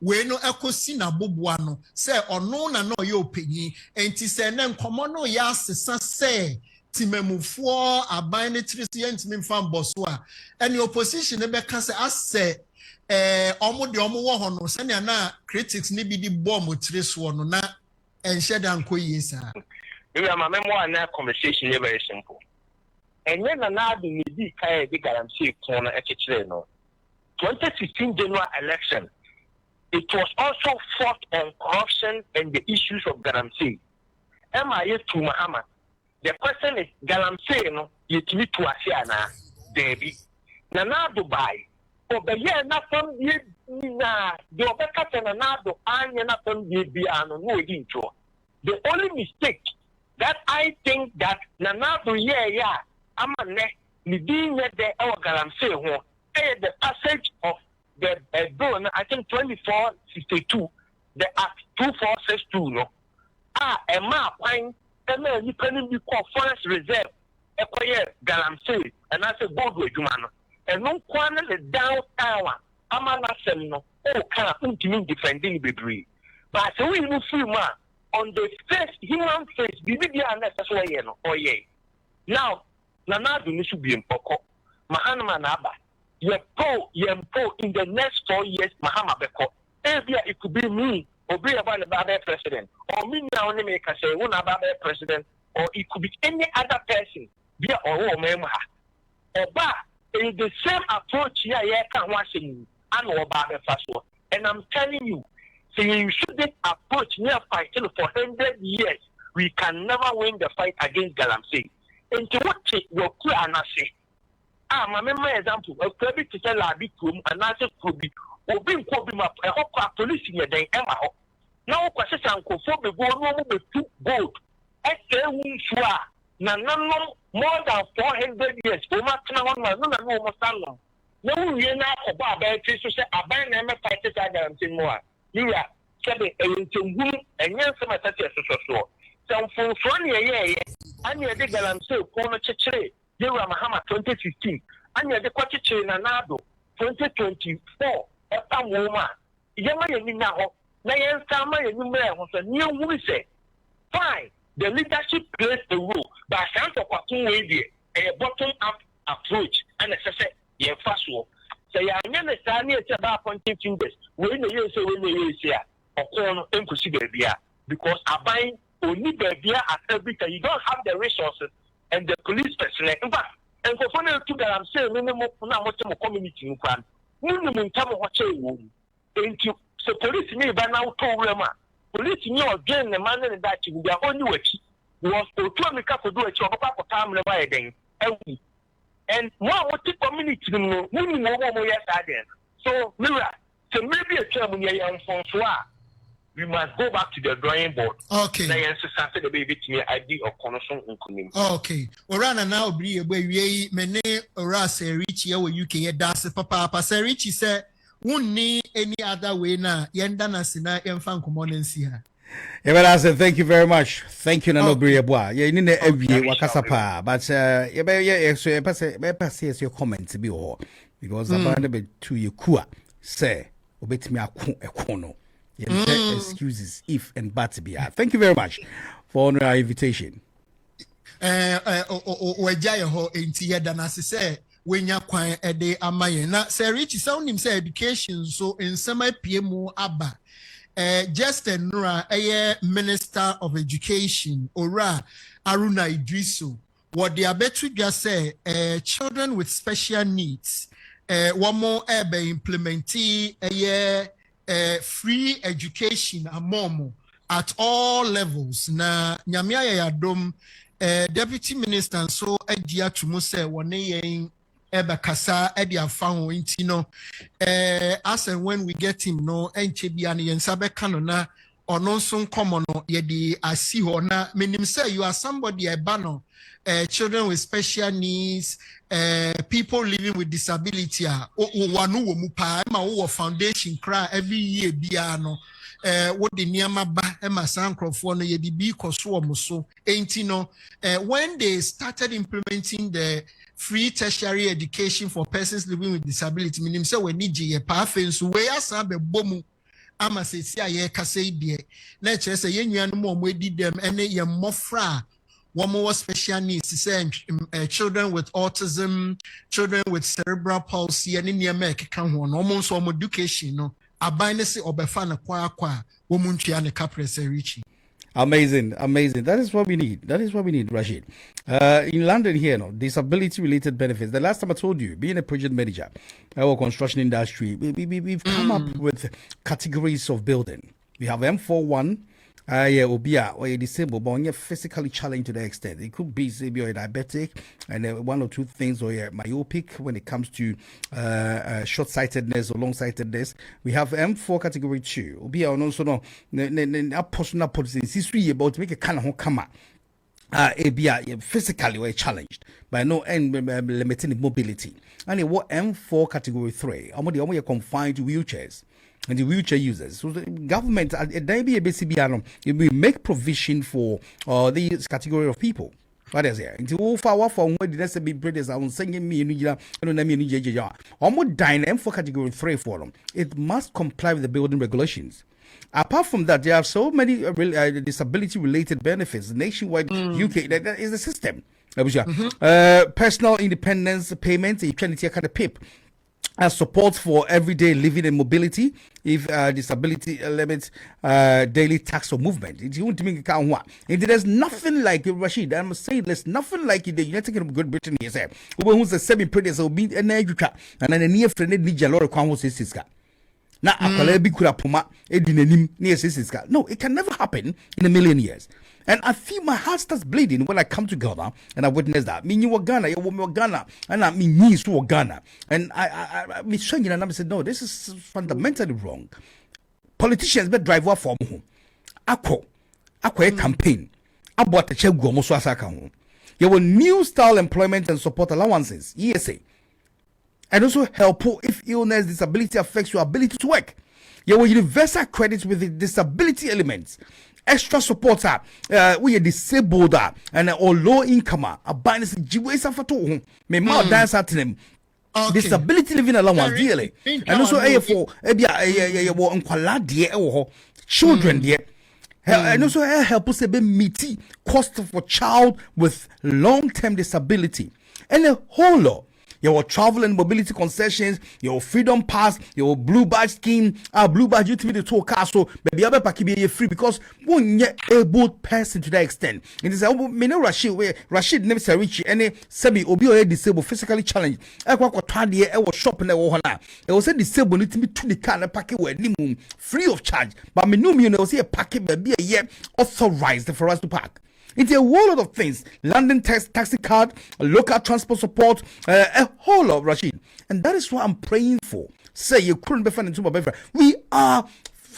we no ekosina bobuano say ono na no ye openyi enti say na nkomo no ya sesa say timemufo aban ne trisi ntimi mfa mboso a and the opposition be ka say asɛ omo de omo wo ho no se na critics ni bi di bomb triso no na enhye da nko yi sa. We are my memoir and conversation very simple. And then another maybe kind of galamsey corner at no 2016 general election. It was also fought on corruption and the issues of galamsey. MIA to Muhammad. The question is galamsey no yet me to Asiana Debbie. Nana Dubai. Obeya na from ye na the obeka na nado anya na from ye biano no intro. The only mistake that I think that Nanado yeah amane ni din ye de our galamsey ho the passage of the bill I think 2462 the act 2462 no a ma kwan e ni panin bi call forest reserve e koye galamsey and I say gold adwuma no and no kwan le downtown amana sem no o kan untimi defending bebre but we move free man on the first human face bibi dia na so ye no oye now Nanado ni should be mpoko mahana na aba yempo in the next 4 years mahama beko it could be me or be about the president or me now only make a say one about the president or it could be any other person be or member or in the same approach here can watching and about the first one. And I'm telling you, so you shouldn't approach near fighting for 100 years. We can never win the fight against galamsey. And to what will clear and say, my memory example, a credit to tell a big room and answer could be or being a police in your day. Now, question uncle for the gold with 2 gold. I say, more than 400 years. No, we are not about to say, I buy them a fight against more. You are said and yes, some so. Some for 1 year, and you did galamsey, Poma Chiche, Yura Mahama 2015, and you had the Quachiche Nanado 2024, a woman. Yamay now, Nayan Sama, and you may have a new movie say, fine. The leadership plays a role, but I can't talk about a bottom-up approach and a first one. So, I never stand here about pointing fingers. When the years when the years here, or corner and consider beer because I buy only beer at every time. You don't have the resources and the police personnel. In fact, and for fun to that, I'm saying minimum community in crime. Minimum time of what you thank you. So, police me by now told them. Police knew again the man in that you are only which was to make up to do a job of time again. And more community no more yes again. So Mira, so maybe a term when you're Francois, we must go back to the drawing board.
Okay.
The baby to me idea of connection in community.
Okay. Orana now be a way mene ora se rich ya UK that's papa se rich say won't need any other way now. Yenda na sina yemfa nkomonensi ha.
I said thank you very much. Thank you Nano Briabwa. Yeah, you need every wakasapa, but you pass your comments be all because about a to you kua say obet me a kono. Excuses if and but be. Thank you very much for honoring our invitation.
Wejaya ho enti yeda na se when ya kwan ede amaye na se rich sound him say education so in some PMO aba just Nura Minister of Education Ora Aruna Idrisu what they are better just say children with special needs one more be implementing free education amomo at all levels na nyamia ya dom Deputy Minister so edia tumo say one yen eba kasa edia faho inti no as and when we get him no enchebia ne yensabe kanona ono so nkomo no ye di asi ho na menim say you are somebody ebano children with special needs people living with disability wanu wo mu pa ma wo foundation cry every year bia no what the niama ba ema sankrofo no ye di bi koso omo so enti no when they started implementing the free tertiary education for persons living with disability meaning say we need ye pa fensu we asa be bomu ama se si aye kase die na chere say ye nua no mo edi dem ene ye mmofra one more special needs say children with autism, children with cerebral palsy and in the America can one almost some education no abinesi obefa na kwa womuntua ne kapre se richi.
Amazing. That is what we need. Rashid. In London here, disability-related benefits. The last time I told you, being a project manager, our construction industry, we've come up with categories of building. We have M41. Obia or disabled, but you're physically challenged to the extent. It could be maybe you're diabetic and one or two things, or you're myopic when it comes to short-sightedness or long-sightedness. We have M4 category 2. Obia and also no personal policy about to make a kind of come physically we're challenged by no end limiting mobility. And what M4 category 3, you're confined to wheelchairs and the wheelchair users. So the government, it will make provision for this category of people. What is it? Into all far from where the be brothers are singing me in Nigeria, and almost dying for category 3 for them. It must comply with the building regulations. Apart from that, there are so many disability-related benefits nationwide. UK, that is the system. Personal independence payments, you can take kind of PIP. Support for everyday living and mobility if disability limits daily tax or movement. There's nothing like Rashid. I'm saying there's nothing like the United Kingdom of Great Britain here. Who's the semi-predators will be an educator and then a near friend need a lot of conversations. Now, no, it can never happen in a million years. And I feel my heart starts bleeding when I come to Ghana and I witness that. Me, you were Ghana, you were Ghana, and I mean, me, so Ghana. And I showing and I said, no, this is fundamentally wrong. Politicians be drive off from home. Ako campaign. I bought the check go so asaka home. You will new style employment and support allowances, ESA. And also help if illness, disability affects your ability to work. You will universal credits with the disability elements. Extra support, we are disabled and or low income, a binary jiwesa for two. May more dance at them. Disability living allowance, dearly. And also, for children, dear. And also, help us meet cost for child with long term disability. And a whole lot. Your travel and mobility concessions, your freedom pass, your blue badge scheme, blue badge you to be the tour castle, but the other package be free because one yet able person to that extent. It is Rashid never say rich any semi obi or disabled physically challenged. I was shopping it was a disabled need to be to the car and packet where free of charge. But me no me see a packet be a year authorized for us to park. It's a whole lot of things. London taxi card, local transport support, a whole lot, Rashid. And that is what I'm praying for. Say you couldn't be funded to my boyfriend. We are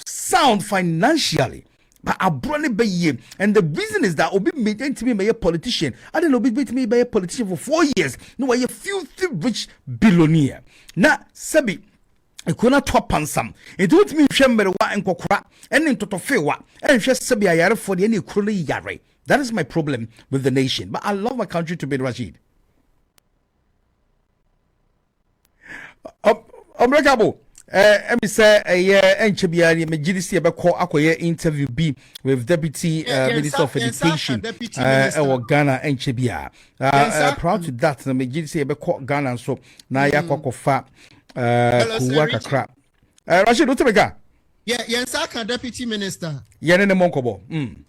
sound financially. But I brought it by year. And the reason is that Obi made to be a politician. I didn't know Obi to be a politician for 4 years. No, I a filthy rich billionaire. Now, Sabi. I could not top on some. It don't mean Shember and Kokra and in Totofewa and just Sabi Ayara for the any curly yare. That is my problem with the nation. But I love my country to be Rashid. Omrekabo. Emi say enchebiari me GDC ebe call akoye interview B with Deputy Minister of Education Ghana enchebia. Proud to that me GDC ebe call Ghana so na yakokofa kuwa kakra. Rashid utemeka.
Yensaka Deputy Minister.
Yenene monkobo.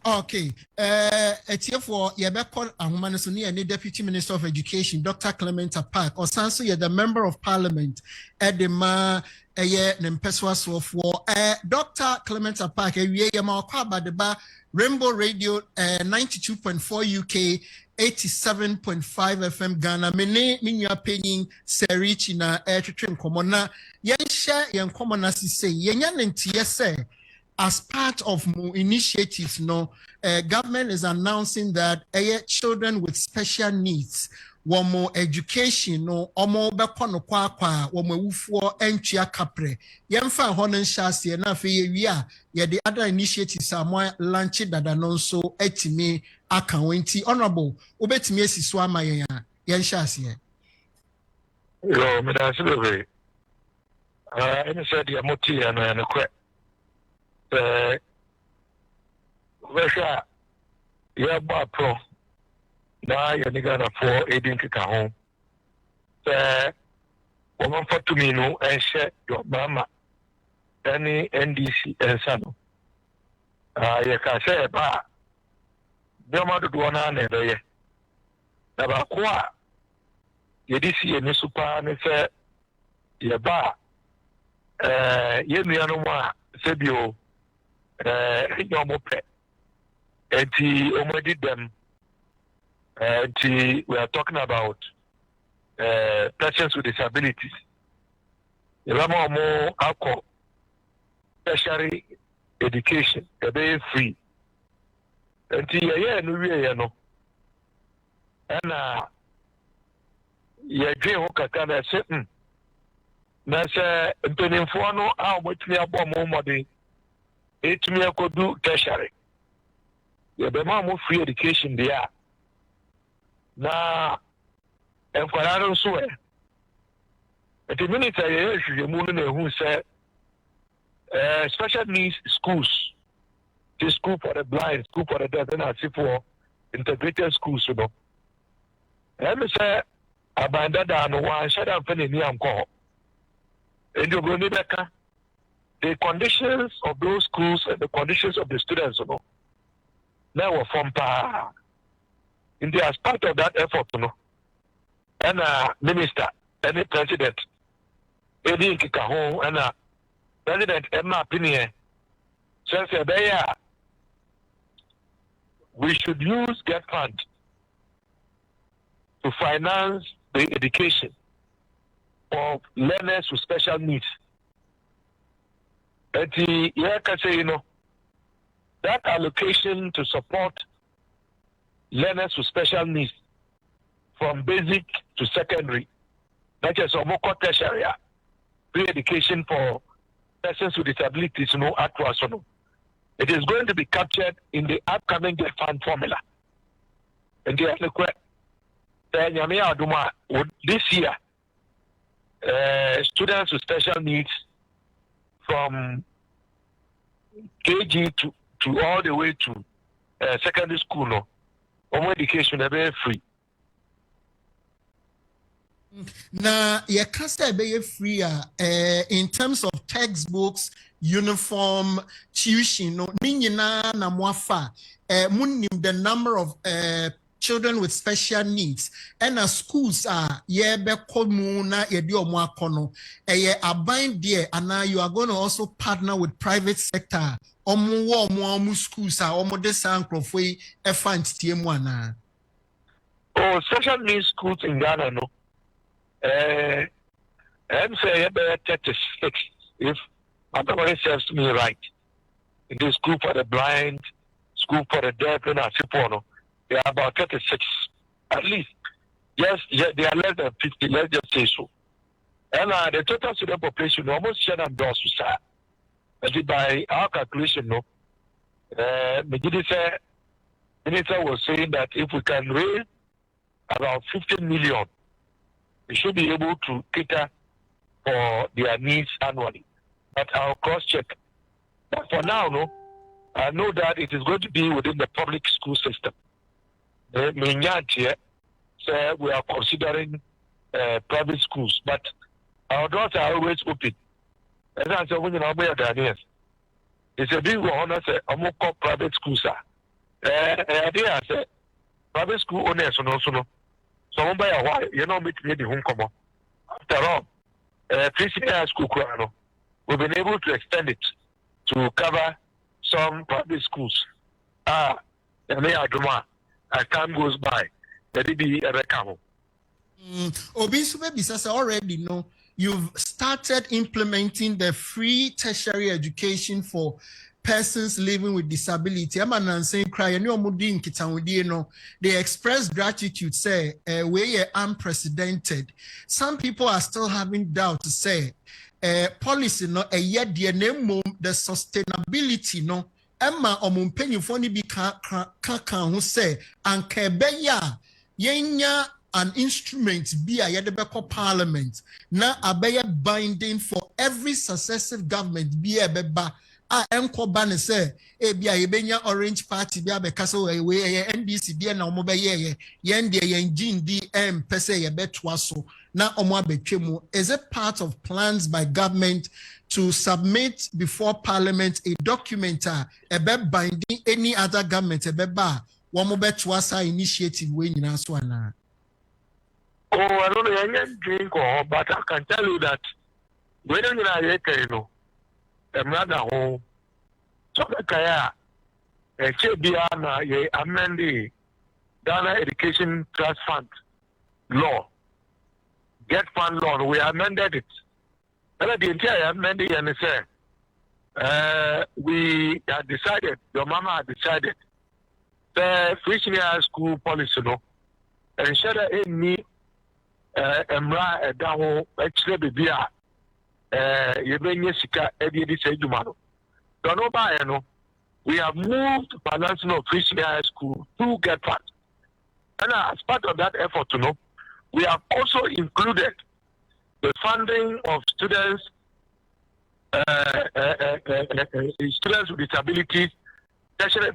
Okay. For Yebekon Ahumanesuni and the Deputy Minister of Education, Dr. Clement Park, or Sanso, you're the Member of Parliament at the Ma Nempeswa for Dr. Clement Park, a Rainbow Radio 92.4 UK. 87.5 FM Ghana mene minya penyin serichi na twetwe nkomona yensha yenkomona sise yenya ntie say as part of initiatives government is announcing that children with special needs womo education omo beko no kwakwa womo wufuo entua kapre yemfa ho no nhyase na afi ye a ye the other initiatives are launch dada no so etimi aka wenti honorable obetimi esiso amayen a ye nhyase
yo me da sebe any said ya moti ya no kwe wesha ya ba pro na ya ni Ghana for aiding kika ho woman for to me no and share your mama any NDC and son ya ka say ba nneɛma dodoɔ no na ɛbɛyɛ na baako a yɛde si yɛni so paa ne sɛ yɛba yɛn nuanom a sɛbio ɛnyɛ ɔmo pɛ nti ɔmo adi dɛm nti we are talking about persons with disabilities yɛbɛma ɔmo akɔ tertiary education ɛbɛyɛ free nti yɛyɛ no wieɛ no ɛna yɛdwen ho kakra na ɛsɛ na sɛ mpanimfoɔ no a wɔtumi abɔ mo mmɔden ɛtumi akɔdu tertiary yɛbɛma mo free education deɛ a na nkwadaa no nso nti minute a yɛyɛ hwehwɛmu no na ɛhu sɛ special needs schools the school for the blind, school for the deaf, and as if for integrated schools, you know. Let me say, abandoned and one shut up in the Yanko. And you're going to the conditions of those schools and the conditions of the students, you know, now were from power. And as part of that effort, you know, and minister, any president, any Kikaho, and President Emma Pinier, says we should use GET Fund to finance the education of learners with special needs. And that allocation to support learners with special needs from basic to secondary, that is almost tertiary, pre-education for persons with disabilities, it is going to be captured in the upcoming GET Fund formula. And this year, students with special needs from KG to all the way to secondary school, home education are very free.
Na yekasa be free in terms of textbooks, uniform, tuition, no ninyina na mwafa munim the number of children with special needs and schools are yebe komu na yedi omo akono eye aban there and you are going to also partner with private sector omo schools are omo de sankrofo yi efa ntitie mu ana.
Oh, special needs schools in Ghana no I'm saying about 36 if everybody serves me right. In the school for the blind, school for the deaf, and they are about 36 at least. Yes, they are less than 50. Let's just say so. And the total student population almost share them doors to start. But by our calculation, no, the minister was saying that if we can raise about 15 million, we should be able to cater for their needs annually. But I'll cross-check. But for now, no, I know that it is going to be within the public school system. So we are considering private schools, but our doors are always open. As I said, when you're Ghanaians, it's a big honor to say, private schools. Private school owners, no. So by a while, meet the home come. After all, pre-senior school, we've been able to extend it to cover some private schools. As time goes by, let it be a recount.
Obisube already know you've started implementing the free tertiary education for persons living with disability. They express gratitude, say, we are unprecedented. Some people are still having doubt to say, policy no yet the sustainability no Emma omunpenyu foni bi kan who say ankebeya yenya an instrument be a yedebeko parliament na abeye binding for every successive government be a beba enko bane say bia yebenya Orange Party bia bekasa we NDC bia na omo beye yende yenjin DM pese yebetwa so na omo abetwemu. Is it part of plans by government to submit before parliament a document binding any other government beba one more bet was our initiative when in us one.
Oh, I don't know any drink or, but I can tell you that when you know, I'm not at home. So kaya HBR ye amend the Ghana Education Trust Fund law. Get fund law. We amended it. And the entire amended and say we had decided, your mama had decided the free senior school policy no and share any emra daho actually be you bring sika edi say jumano. Don't know by we have moved balancing of free senior school to get fund. And as part of that effort to know, we have also included the funding of students students with disabilities,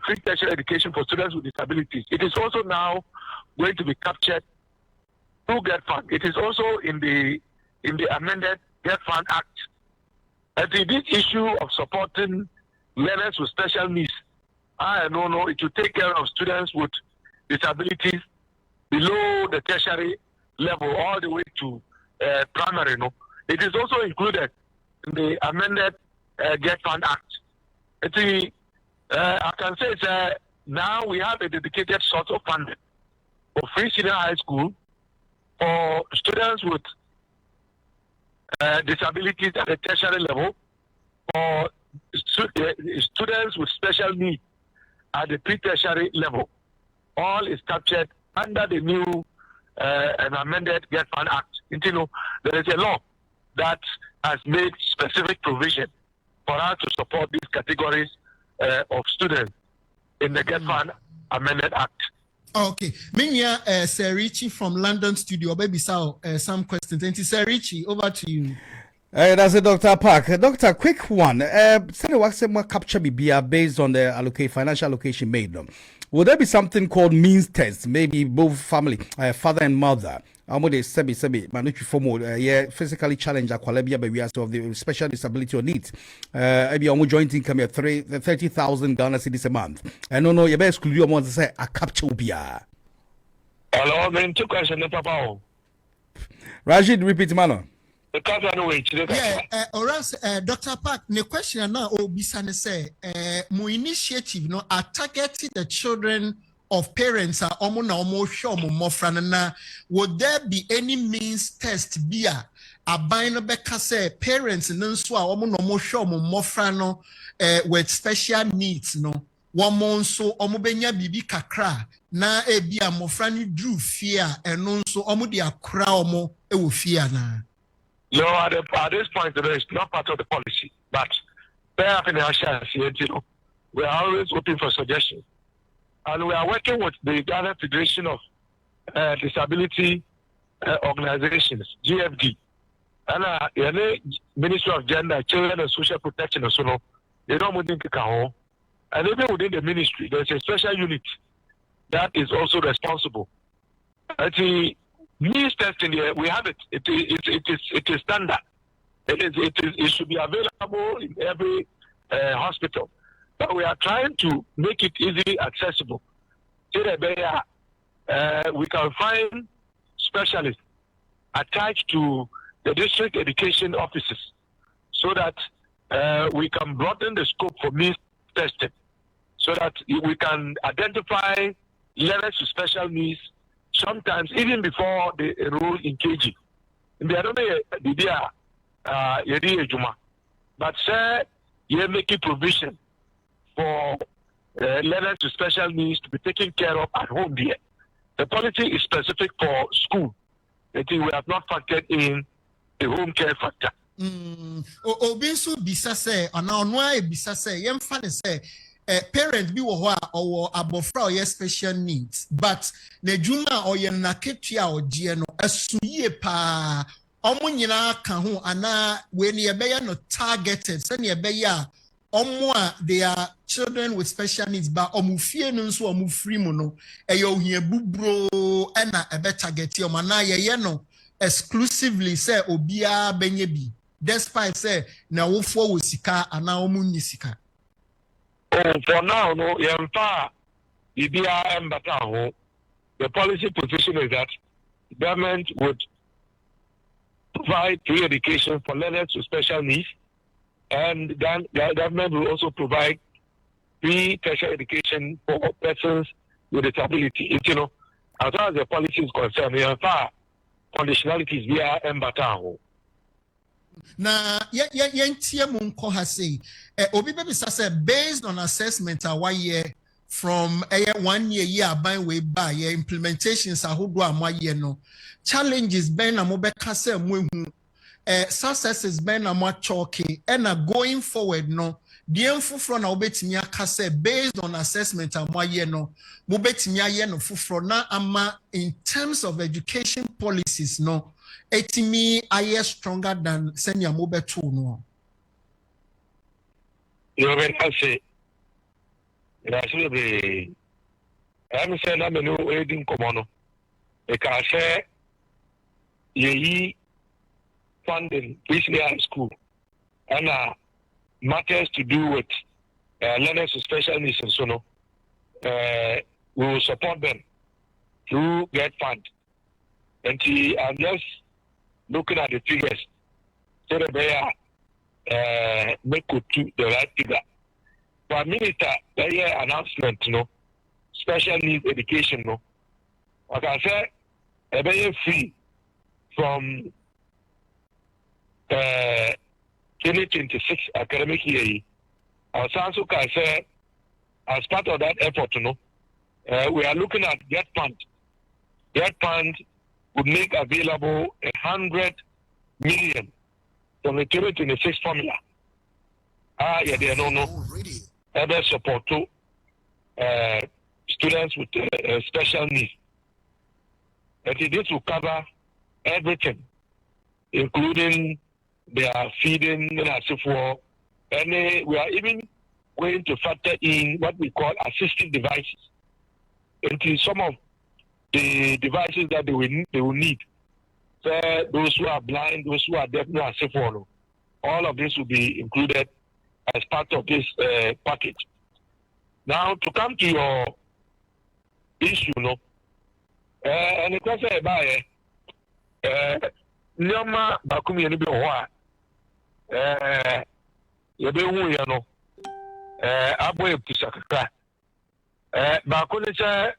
free tertiary education for students with disabilities. It is also now going to be captured through Get Fund. It is also in the amended Get Fund Act. And this issue of supporting learners with special needs, it will take care of students with disabilities below the tertiary level all the way to primary. It is also included in the amended Get Fund Act. I can say now we have a dedicated source of funding for free senior high school for students with disabilities at the tertiary level, for students with special needs at the pre-tertiary level. All is captured under the new and amended Get Fund Act. There is a law that has made specific provision for us to support these categories of students in the Get Fund Amended Act.
Okay. Minya Sir Richie from London studio. Baby some questions. And Sir Richie, over to you.
That's it, Dr. Park. Doctor, quick one. Say what's more capture BBR based on the financial allocation made. Would there be something called means test? Maybe both family, father and mother. Amode sebi manuchi formo physically challenged akwalebia baby as of the special disability or needs. Maybe omo joint income 30,000 Ghana cedis a month. And no, you better exclude your mom to say a capture ubia.
Hello, I'm two questions, Papa.
Rashid, repeat, mano.
Yeah, or else, Dr. Park, the question now, Bisane say, my initiative, are targeting the children of parents are almost sure more. Would there be any means test beer? A bino beka say parents and so almost sure more with special needs, no. One month so omobenya bibi kakra na ebia mofrani drew fear and also omodia crowmo e will fear na.
No, at this point, it's not part of the policy. But we are always open for suggestions. And we are working with the Ghana Federation of Disability Organizations, GFD. And the Ministry of Gender, Children and Social Protection, they don't move into Kaho. And even within the ministry, there's a special unit that is also responsible. Means testing here, we have it. It is standard. It should be available in every hospital. But we are trying to make it easily accessible. So that we can find specialists attached to the district education offices, so that we can broaden the scope for means testing, so that we can identify learners with special needs. Sometimes even before they enroll in KG. But sir, you're making provision for learners with special needs to be taken care of at home there. The policy is specific for school. I think we have not factored in the home care factor.
Obinsu bisa say, ananwa bisa say, yemfane say, parent bi wo ho a owo abofra o special needs, but na djuma o ye na ketua o die no asuye pa omo nyina ka ho ana we ne be ya no targeted se ne be ya omo a they are children with special needs, but omo fie no nso omo free mu no e yo hia bubro e na e be target o mana ye no exclusively say obia benye bi, despite say na wo fo wo sika ana omo nyi sika.
Oh, for now, no, the policy position is that government would provide free education for learners with special needs, and then the government will also provide free tertiary education for persons with disability. You know, as far as the policy is concerned, we have conditionalities via Mbataho.
Na yentie mu nko ha sei obi be bisa say based on assessment a year from 1 year aban we ba ye implementations ahodo amaye no challenges ben na mo be ka say mo ehu successes ben na mo choke na going forward no the fufro na obetimi aka say based on assessment amaye no mo betimi aye no fufro na ama in terms of education policies no etimi aye stronger than senior mo beto no
you can say actually I'm saying na me no edin komono e ka say ye funding recently high school and matters to do with learners with special needs and so on, we will support them through get fund. And I'm just looking at the figures so that they are make it to the right figure. For a minute, there announcement, special needs education, like I said, they free from 2026 academic year. Our Sansu can say, as part of that effort, we are looking at Get Fund. Get Fund would make available 100 million from the 2026 formula. They no. Other support to students with special needs. And this will cover everything, including their feeding and so forth. And we are even going to factor in what we call assistive devices into some of the devices that they will need. So those who are blind, those who are deaf, and so forth. All of this will be included as part of this package. Now, to come to your issue, and the question about Nyama Bakumi and Biwa, Yabewu Yano, Abwe Pusaka, Bakunicha,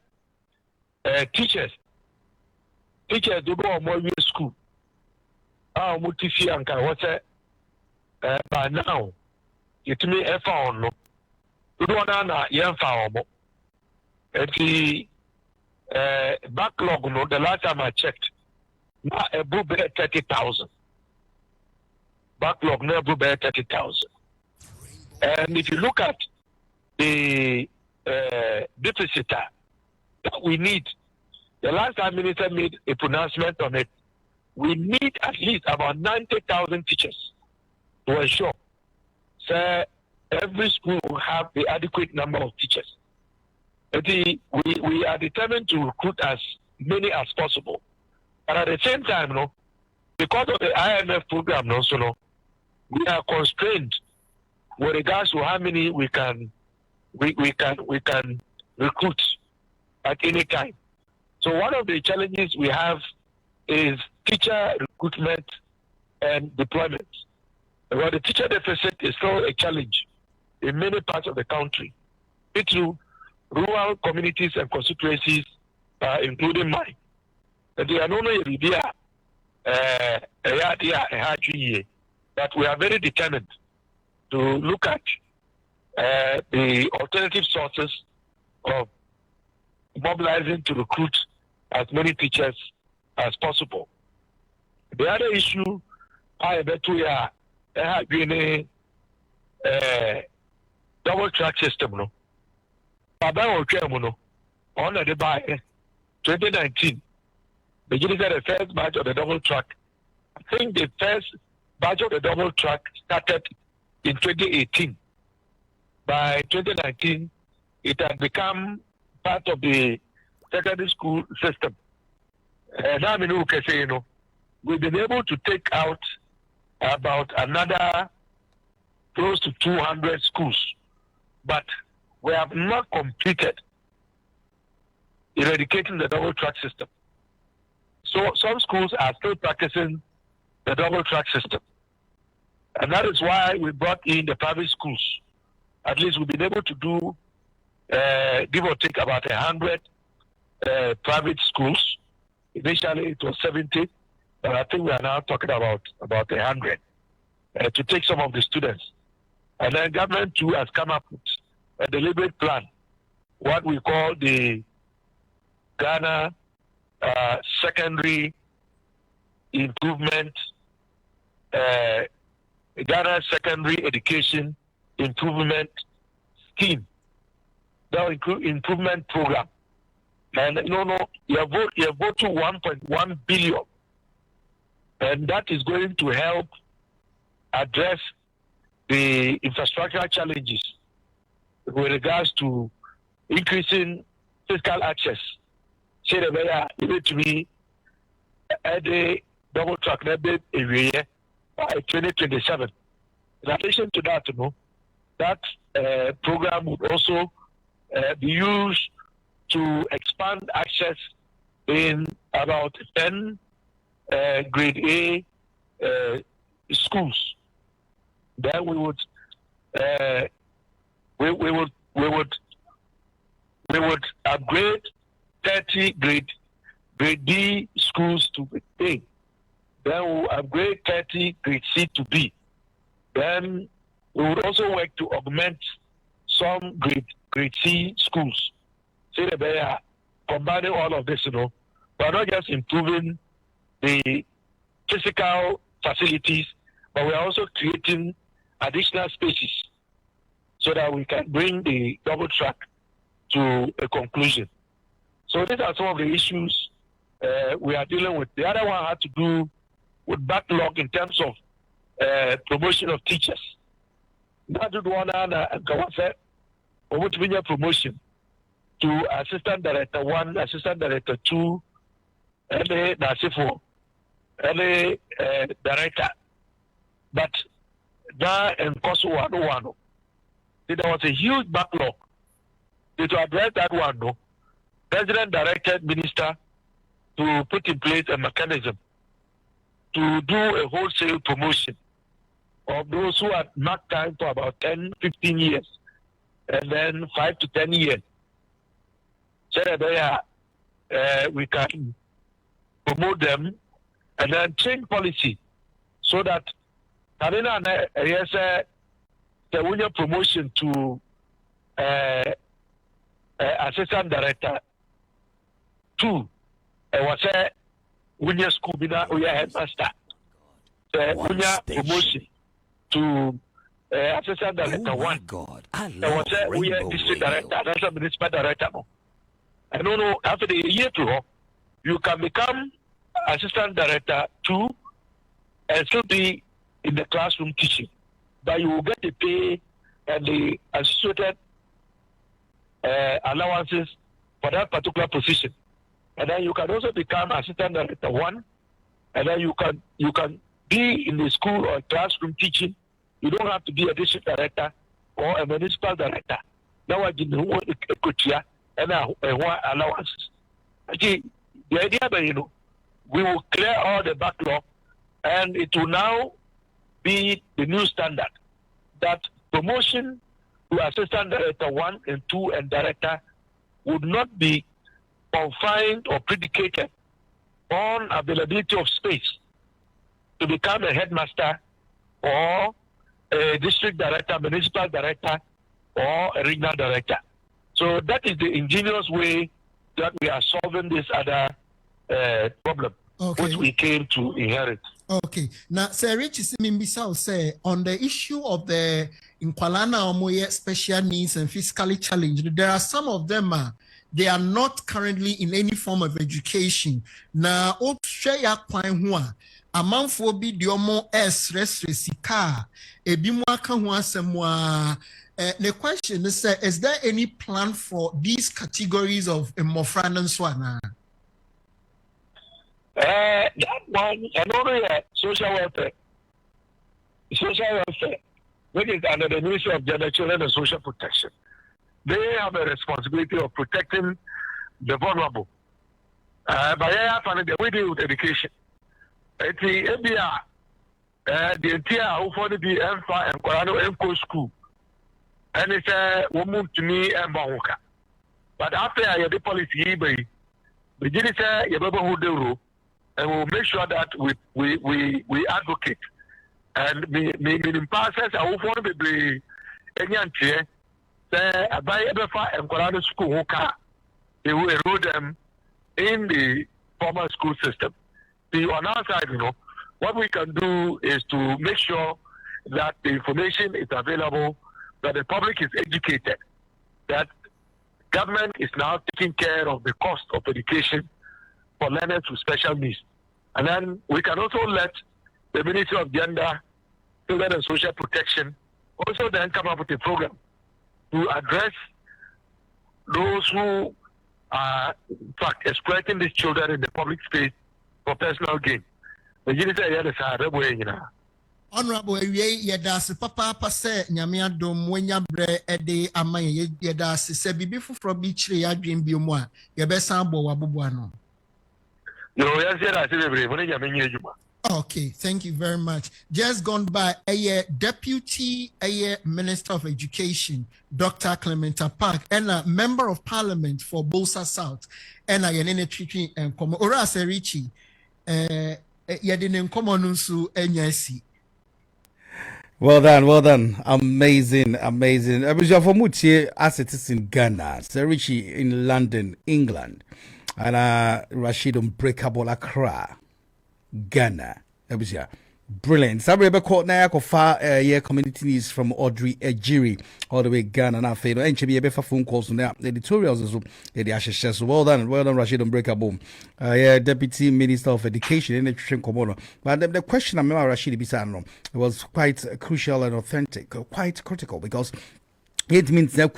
teachers do go more school. Our Mutifi and Kawata, by now, it may have found no. We don't know young farm. The backlog, the last time I checked, now above 30,000. Backlog now above 30,000. And if you look at the deficit that we need, the last time minister made a pronouncement on it, we need at least about 90,000 teachers to ensure that every school will have the adequate number of teachers. We are determined to recruit as many as possible. But at the same time, because of the IMF program, we are constrained with regards to how many we can recruit at any time. So one of the challenges we have is teacher recruitment and deployment. Well, the teacher deficit is still a challenge in many parts of the country, through rural communities and constituencies, including mine. But we are not but we are very determined to look at the alternative sources of mobilizing to recruit as many teachers as possible. The other issue I bet we are having a double track system. On the by 2019, beginning the first batch of the double track. I think the first batch of the double track started in 2018. By 2019, it had become part of the secondary school system. Now, we've been able to take out about another close to 200 schools, but we have not completed eradicating the double track system. So some schools are still practicing the double track system. And that is why we brought in the private schools. At least we've been able to do, give or take, about 100 private schools. Initially it was 70, but I think we are now talking about 100 to take some of the students. And then government too has come up with a deliberate plan, what we call the Ghana Secondary Improvement, Ghana Secondary Education Improvement Scheme, the improvement program. And you have voted 1.1 billion, and that is going to help address the infrastructural challenges with regards to increasing fiscal access. Say the way you need to be at the double track area by 2027. In addition to that, that program would also be used to expand access in about 10 grade A schools. Then we would upgrade 30 grade D schools to A. Then we will upgrade 30 grade C to B. Then we would also work to augment some grade C schools. Say that they are combining all of this, but not just improving the physical facilities, but we are also creating additional spaces so that we can bring the double track to a conclusion. So these are some of the issues we are dealing with. The other one had to do with backlog in terms of promotion of teachers. That would one and promotion to assistant director 1, assistant director 2, and a director. But that and cost one. There was a huge backlog. To address that one, President directed Minister to put in place a mechanism to do a wholesale promotion of those who had marked time for about 10, 15 years, and then 5 to 10 years. So that we can promote them and then change policy so that the promotion to assistant director 2 was a winner school headmaster. Promotion to assistant director 1. There was a district director, that's a municipal director. I don't know, after the year to you can become assistant director 2 and still be in the classroom teaching. But you will get the pay and the associated allowances for that particular position. And then you can also become assistant director 1, and then you can be in the school or classroom teaching. You don't have to be a district director or a municipal director. Now I didn't want a coachia and allowances. The idea that we will clear all the backlog, and it will now be the new standard that promotion to assistant director 1 and 2 and director would not be confined or predicated on availability of space to become a headmaster or a district director, municipal director, or a regional director. So that is the ingenious way that we are solving this other problem, which we came to inherit.
Okay. Now, Sir Richie Simimbisa say on the issue of the Nkwalana Omoye special needs and physically challenged, there are some of them they are not currently in any form of education. Now, Oshaya Kwanhua, Amanfo bi diomo resika, Ebimwaka Huasemwa. The question is there any plan for these categories of Mofran and Swana?
That one, another social welfare, which is under the Ministry of Gender, Children and Social Protection. They have a responsibility of protecting the vulnerable. But I find the way with education. It's the entire for the M5 and Corano Emco school. And it's a woman to me and Bahoka. But after I had the policy, the Guinea say, and we'll make sure that we advocate. And me in process, I will want to be any anti. I buy Ebefa and Corano school, they will enroll them in the formal school system. On our side, what we can do is to make sure that the information is available, that the public is educated, that government is now taking care of the cost of education for learners with special needs. And then we can also let the Ministry of Gender, Children and Social Protection also then come up with a program to address those who are, in fact, exploiting these children in the public space for personal gain.
Honorable Yedasi Papa say Nyamia Dom Wenya Bre Ede Amay Yedasi se bibi fufro bi chire ya dwen bi mu a ye be san bo waboboano. Okay, thank you very much. Just gone by a deputy Minister of Education, Dr. Clementa Park, and a member of Parliament for Bolsa South, and a yenene treaty and come ora serichi yedin komonunsu enyasi.
Well done. Amazing. Abusha for Mutie as it is in Ghana, Serichi in London, England, and Rashid Unbreakable Accra, Ghana. Abusha. Brilliant. Sabrina caught Nayako far community news from Audrey Ejiri all the way Ghana. Now, Fado and Chibi Ebefa phone calls on the editorials as well. The Ashes. So well done, Rashid Unbreakable. Deputy Minister of Education in the Nutrition Commoner. But the question I remember Rashid Bisano was quite crucial and authentic, quite critical because it means that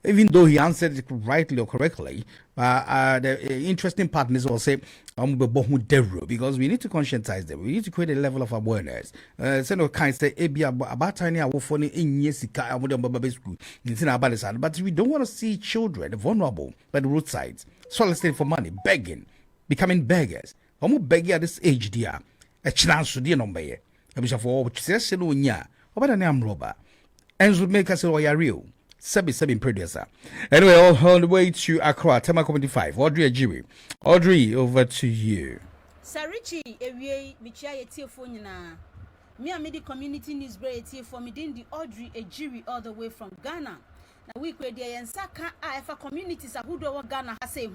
even though he answered it rightly or correctly, the interesting part is also say because we need to conscientize them. We need to create a level of awareness. But we don't want to see children vulnerable by the roadsides, soliciting for money, begging, becoming beggars. Begging at this age, dear, a chance to dear number. I wish for what says about an arm robber. And would make us all real. Seven producer. Anyway, all the way to Accra, Tema Community 5. Audrey Ejiri. Audrey, over to you.
Sarichi, Ewie, Michia Etiefo na. Me and the community news break for me the Audrey Ejiri all the way from Ghana. Na we kwe dia yensaka afa communities ahudo wa Ghana ha say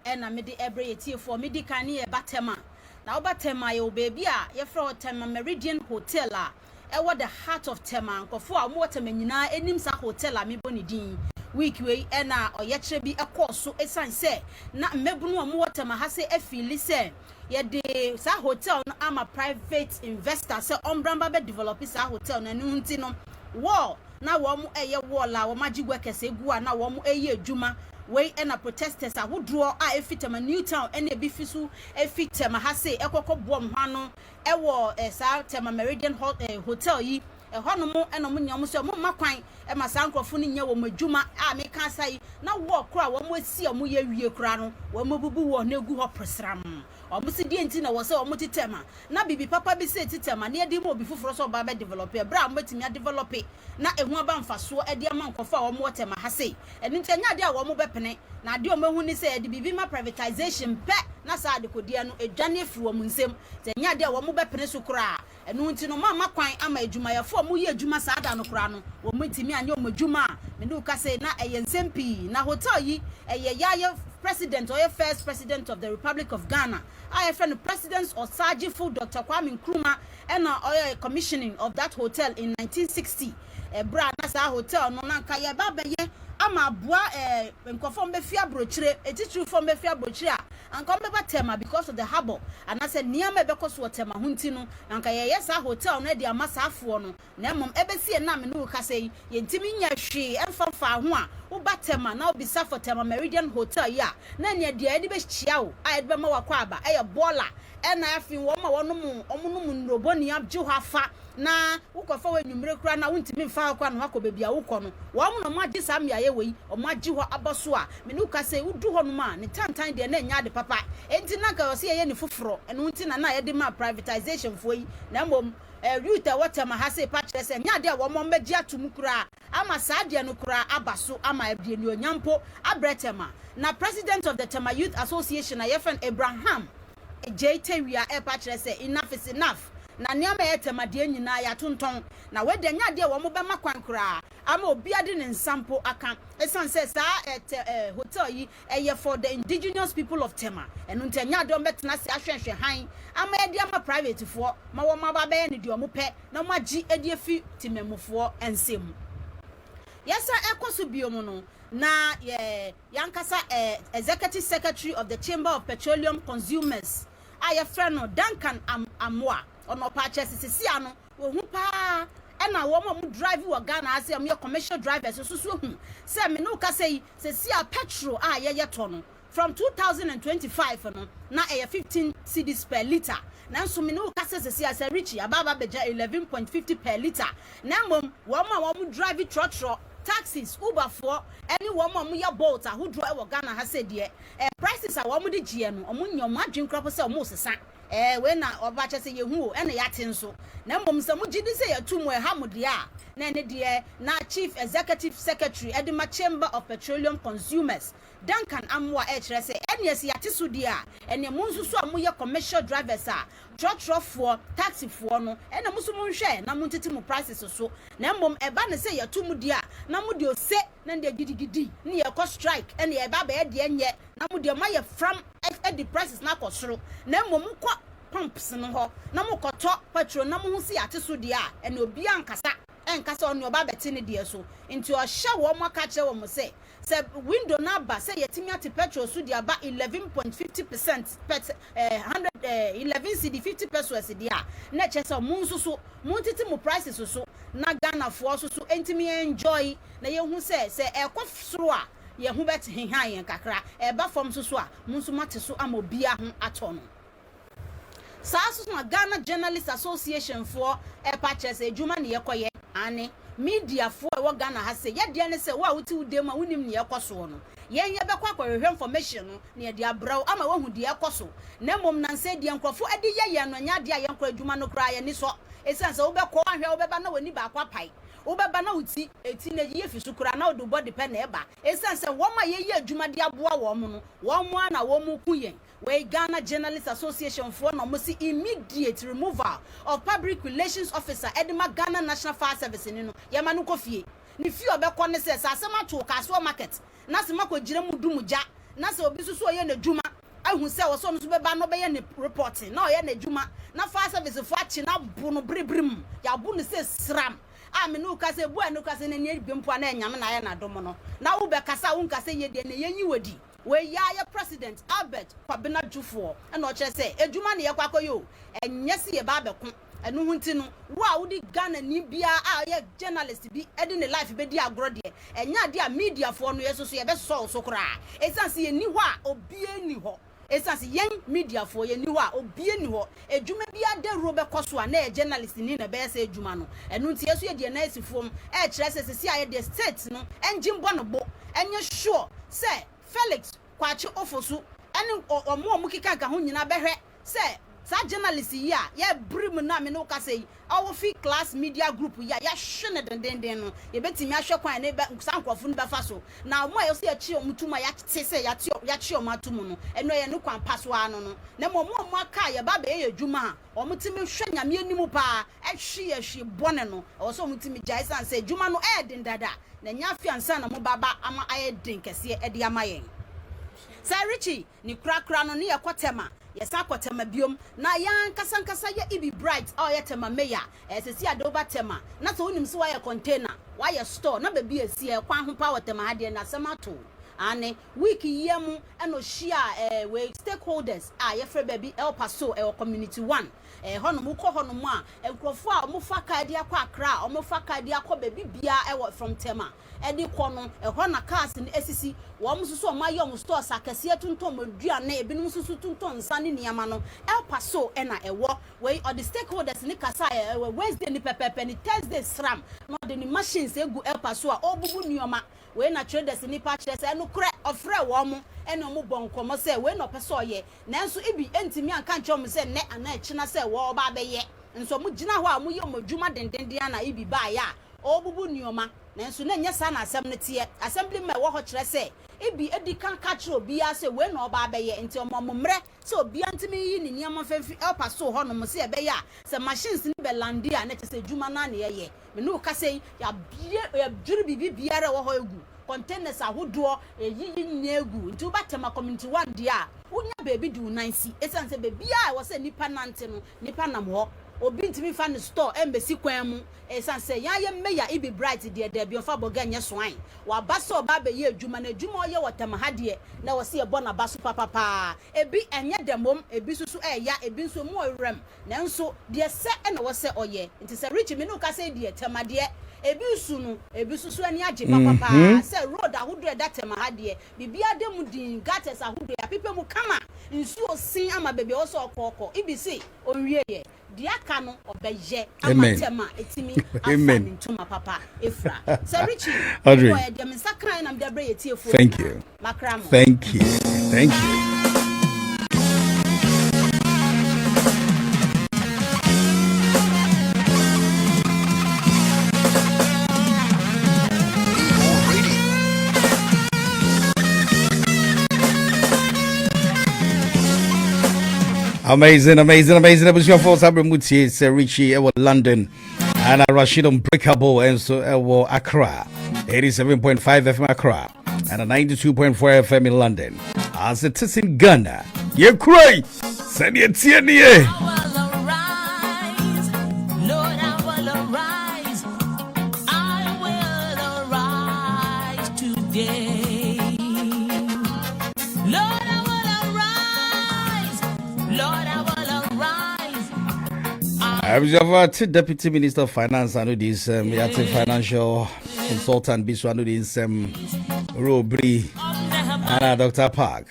and na me the ebre etiefo me di kan ye batema. Na obatema ye baby a ye fra Tema Meridian Hotel a ewa the heart of Tema nkofo a mo Tema nyina enim sa hotel a me boni din week we na oyekre bi ekoso esan se na mebunu a mo Tema ha se afili se ye de sa hotel no ama private investor se ombramba be develop sa hotel na nu nti no wall na wo mo eye wall a wo magigwe kese gu a na wo mo eye adwuma we na protesters a wo draw a efitema Newtown ene bi fisu efitema ha se ekokọ bom hwano ewo sa Tema Meridian Hotel yi ehono mo ena mo nyam so mo makwan e ma sa nkrofo ni nya wo madwuma a me kan sai na wo kra wo mo asi mo ye wie kra no wo mo bubu wo na egu ho presram o mo si die nti na wo se o mo titema na bibi papa bi se titema na edi mo bi fufuro so ba be develop bra mo timi develop na ehu aba mfaso edi ama nkofa wo mo Tema ha sei eni nti anya de a wo mo bepene na ade o mahu ni se edi bibi ma privatization pe na sa ade kodia no edwane afiri wo nsem te anya de a wo mo bepene so kra enu nti no ma makwan ama adwuma yefo mo ye adwuma sa ada no kra no wo mo timi anya o madwuma me nu ka se na eye nsempi na hotel yi eye ya president or first president of the Republic of Ghana I friend the president of Sajifu Dr. Kwame Nkrumah and commissioning of that hotel in 1960 bra na sa hotel no na ka ye ba beye ama boa nkofo mbe fia brochire etitru fo mbe fia brochire anka mbe ba Tema because of the harbor and I said niam ebe koso Tema hunti no anka ye yes hotel no de amasa afo no na mom ebesi na me no ka sei ye ntimi nya hwe emfafa ho a wo ba Tema na obisa for Tema Meridian Hotel ya na ne de ade be hia wo a ade be ma wakwa aba eye bola na afin wo ma wono mu omuno mu nroboni abju hafa na ukofa we nwumre kura na wuntimi mfa akwa no akọ bebia wukọ no wo mu no magye sam ya ye wei o magye ho aboso a me no ka say udu ho no ma ne tantan de na nya de papa enti na ka se ye ne foforo eno nti na ye de ma privatization foi na mom youth water ma ha say pa kire se nya de wo mo magye atum kura ama saa de no kura abaso ama abie ni onyampo abretema na president of the Tema Youth Association ayefen Abraham Ejtewia e pa kire se enough is enough na niam e Tema de nyina ya tonton na we de nya de wo mo be makwan kura ama obi ade ne nsampo aka esan se saa hotel yi eye for the indigenous people of Tema enu ntanya de ombetena se ahwehwe han ama e de ama private fo ma wo ma ba be ne de omo pe na mo agi e de fi timemufo ensem yesa ekoso biomu no na yankasa executive secretary of the Chamber of Petroleum Consumers aye friend Duncan Amwa ono pa chesisi ano wo hu pa ena wo mo drive wo Ghana ase am commercial drivers so hu se me no ka say se a petrol ye to no from 2025 no na 15 cedis per liter na so me no ka say as a richie ababa beja 11.50 per liter na mom wo drive trotro taxis Uber for any woman ya bolt a who draw e Ghana ha said de prices a wo mo de gie no omo nyom adwen krop se omo sesa we na oba che se yehu e na yatin so na mbom se mo gidi se yatumu e hamode a na ne de na chief executive secretary Edema Chamber of Petroleum Consumers Duncan Amwa kire se ene se yate so de a ene mo nsusu a mo ye commercial drivers a trotro for taxi for no ene mo so mo hwe na mo ntiti mo prices so na mbom eba ne se yatumu de a na mo de ose na de gidigidi ne ye ko strike ene ye ba ba de enye na mo de ma ye from the prices na kosoro na mbom ko pumps no ho na mo koto petrol na mo hu se yate so de a ene obi ankasa enkasa onu oba beti ne de so nti o hye wo mo ka kire wo mo se window na ba se yetimi ate petrol so de aba 11.50% pet 11 cedi 50 pesos de a na che se mo nsusu mo ntiti mo prices so na Ghana for so entimi enjoy na ye hu se ekofsoro a ye hu bet henhan yen kakra eba fom so a mo nsu mate so amobia ho atono Sasu na Ghana Journalists Association for purchase ejuma ne yekoye ane media for e wo Ghana ha se ye de ne se wa wuti udem a wunim ne yekoso no yen ye bekwa kwahwe information no ne de abraw ama wahu de yekoso na mom nan se de enkrofo ade ye no nya de ayen kra ejuma no kra ye ni so esanse wo bekọ ahwe wo beba na wani ba kwapai wo beba na uti eti na ye fisu kra na do body pen na eba esanse wo ma ye ejuma de aboa wo mo no wo mo na wo mu kuyen we Ghana Journalists Association for no mo see immediate removal of Public Relations Officer Edema Ghana National Fire Service ni no ye ma no kofie ni fi obekọ ne se asema to kaso market na se mako gire mu dumuja na se obi susu ye na djuma ahu se wo so no beba no be ye ne reporting na o ye na djuma na fire service fo achi na bu no bribrim ya bu no se sram a me no ka se bu anu ka se na ne bempo na enyam na ye na dom no na wo be kasa wo nka se ye de na yenyi wadi we ya president Albert Kwabena Jufo e no che se ejuma ne ye kwakoyo enye se ye ba bekon enu hunti no wo a wudi Ghana ni bia a ye journalist bi edi ne life be di agro de enya de a media for no yeso so ye be so kra esanse ye ni ho a obie ni ho esanse yen media for ye ni ho a obie ni ho ejuma bia de ro be koso a na journalist ni na be se ejuma no enu nti yeso ye de na asifom e kire se se ya de state no engine bo no bo enye sure se Felix kwachi ofosu eni omo kika ka ho nyina behwe se sa journalist ya brim na me no ka say our free class media group ya hwene denden no ye betimi ahwe kwan ne sankwofo no befa so na mo ayo se ya chi omutuma ya te se ya chi omatumu no eno ye ne kwan paso ano no na mo aka ye ba be ye dwuma omutimi hwe nyame animu pa ehwe bone no o so omutimi jai san se dwuma no dendada na nya afiansa na mo baba ama aye den kese de amayen Sir Richie ni krakra no ne yakotema yesa kwatema biom na yan kasankasa ya ibi bright o ya tema meya esesi adoba tema na so unim so wa ya container wa ya store na baby esi e kwa ho pa watema ade na semato ane week yemu eno share we stakeholders yefre baby El Paso community 1 hono mu ko hono mu a enkrofo a mo fa card akwa Accra o mo fa card akwa baby bia from Tema edi ko no ho na cars ni esisi wo mo susu o ma yo mo stores akase atunton maduane ebinum susu tunton nsane niama no El Paso na we or the stakeholders ni kasa Wednesday ni pepepe ni Thursday sram no the machines egu El Paso a obubu nioma we na traders ni pa kire se no kure ofre wo mo eno mo bonkomo se we no pese oye nanso ibi entimi anka ncho mo se ne ana ekina se wo ba beye nso mo gina ho a mo ye mo dwuma dendenden na ibi ba ya obubu nioma nanso na nya sa na asem ne tie assembly me wo ho kire se ibi edi kan ka kire obi ya se we no ba beye enti omo mumre se obi antimi yi ni niam fanfi El Paso ho no mo se be ya se machines ni be landi a na kese dwuma na ne ye me no ka se ya dwuru bibi biara wo ho egu containers ahodo eyiyi nyegu nti ubatema community 1 dia unya baby do 9c esanse baby a wo se nipa nante no nipa nam ho obi ntimi fa ne store embassy kwan mu esanse ya meya ibi bright dia da bi ofa boga nye soan wa baso ba be ye adwuma na adwuma oye wotema ha de na wo se ebo na baso papa ebi enye demom ebi susu eya ebi nso mu orem na nso de se na wo se oye nti se rich me no ka se de tema de ebi sunu ebi susu ani age papa se road ahodo da tema ha de bibia de mu din gates ahodo ya pipe mu kama nsu osin ama bebe wo so okoko ibi si onwie ye diaka no obeye amatema etimi amen ntuma papa efra se Richie
Audrey,
de mensakran na mde bre yetiefo
thank you
makramo
thank you Amazing. It was your first album, it's Richie, London, and Rashid Unbreakable, and so Accra, 87.5 FM Accra, and a 92.4 FM in London. As it is in Ghana, you're crazy. Send it to I was your Deputy Minister of Finance. I know this financial consultant. Bisu I know this Robri and Dr. Park.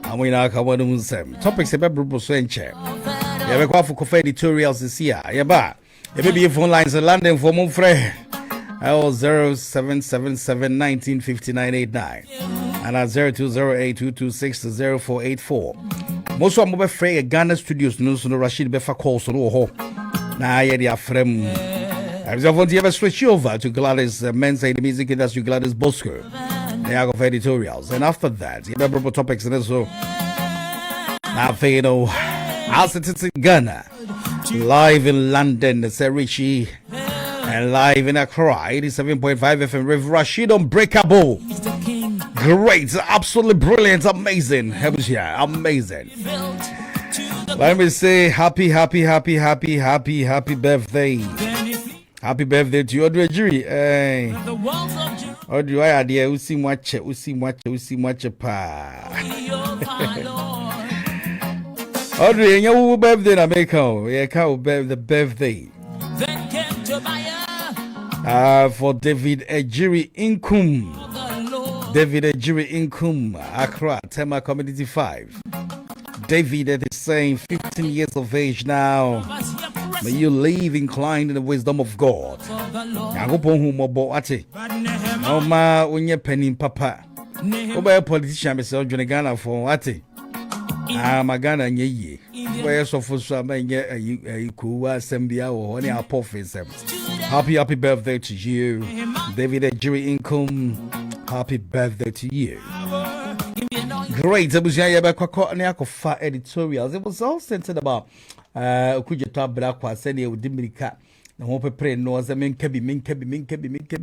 And we now come on some topics about Bruce Venture. Yeah, we go for coffee editorials this year. Yeah, ba. Yeah, maybe phone lines in London for more free. 0777-1959-89 and at 0208-226-0484. Most of them free Ghana studios. No, so Rashid Befa calls no ho. Nah, yeah, they are from. I want to ever switch over to Gladys Mensa in the music industry, Gladys Bosco. They are of editorials, and after that, you remember topics and so. Now, you know, as it is in Ghana, live in London, Sir Richie, and live in Accra, 87.5 FM with Rashid Unbreakable. Great, absolutely brilliant, amazing. Amazing. Let me say happy birthday. Happy birthday to Audrey Ejiri. Audrey, I idea usi mwache pa. Audrey, your birthday na make the birthday. For David Ejiri Inkum. Accra, Tema Community 5. David is saying 15 years of age now. May you live inclined in the wisdom of God. Oma unye penny papa. Oba a politician Mr. John Ghana for Ati. Magana nye. Where so for some a cool assembly or any apophis. Happy birthday to you, David Ejiri Income. Happy birthday to you. Great. Editorials. It was all centered about Kuja Black was sending you Dimrika. The hope pray no as a min kebi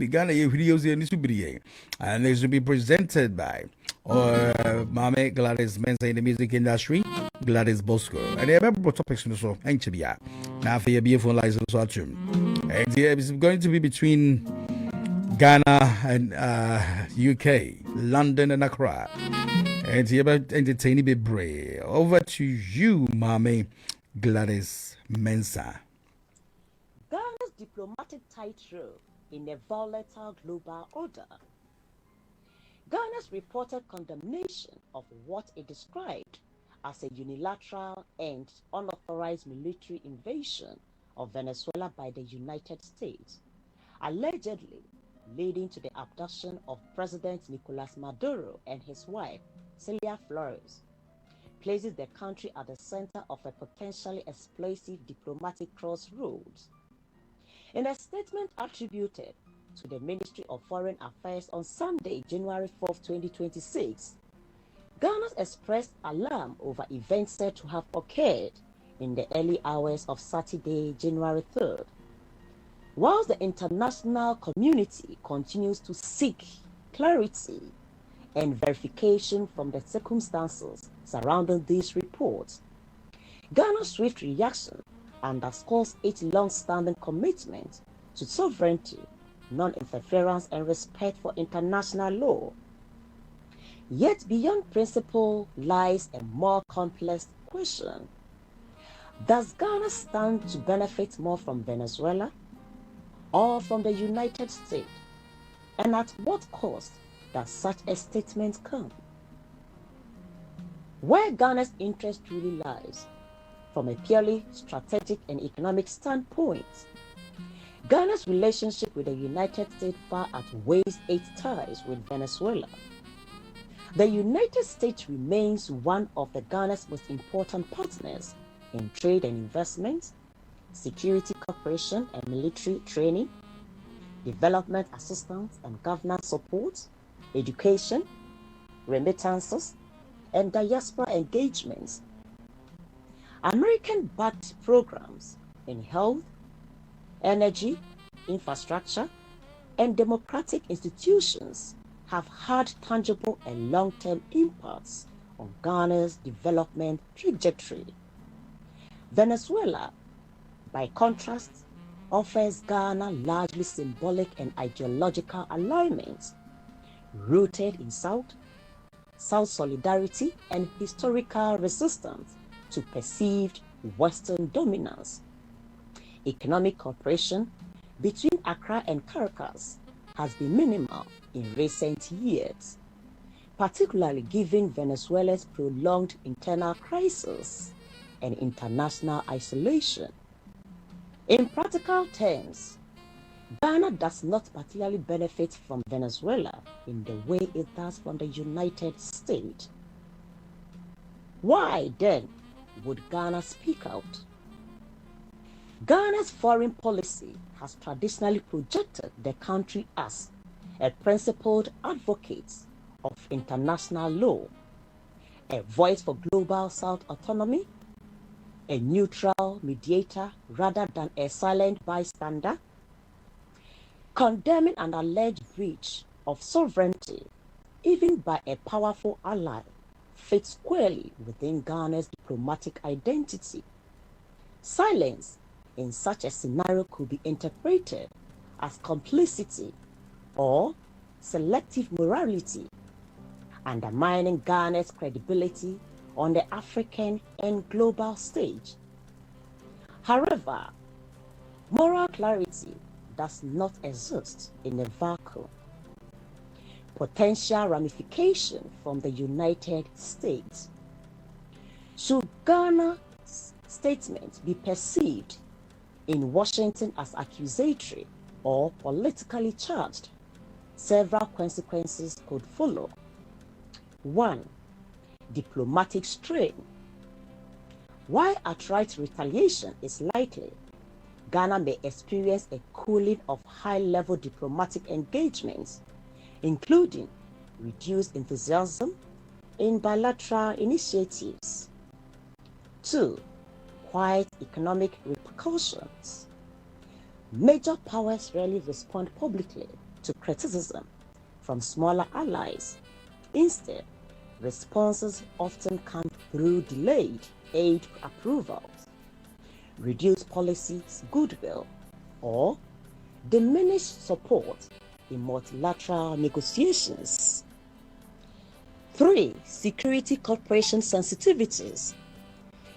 Ghana videos in Subri. And this will be presented by Mame Gladys Mensa in the music industry, Gladys Bosco. And I remember topics in so Now for your beautiful license. And it's going to be between Ghana and UK, London and Accra. And you about entertaining be brave. Over to you, Mommy Gladys Mensah.
Ghana's diplomatic tightrope in a volatile global order. Ghana's reported condemnation of what it described as a unilateral and unauthorized military invasion of Venezuela by the United States, allegedly leading to the abduction of President Nicolas Maduro and his wife, Celia Flores, places the country at the center of a potentially explosive diplomatic crossroads. In a statement attributed to the Ministry of Foreign Affairs on Sunday, January 4, 2026, Ghana expressed alarm over events said to have occurred in the early hours of Saturday, January 3rd. Whilst the international community continues to seek clarity and verification from the circumstances surrounding these reports, Ghana's swift reaction underscores its long-standing commitment to sovereignty, non-interference, and respect for international law. Yet beyond principle lies a more complex question. Does Ghana stand to benefit more from Venezuela or from the United States? And at what cost does such a statement come? Where Ghana's interest truly lies, from a purely strategic and economic standpoint, Ghana's relationship with the United States far outweighs its ties with Venezuela. The United States remains one of the Ghana's most important partners in trade and investment, security cooperation and military training, development assistance and governance support, education, remittances, and diaspora engagements. American-backed programs in health, energy, infrastructure, and democratic institutions have had tangible and long-term impacts on Ghana's development trajectory. Venezuela, by contrast, offers Ghana largely symbolic and ideological alignments rooted in South solidarity and historical resistance to perceived Western dominance. Economic cooperation between Accra and Caracas has been minimal in recent years, particularly given Venezuela's prolonged internal crisis and international isolation. In practical terms, Ghana does not particularly benefit from Venezuela in the way it does from the United States. Why then would Ghana speak out? Ghana's foreign policy has traditionally projected the country as a principled advocate of international law, a voice for global South autonomy, a neutral mediator rather than a silent bystander, condemning an alleged breach of sovereignty, even by a powerful ally, fits squarely within Ghana's diplomatic identity. Silence in such a scenario could be interpreted as complicity or selective morality, undermining Ghana's credibility on the African and global stage. However, moral clarity does not exist in a vacuum. Potential ramification from the United States. Should Ghana's statement be perceived in Washington as accusatory or politically charged, several consequences could follow. 1. Diplomatic strain. While outright retaliation is likely, Ghana may experience a cooling of high-level diplomatic engagements, including reduced enthusiasm in bilateral initiatives. 2. Quiet economic repercussions. Major powers rarely respond publicly to criticism from smaller allies. Instead, responses often come through delayed aid approvals, reduced policy goodwill, or diminished support in multilateral negotiations. 3. Security cooperation sensitivities.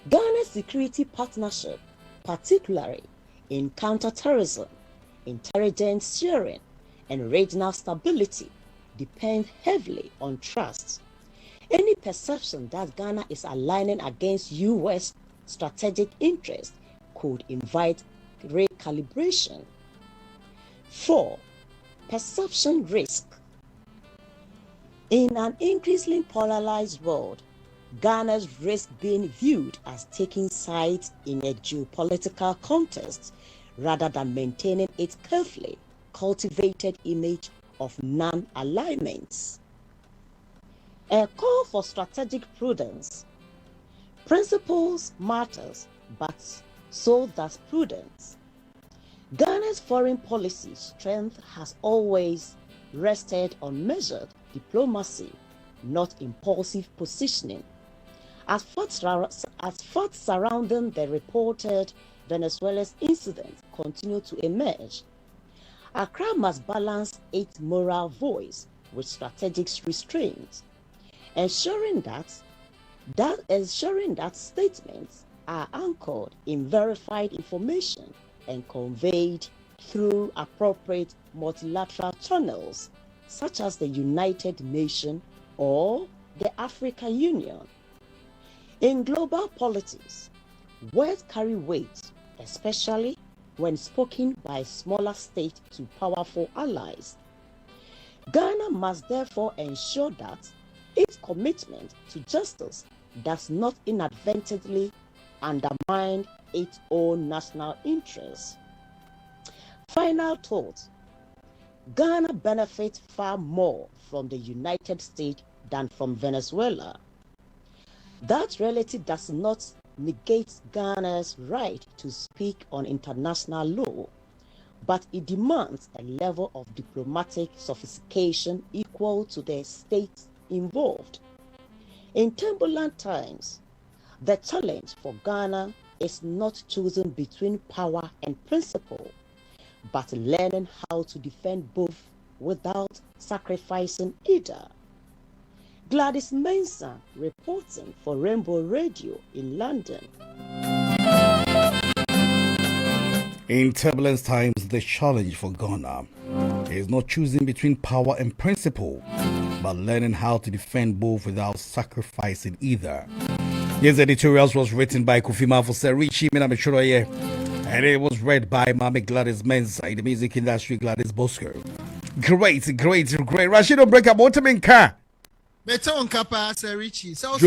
Ghana's security partnership, particularly in counterterrorism, intelligence sharing, and regional stability, depend heavily on trust. Any perception that Ghana is aligning against U.S. strategic interests could invite recalibration. 4. Perception risk. In an increasingly polarized world, Ghana's risk being viewed as taking sides in a geopolitical context rather than maintaining its carefully cultivated image of non-alignments. A call for strategic prudence. Principles matters, but so does prudence. Ghana's foreign policy strength has always rested on measured diplomacy, not impulsive positioning. As facts surrounding the reported Venezuela's incident continue to emerge, Accra must balance its moral voice with strategic restraint, ensuring that statements are anchored in verified information and conveyed through appropriate multilateral channels such as the United Nations or the African Union. In global politics, words carry weight, especially when spoken by smaller states to powerful allies. Ghana must therefore ensure that its commitment to justice does not inadvertently undermine its own national interests. Final thought. Ghana benefits far more from the United States than from Venezuela. That reality does not negate Ghana's right to speak on international law, but it demands a level of diplomatic sophistication equal to the states involved. In turbulent times, the challenge for Ghana is not choosing between power and principle, but learning how to defend both without sacrificing either. Gladys Mensah reporting for Rainbow Radio in London.
In turbulent times, the challenge for Ghana is not choosing between power and principle, but learning how to defend both without sacrificing either. This editorial was written by Kofi Mafose Richie Minamechoroye, and it was read by Mami Gladys Mensah in the music industry, Gladys Bosker. Great. Rashid Obreka, Moteminka.
Better on Kappa, Sir Richie. So,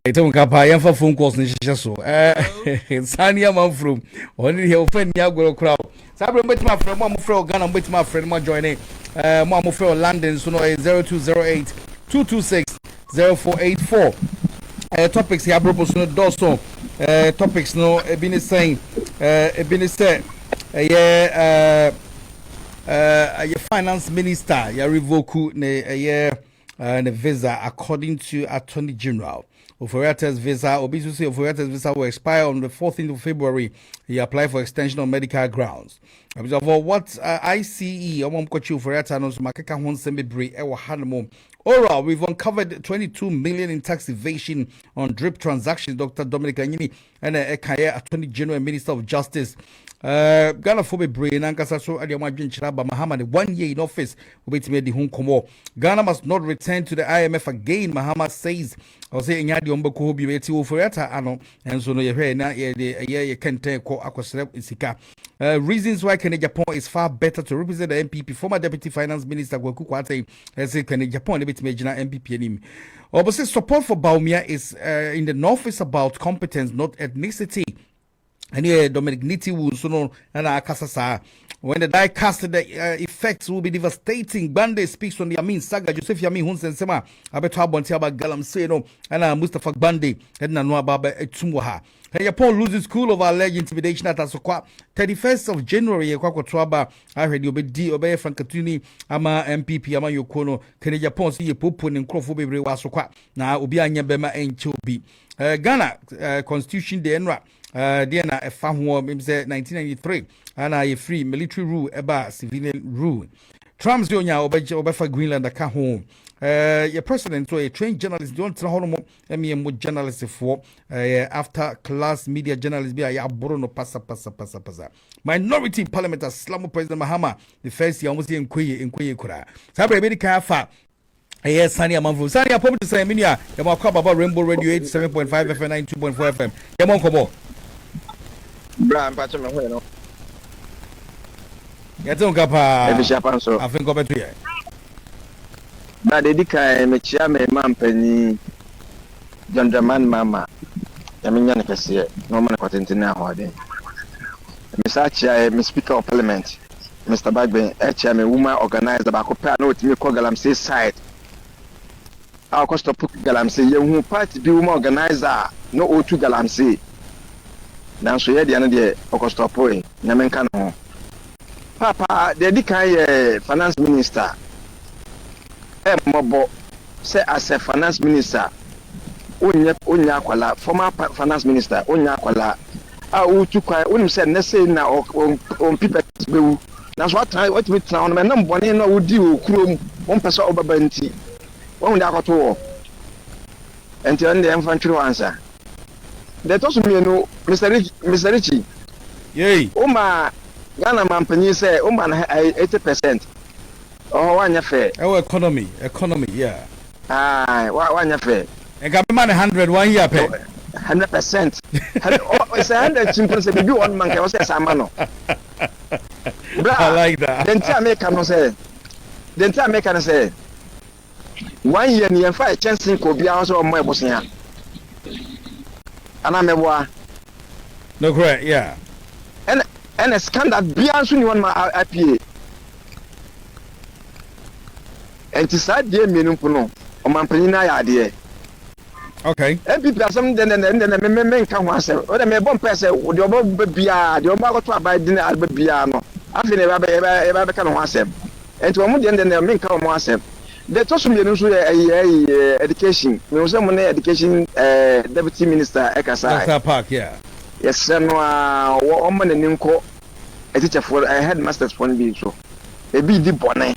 Ito nkapa yamfa phone calls ni so Sania Manfrum only he offend ya go crowd sabre mbetima friend mo friend Ghana mbetima friend mo join mo friend London so no 0208 226 0484 topics here propose no doso topics no ebini saying ebini say finance minister ya revoke ne visa according to Attorney General. Oforiata's visa, obviously Oforiata's visa will expire on the 14th of February. He applied for extension on medical grounds. What ICE, Oforiata knows Makaka Honsembe Ewa Hanamo. Oral, we've uncovered 22 million in tax evasion on drip transactions. Dr. Dominic Anyini and Ekaya, Attorney General and Minister of Justice. Ghana Fobe Brain and Kasaso Adiamajin Chiraba Mahama, 1 year in office, wait made the Hong Kong. Ghana must not return to the IMF again, Mahama says. I was saying, Yadi Ombako be eti Oforiata Ano, and so no ye can't take Aquaslep Isika. Reasons why Kenya Japan is far better to represent the MPP. Former Deputy Finance Minister Gwaku Kwate has said Kenya Japan a bit major MPP in him. Obviously, support for Baumia is in the north is about competence, not ethnicity. And here, Dominic Niti will soon and Kasasa. When the die cast, the effects will be devastating. Bande speaks on the Amin Saga, Joseph Yami Hunsen Sema, Abetua Bontiaba Galam Seno, and Mustafa Bande, and Nanua Baba Etumwaha. Japan loses school of alleged intimidation at Asokwa. 31st of January, Kwakotwaba, I heard you be obey Frankatuni, Ama MPP, Ama Yokono, Kenya Japan, see a popun and Crofobie Wasokwa. Now, Ubianya Bema and Chobi. Ghana Constitution, the Enra. Diana a Fahuo, 1993, and I free military rule about civilian rule. Trump's doing now over Greenland, a car home. Your president, so a trained journalist, don't tell him, journalist for after class media journalists be a Bruno passa. Minority parliament as Slamo President Mahama, the first year almost in Kuya Kura. Sabre Bedi Kafa. Yes, Sunny Amanfu. Sunny, I probably say, Minia, you want to about Rainbow Radio 87.5 FM, 92.4 FM. Yamon Kobo.
Bram, Patch,
Yaton Kapa, I think over to you.
But the Dika, Michiame, Mampany, John Draman, Mama, Yamian Cassia, Norman Cotentina Horde. Miss Archer, Miss Speaker of Parliament, Mr. Bagby, HM, woman organized the Bacopa, no, to me, Galamsey side. Our cost of Galamsey, you party be woman organizer, no O2 Galamsey. Now, so the other day, Ocostopoe, Yamencano. Papa, the Dika finance minister. Mobo say as a finance minister, Unya Kwala, former finance minister, Unya Kwala. Utu say Nesse na on people. That's what we town, my number one in would do, Krum, 1% over Benti. One day I got war. Until the infantry answer. That also me no, Mr. Richie.
Yay.
Oma Ghana Mampany say, 80%. Oh, one fair.
Oh, economy, yeah.
Ah, one fair.
And got money 100 1 year pay.
100%. It's 100 simple say you one man can say Samano.
I like that.
Then tell me can say. 1 year near 5 chance in could be also on my bossing. And I'm a war.
No great, yeah.
And a scandal beyond soon one my IPA. And to start dear Minupuno, or Mampanina idea.
Okay.
And people are some then the men come once. Or the may bomb person would your Bia, your mother to buy dinner at Biano. I feel ever can once them. And to a mood then the men come once them. They told me education. We was someone education deputy minister Ekasa.
Dr. Park, yeah.
Yes, sir. No, woman and Ninko, a teacher for a headmaster's point be so. A big deep bonnet.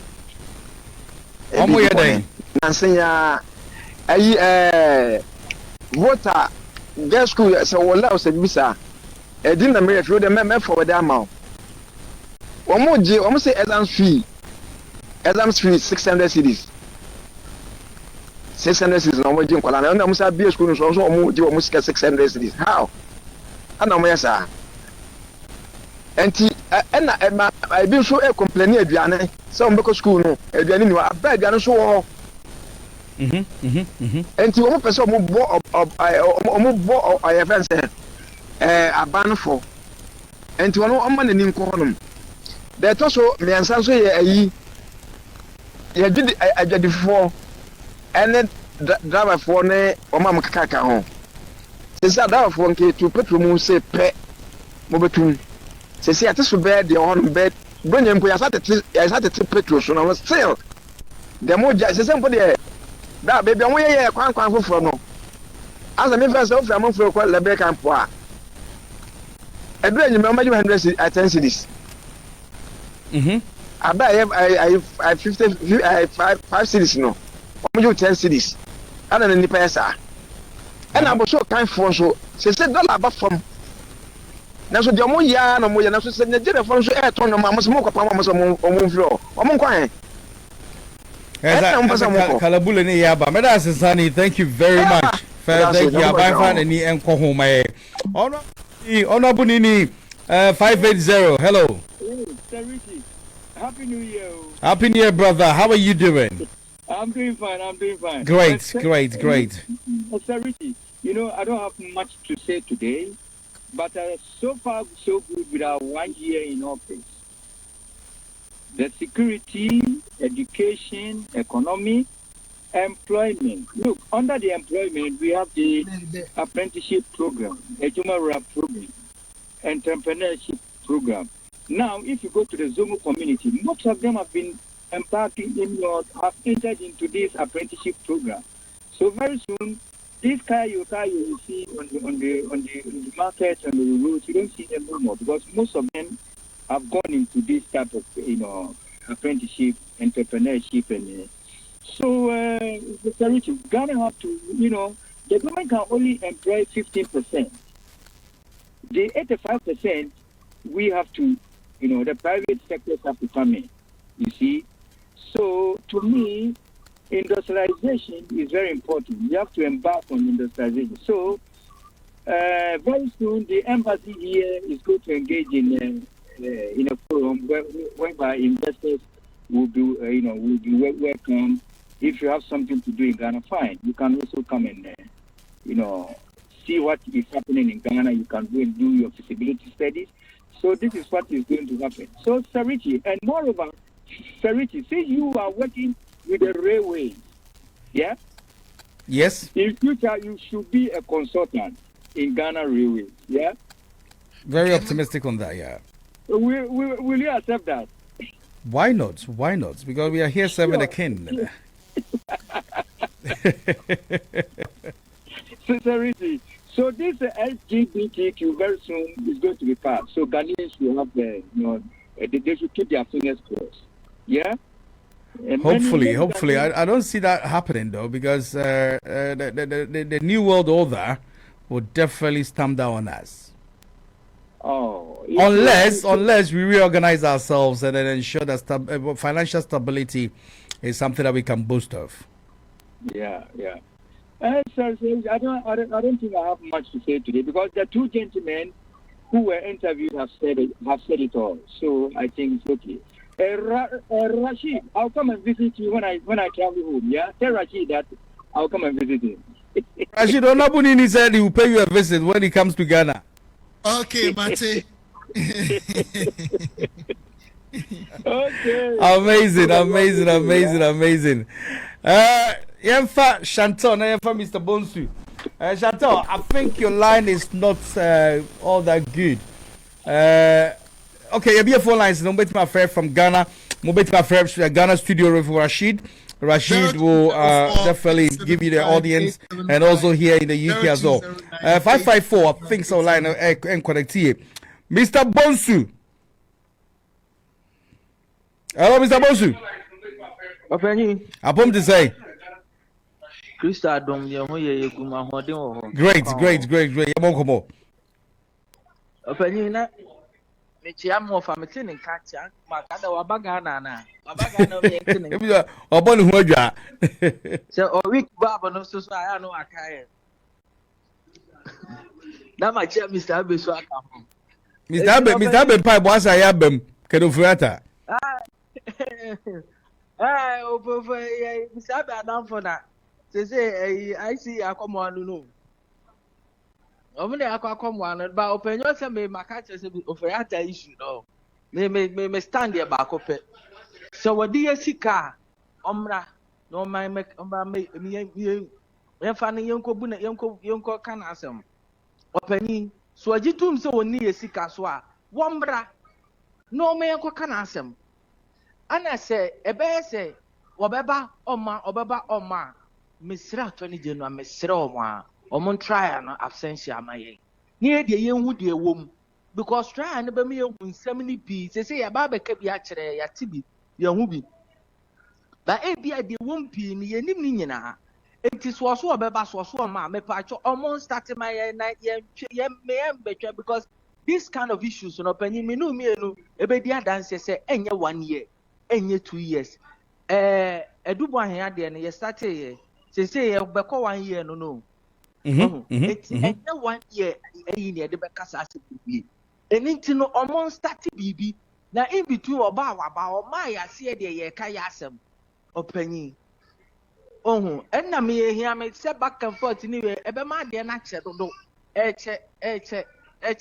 Omo ye den
Nansenya ayi water girl school so wala o se bisa e din na me feel the me for the amount omo say exams fee 600 cedis 600 cedis no mo ji nkwala na omo say be school so omo ji omo 600 cedis how ana omo yesa enti na I been so complain aduane say on beko school no aduane ni wa ba aduane so wo enti omo pese omo bo I have said aban for enti wono omo na ni nko honum de to so me ansan so ye ayi ye gidi adwadifo ene driver for ne omo am kaka ho se sa driver for nke to petrol mu se pe mo betum se se ate so bed the on bed bronye mpo ya sate petrol so na still the mo se se mpo de da baby on ye kwan foforo no as me first of am for kwa lebe camp a edu enyim ma 100 10 cedis aba I 50 5 cedis no o mo 10 cedis ana na nipa esa ana bo so kan fo so se dollar ba from na so de mo ya na mo ya na so se Nigeria fo so e ton no ma mo so mo kwa mo so mo mflo o mo nkwan
Kalabule ni yaba. Meda Sani, thank you very much. Thank you. Abai fan any enko home. Honorable Nini 580. Hello.
Happy New Year.
Happy New Year, brother. How are you doing?
I'm doing fine.
Great.
Mr. Richie, I don't have much to say today, but so far so good with our 1 year in office. The security, education, economy, employment. Look, under the employment, we have the apprenticeship program, Ejumara program, entrepreneurship program. Now, if you go to the Zomo community, most of them have been have entered into this apprenticeship program. So very soon, This car you see on the market and the roads, you don't see them no more because most of them have gone into this type of apprenticeship, entrepreneurship, and the charity Ghana have to the government can only employ 15%. The 85% we have to the private sectors have to come in. You see, so to me, industrialization is very important. You have to embark on industrialization. So very soon, the embassy here is going to engage in a forum whereby investors will be welcome. If you have something to do in Ghana, fine. You can also come and see what is happening in Ghana. You can go and do your feasibility studies. So this is what is going to happen. So Sarichi, and moreover, Sarichi, since you are working with the railway, yeah?
Yes.
In future, you should be a consultant in Ghana Railway, yeah?
Very optimistic on that, yeah.
Will you accept that?
Why not? Why not? Because we are here serving the king.
Sincerity. So this LGBTQ very soon is going to be passed. So Ghanaians will have they should keep their fingers crossed. Yeah. And
Hopefully. I don't see that happening though, because the new world order will definitely stamp down on us.
Oh.
Unless we reorganize ourselves and then ensure that financial stability is something that we can boast of.
Yeah. So I don't think I have much to say today because the two gentlemen who were interviewed have said it all. So I think it's okay. Rashid, I'll come and visit you when I travel home. Yeah, tell Rashid that I'll come and visit him.
Rashid Onabunini said he will pay you a visit when he comes to Ghana.
Okay, Mate.
Okay.
Amazing. Yemfa Chanton, Yemfa Mr. Bonsu. Chanton, I think your line is not all that good. Okay, you'll be a phone line. So, don't my friend from Ghana. My friend Ghana studio for Rashid. Rashid will definitely give you the audience and also here in the UK as well. 554, I think so. Line and connect here. Mr. Bonsu. Hello, Mr. Bonsu. Upon to say.
Great. Mechiamo fa metene kacha makada wabagana na wabagana me
obon hu adwa
so o week baba no so aya no akaye na ma che Mr. Abe so aka ho
Mr. Abe pai bo asa ya bam kedo furata
Mr. Abe adam for na say I see akomo anu no Omune akwakomwa ba openyo se me makache se oferiata issue no me stand there ba kope so wodi yesika omra no my me fa ne yenko bu na yenko kana asem opani so agitum se woni yesika so a womra no me yenko kana asem ana se ebe se obeba oma mesra 20 January mesra oma Omon try no absentia amaye. Near the young wood ye womb because try and be me in 70 p. Say a barber kept ya chere ya tibi, your wooby. But a be at the womb p in ye nimina. It is was so a bebas was so ma me patch almost started my night may better because this kind of issues no penny me no a baby dance say any 1 year, any 2 years. A dubo here then ye started say a beko 1 year no. It's 1 year near the Becassa BB. And into no almost started BB. Now in between about Maya see the Kayasam or penny. Oh, and I may hear me set back and forth anyway. Ever my dear Natcher, no,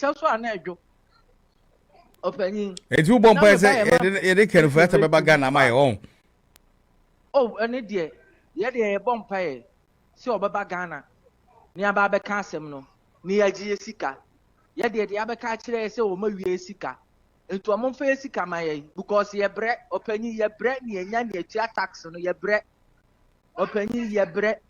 also an edge. Opening
a 2 bomb they can first about Ghana my own.
Oh, an idiot. Yet a bomb pay. So Baba Ghana. Ni ababe kasem no ni agie sika ye de abeka kire se o mawie sika etu amomfa sika maye because ye bre opanyi ye bre ni enya ni atua tax no ye bre opanyi ye bre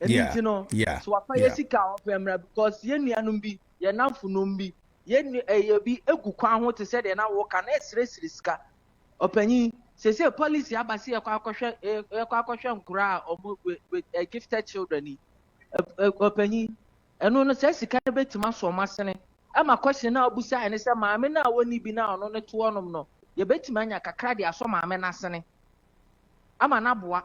You know, so I find sika ofemra because yenu anum bi ye namfo nom bi yenu bi egu kwan ho te se de na wo ka na esresre sika opanyi say policy abasi yakwa nkura omo with gifted children opanyi eno no say sika betima so masene ama question na obusa ene say maame na woni bi na ono ne to onom no ye betima anya kakra de aso maame na sene ama na boa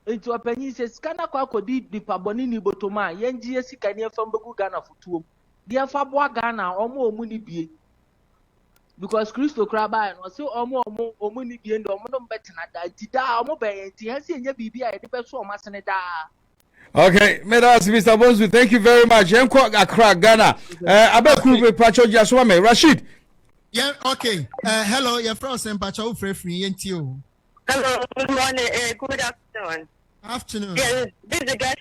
enti opanyi say sika na kwa kodi dipaboni ni botoma yenji sika ni efam begu Ghana futuom dia fa boa Ghana omo ni bie because Christo Kraba and so omo ni bie ndo omo no betina da dida omo be enti hasi enye bibia e de be so omasene da.
Okay, Medas Mr. Bonsu, thank you very much. Enko Accra, Ghana. Abeku be Pacho Jaswame. Rashid.
Yeah, okay. Hello, you're from Pacho free entio.
Hello, good morning. Good afternoon.
Afternoon.
Yes, this is the guy.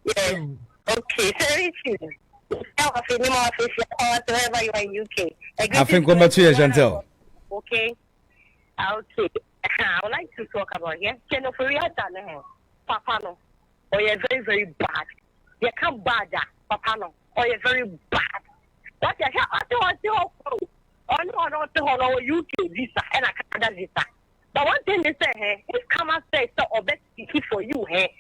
Yes. Okay, very soon. Wherever you are in UK.
I think we're back to you, Chantel.
Okay. Okay. I would like to talk about Papa no, or you're very, very bad. You can't bad Papa no, or you're very bad. What you have to do, UK visa and a Canada visa. But one thing they say, hey, if come and say so or best for you, hey,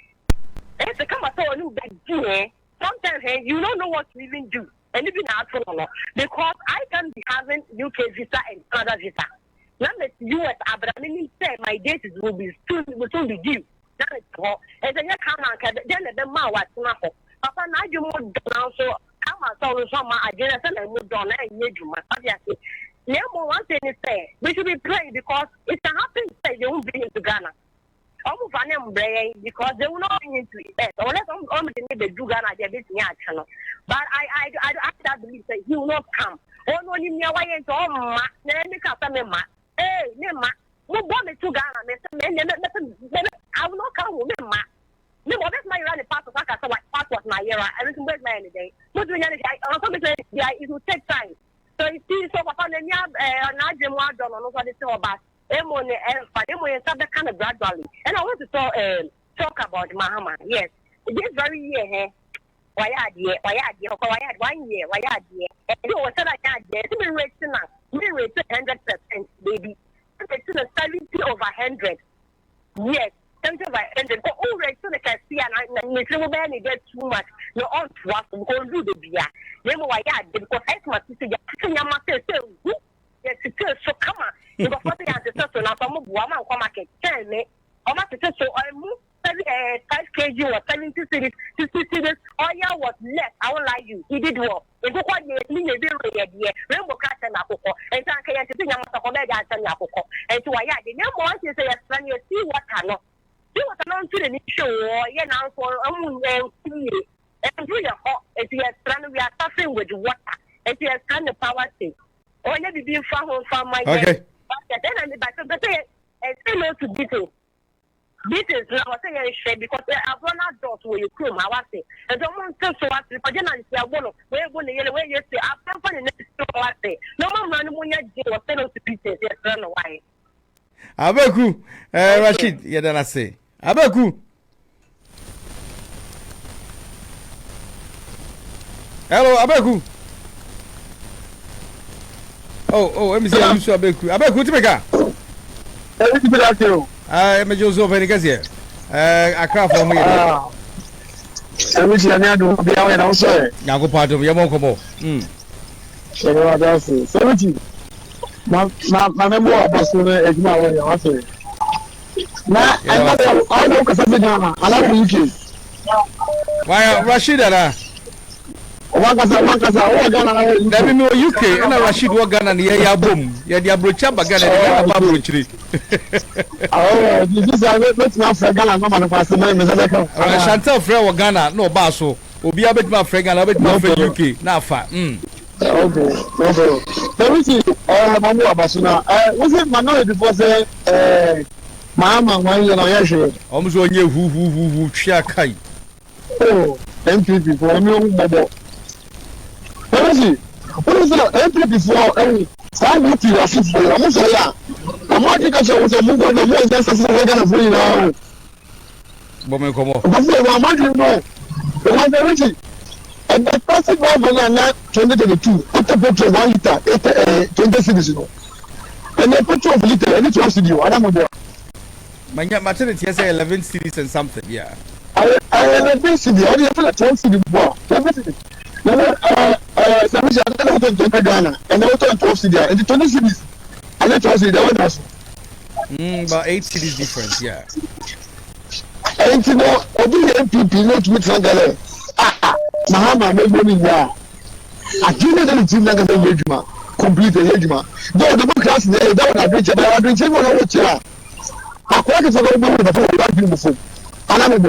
if they come and say you do, hey, sometimes hey, you don't know what to even do. And even after because I can be having UK visa and Canada visa. Now that US Abraham say my date will soon be due. And then you come and then the man was not. Papa, now you move down so come and solve some agenda and move down and you obviously. Number one thing is say we should be praying because it can happen say they won't be into Ghana. Because they will not be into it. Unless they do Ghana, they're busy channel. But I believe that he will not come. Oh no, you know why into all ma. Hey, Nema, who bought me to Ghana? I will not come with ma. No, that's my running passport. I can passport my year. Everything break my any day. What do you it will take time. So you see, so upon the Najem Wadon or nobody saw about Emone and Fademo that kind of gradually. And I want to talk about Mahama. Yes, this very year, why I had 1 year, why I did. And you was said I had to be rich now. We rate 100%, baby. It's 70/100. Yes, 70/100. But all rates so they can see and little man get too much. No on to us and go do the beer. Then why I did because I must see your master say, yes, it is so come on. You got 40 and the person now from a woman come market. Tell me, how much it is so I move 5 kg or 70 cities, 60 cities. All year was less. I won't lie you. He did well. If you want to be a rainbow cat and apple, and I can't think I'm a comedian and apple. And so I had the number one to say, you see what I know. See what I know to the show, you know, for and do your hot, if you are we are suffering with water, if you are trying to power thing. Or maybe being from my
okay.
But then I'm back to the say, and say no to details. Details now I say because I've run out doors where you come, I was saying. And someone says so what if I didn't see a woman, where you say, I've come next to what say. No one run when you do or sell to pieces, yes, run away.
Abeku, Rashid, yeah, then I say. Abeku. Hello, Abeku. Oh, let me see you Abeku. Abeku, Timeka. I'm just over here. I can't for me.
Which I do be out and also.
Now go part of your Mokomo.
So that's 70. My memoir was a small also. Now, I know because I like UK.
Why, Rashid? Let me know UK and Rashid Wagan and the boom. Yeah, the Abrochaba Ghana and the Abrochri.
Oh, this is a not for Ghana, no man for
Chantel Freya Ghana, no Basso. Will be a bit more fragrant, a bit more for UK. Now, far.
Okay, let me see. Mamu Abasuna. Was it minority before say, Mama, when you're not
almost on you who Chiakai.
Oh, MPP for me. Let me see. What is the MPP before? Some of you are for you. I'm sorry. I'm not going to move on the most necessary kind of free now.
Woman, come on.
And the plastic one banana 2022, after petrol 1 liter, 20 cities, and the petrol of liter, and it's 1 city, I don't know.
My maternity has 11 cities and something, yeah.
I 11 city, I have a 12 city more. 11 city. Now, I don't know to Ghana, and I want 12 city, and the 20 cities, and the 12 cities,
about 8 cities difference, yeah.
And you know, the MPP not with Sangale. Mahama made money now. I didn't know the team that the Hejuma, complete the Hejuma. Though the book class, they don't agree, but I drink him on a watch. I quite a little bit before we got him before. Another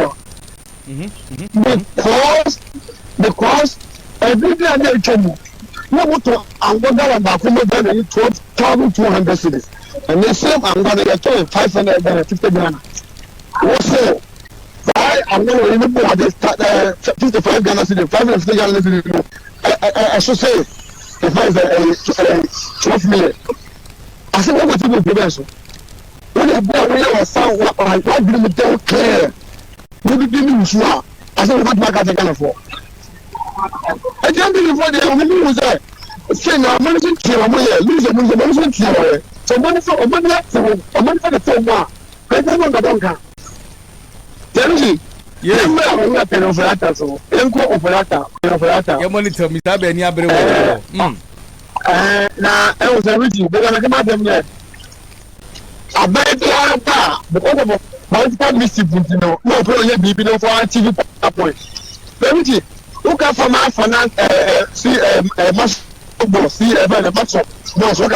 because every day I get trouble. No water and go down about 12,200 cities. And the same I'm going to get 550 Ghana. Also, I'm going to remember what they start 55 Ghana cities, 550 Ghana cities. I should say, if I say 12 million. I said, what was the prevention? When the boy was sound, what did you tell clear? What did you do? I said, what my Ghana for? I can't believe what they was there. Say, now, I'm going to kill lose a money, so money for the phone. I don't know the tell me. Yes, I'm not paying for that. So, I'm going for that.
Your money tell me that any other
now, I was a rich, but I'm going to them. I bet because of multiple mischief, no problem, be no for TV point. Very who can from our finance, see a mass football, see a match up. No, so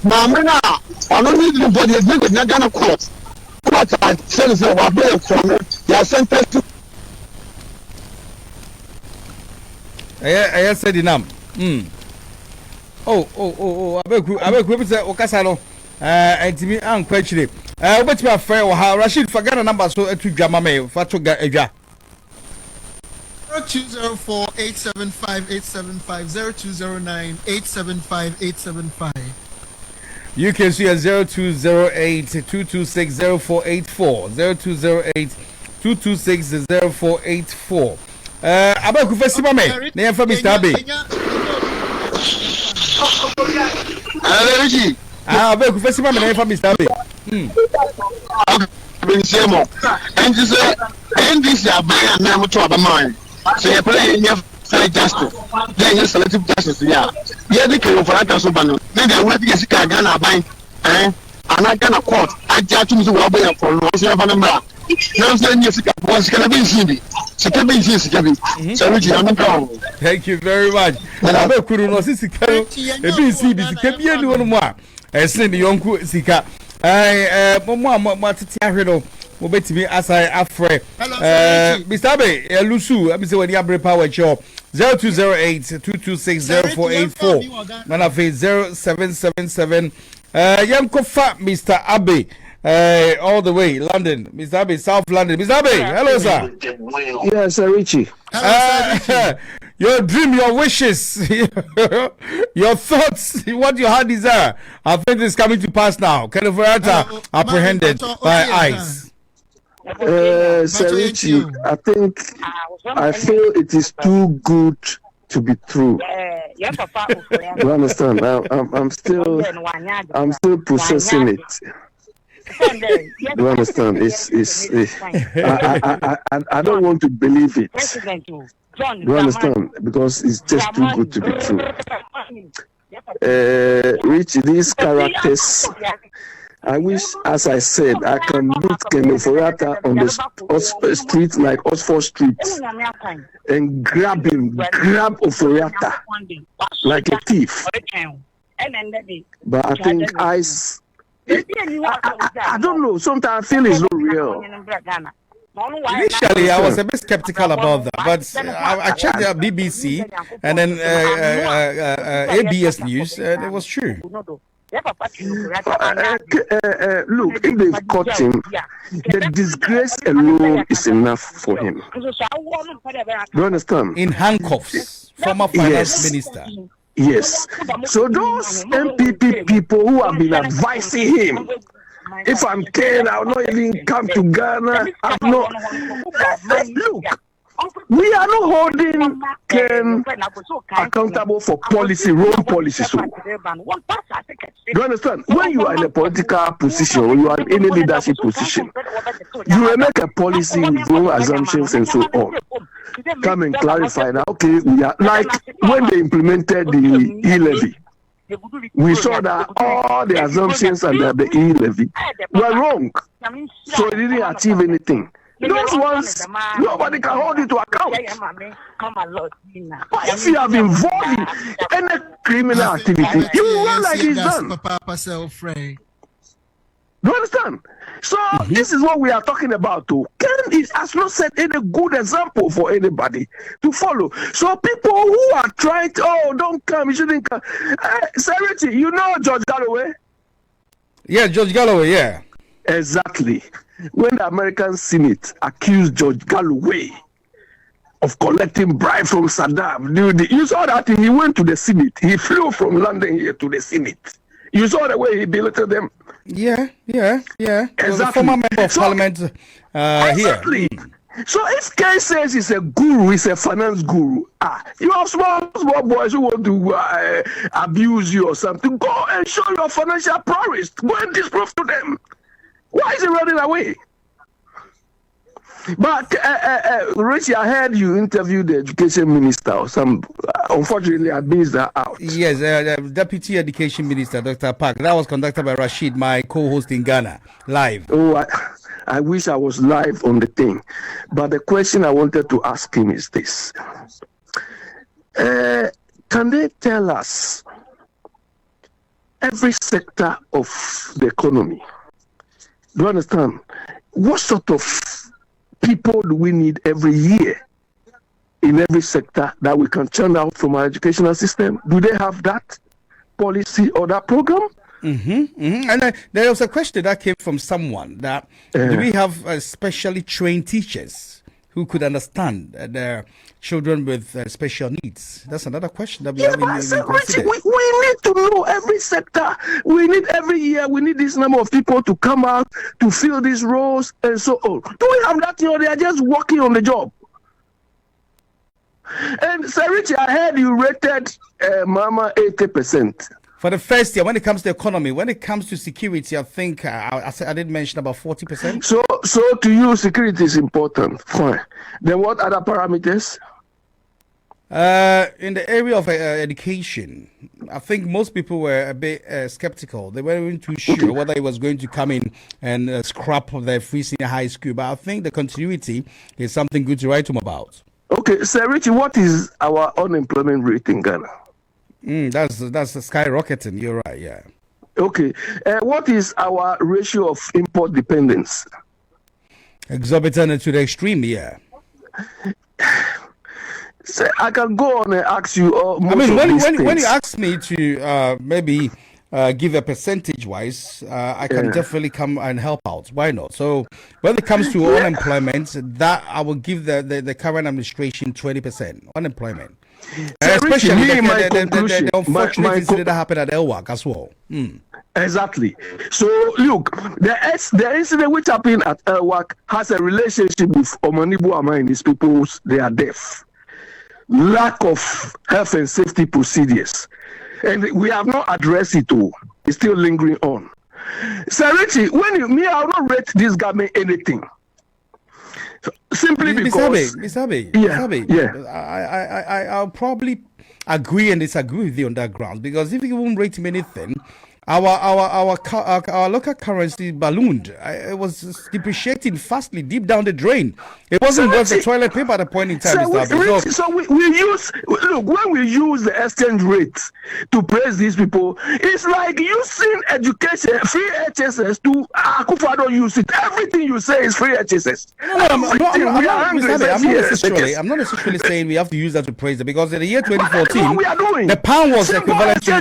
Mamma, I don't need to body as big as Nagana court. But I said, so I bear from it. They are sentenced to.
I said in I beg you, say, Okasano, and to me, I'm quite cheap. What's my friend or how Rashid forgot a number so to Jamame, Fatuga Eja.
0204-875-875, 0209-875-875.
You can see at 0208-226-0484, 0208-226-0484. Abaku Fesimame, name for Mr. Abe. Abaku Fesimame, name for Mr. Abe.
And you say, and this is a man, never to have a mind. So you're playing your justice. Then you're selective justice. Yeah, they can for that. So, then they want to get Ghana by, and I got court. I just to the Wabaya for no number. Now, then you was going to be seen.
Thank you very much. I couldn't know Sika. If you see this, can be anyone more. I send the young Sika. Mama, Mobet me as I afraid. Mr. Abe, Lusu, I'm saying when you have power job 0208-226-0484. Nana face 0777. Yanko Fat, Mr. Abe. All the way, London, Mr. Abe, South London. Mr. Abe, hello, sir.
Yes, Sir Richie.
Your dream, your wishes, your thoughts, what your heart desire, I think is coming to pass now. Kenneferata apprehended by ICE.
Sir Richie, I feel it is too good to be true. You understand? I'm still processing it. You understand? I don't want to believe it. You understand? Because it's just too good to be true. Rich, these characters, I wish, as I said, I can meet Kenneferata on the street like Oxford Street and grab Oforiatta like a thief. But I think I don't know. Sometimes I feel it's not real.
Initially, I was a bit skeptical about that, but I checked the BBC and then ABS News, and it was true.
Look, if they've caught him, the disgrace alone is enough for him. Do you understand?
In handcuffs, former finance minister.
Yes. So those MPP people who have been advising him If I'm Ken, I'll not even come to Ghana. I'm not. Look, we are not holding Ken accountable for policy, wrong policy. So, you understand? When you are in a political position, or you are in any leadership position, you will make a policy with wrong assumptions and so on. Come and clarify now. Okay, we are like when they implemented the e-levy. We saw that all the assumptions under the e-levy were wrong. So it didn't achieve anything. Those ones, nobody can hold it to account. But if you have involved in any criminal activity, you will run like it's done. Do you understand? So this is what we are talking about too. Ken has not set any good example for anybody to follow. So people who are trying to, don't come, you shouldn't come. Serity, you know George Galloway?
Yeah, George Galloway, yeah.
Exactly. When the American Senate accused George Galloway of collecting bribe from Saddam, you saw that he went to the Senate. He flew from London here to the Senate. You saw the way he belittled them.
Yeah.
Exactly.
A former member of parliament
exactly.
Here.
So if Ken says he's a guru, he's a finance guru, you have small boys who want to abuse you or something, go and show your financial prowess. Go and disprove to them. Why is he running away? But Richie, I heard you interview the education minister or some. Unfortunately, I missed that out.
Yes, the Deputy Education Minister, Dr. Park. That was conducted by Rashid, my co-host in Ghana, live.
Oh, I wish I was live on the thing. But the question I wanted to ask him is this. Can they tell us every sector of the economy? Do you understand? What sort of people do we need every year in every sector that we can churn out from our educational system? Do they have that policy or that program?
And there was a question that came from someone that do we have specially trained teachers who could understand their children with special needs? That's another question that we have considered.
We need to know every sector. We need every year, we need this number of people to come out to fill these roles and so on. Do we have that? They are just working on the job. And Serity, I heard you rated Mama 80%.
For the first year, when it comes to economy, when it comes to security, I think I did mention about 40%.
So to you, security is important. Fine. Then what other parameters?
In the area of education, I think most people were a bit skeptical. They weren't even too sure whether it was going to come in and scrap their free senior high school. But I think the continuity is something good to write home about. Okay,
Sir Richie, what is our unemployment rate in Ghana?
That's skyrocketing. You're right. Yeah.
Okay. What is our ratio of import dependence?
Exorbitant to the extreme. Yeah.
So I can go on and ask you.
When you ask me to maybe give a percentage wise, I can definitely come and help out. Why not? So when it comes to unemployment, that I will give the current administration 20% unemployment. Especially the unfortunate incident that happened at Elwak as well.
Exactly. So look, the incident which happened at Elwak has a relationship with Omanibu Ama and these people. They are deaf. Lack of health and safety procedures. And we have not addressed it all. It's still lingering on. Sir Richie, I will not rate this government anything. Simply because...
Mr. Abe, I'll probably agree and disagree with you on that ground, because if you won't rate him anything, our local currency ballooned. It was depreciating fastly deep down the drain. It wasn't worth the toilet paper at a point in time.
So we use, look, when we use the exchange rate to praise these people, it's like using education, free HSS to Akufo don't use it. Everything you say is free HSS.
I'm not necessarily saying we have to use that to praise it, because in the year 2014, the pound was equivalent to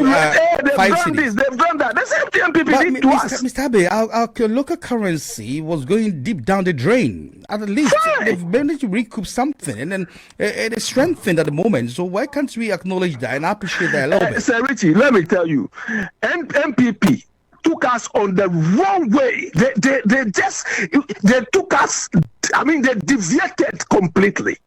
5 cedis.
They've done that. The same thing people did to us.
Mr. Abe, our local currency was going deep down the drain. At least they've managed to recoup something, and then it is strengthened at the moment. So why can't we acknowledge that and appreciate that a little bit?
Sir Richie, let me tell you, MPP took us on the wrong way. They took us, I mean, they deviated completely.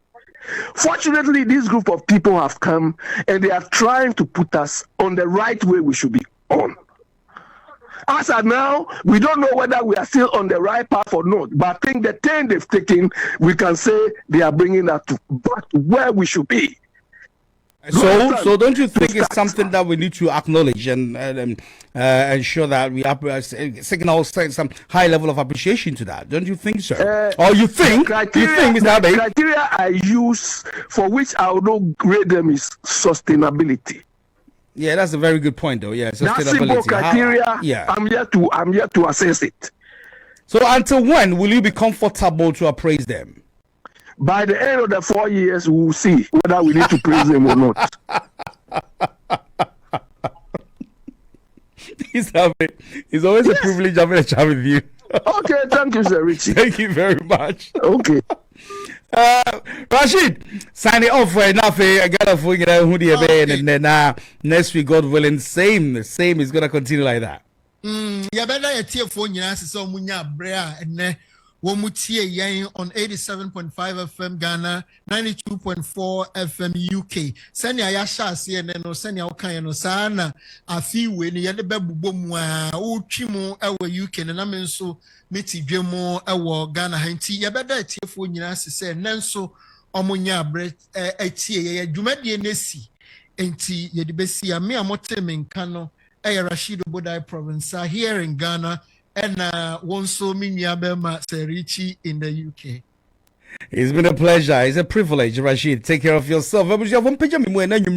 Fortunately, this group of people have come and they are trying to put us on the right way we should be on. As of now, we don't know whether we are still on the right path or not. But I think the turn they've taken, we can say they are bringing us back to where we should be.
So don't you think it's something that we need to acknowledge and ensure that we signal some high level of appreciation to that? Don't you think so? Or you think? The
criteria I use for which I would not grade them is sustainability.
Yeah, that's a very good point, though. Yeah,
that simple criteria. I'm here to assess it.
So until when will you be comfortable to appraise them?
By the end of the 4 years, we will see whether we need to praise them or not.
It's always a privilege having a chat with you.
Okay, thank you, Sir Richie.
Thank you very much.
Okay.
Rashid, signing off for enough. I got a phone, and then next week, God willing, same is gonna continue like that.
Yeah, better a tear phone, so munya brea and Womutie Yang on 87.5 FM Ghana, 92.4 FM UK. Senya Yasha CNN or Senya Okayano Sana, a few when you had the Babumwa, Uchimo, our UK, and I mean so Mitty Jemo, our Ghana Hinti. Ya better a tear phone, say Nanso Omunya bread a tea, Jumadi Nessi, and tea, Yedibesi, a mere motemin cano, a Rashid Bodai province here in Ghana. And one so many Abema Serichi in the UK.
It's been a pleasure. It's a privilege, Rashid. Take care of yourself. I was one page of me when you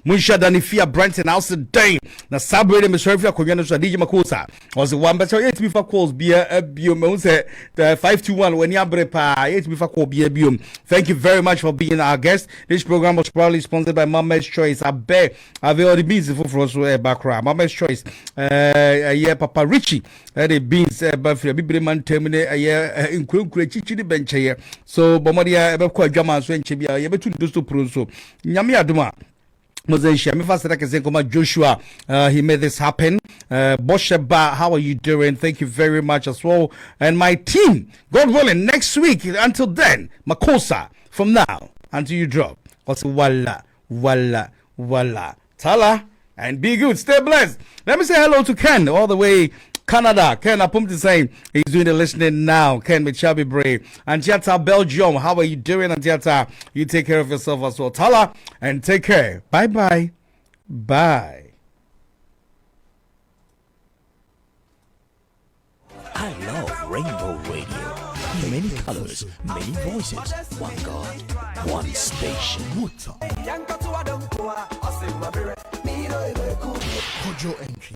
Musha Danifia Branton House today. Na Sabre Missouri Korean Strategy Makosa was the one better 8 before calls beer biome the 521 when Yabrepa 8 before call beer biome. Thank you very much for being our guest. This program was proudly sponsored by Mama's Choice. I bet I've already been for us background. Mama's Choice. Yeah, Papa Richie. The beans but for Bibriman terminate a year in Chichi bench here. So Bomadia Ebeko Jama so Enchebia Yebetu Dusto Pruso Nyami Aduma Mozensha Mifasaka Joshua he made this happen. Bosheba, how are you doing? Thank you very much as well. And my team, God willing, next week. Until then, Makosa from now until you drop. Also walla Tala and be good, stay blessed. Let me say hello to Ken all the way Canada. Ken Apumti saying he's doing the listening now. Ken Michabi Bray. And Tiata Belgium, how are you doing? And Tiata, you take care of yourself as well. Tala, and take care. Bye.
I love Rainbow Radio. Many colors, many voices. One God, one station.
Kojo entry.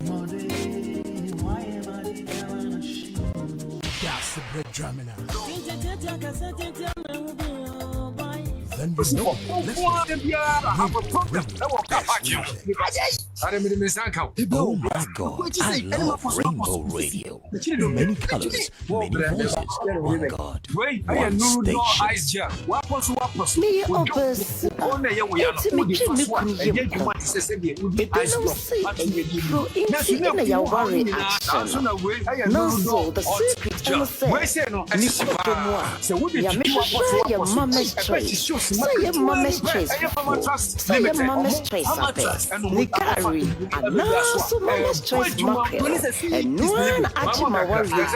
That's the bread drumming out. Then we know.
Oh my God, I love Rainbow Radio. Many colors, many voices. One God, one station.
Me opus. The secret your mama's choice. Say your mama's choice. Say your mama's choice. Nikari, and now mama's choice market. And no one actually my warrior is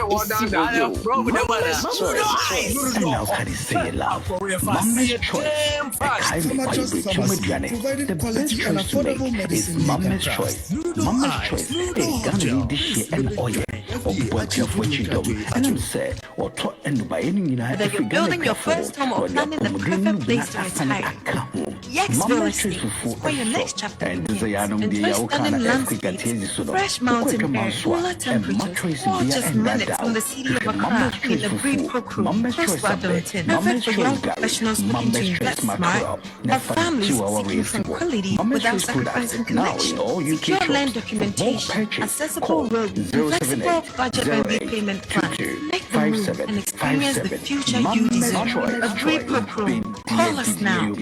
mama's choice.
And now can you say it loud? Mama's choice. The best choice to make is Mama's choice. Mama's choice. Hey, Ghana this year and oil. And I'm sad, or whether
you're building your first home or planning the perfect place to retire, Yaxville Estate, where your next chapter begins. Enjoy stunning landscapes, fresh mountain air, cooler temperatures, gorgeous minutes from the city of Accra in the Breed Pro Crew, close to Adonton. Perfect for young professionals looking to invest smart, or families seeking tranquility without sacrificing connection. Secure land documentation, accessible roads, and flexible budget and repayment plan. Make the move and experience the future you deserve. A Breed Pro Crew. Call us now.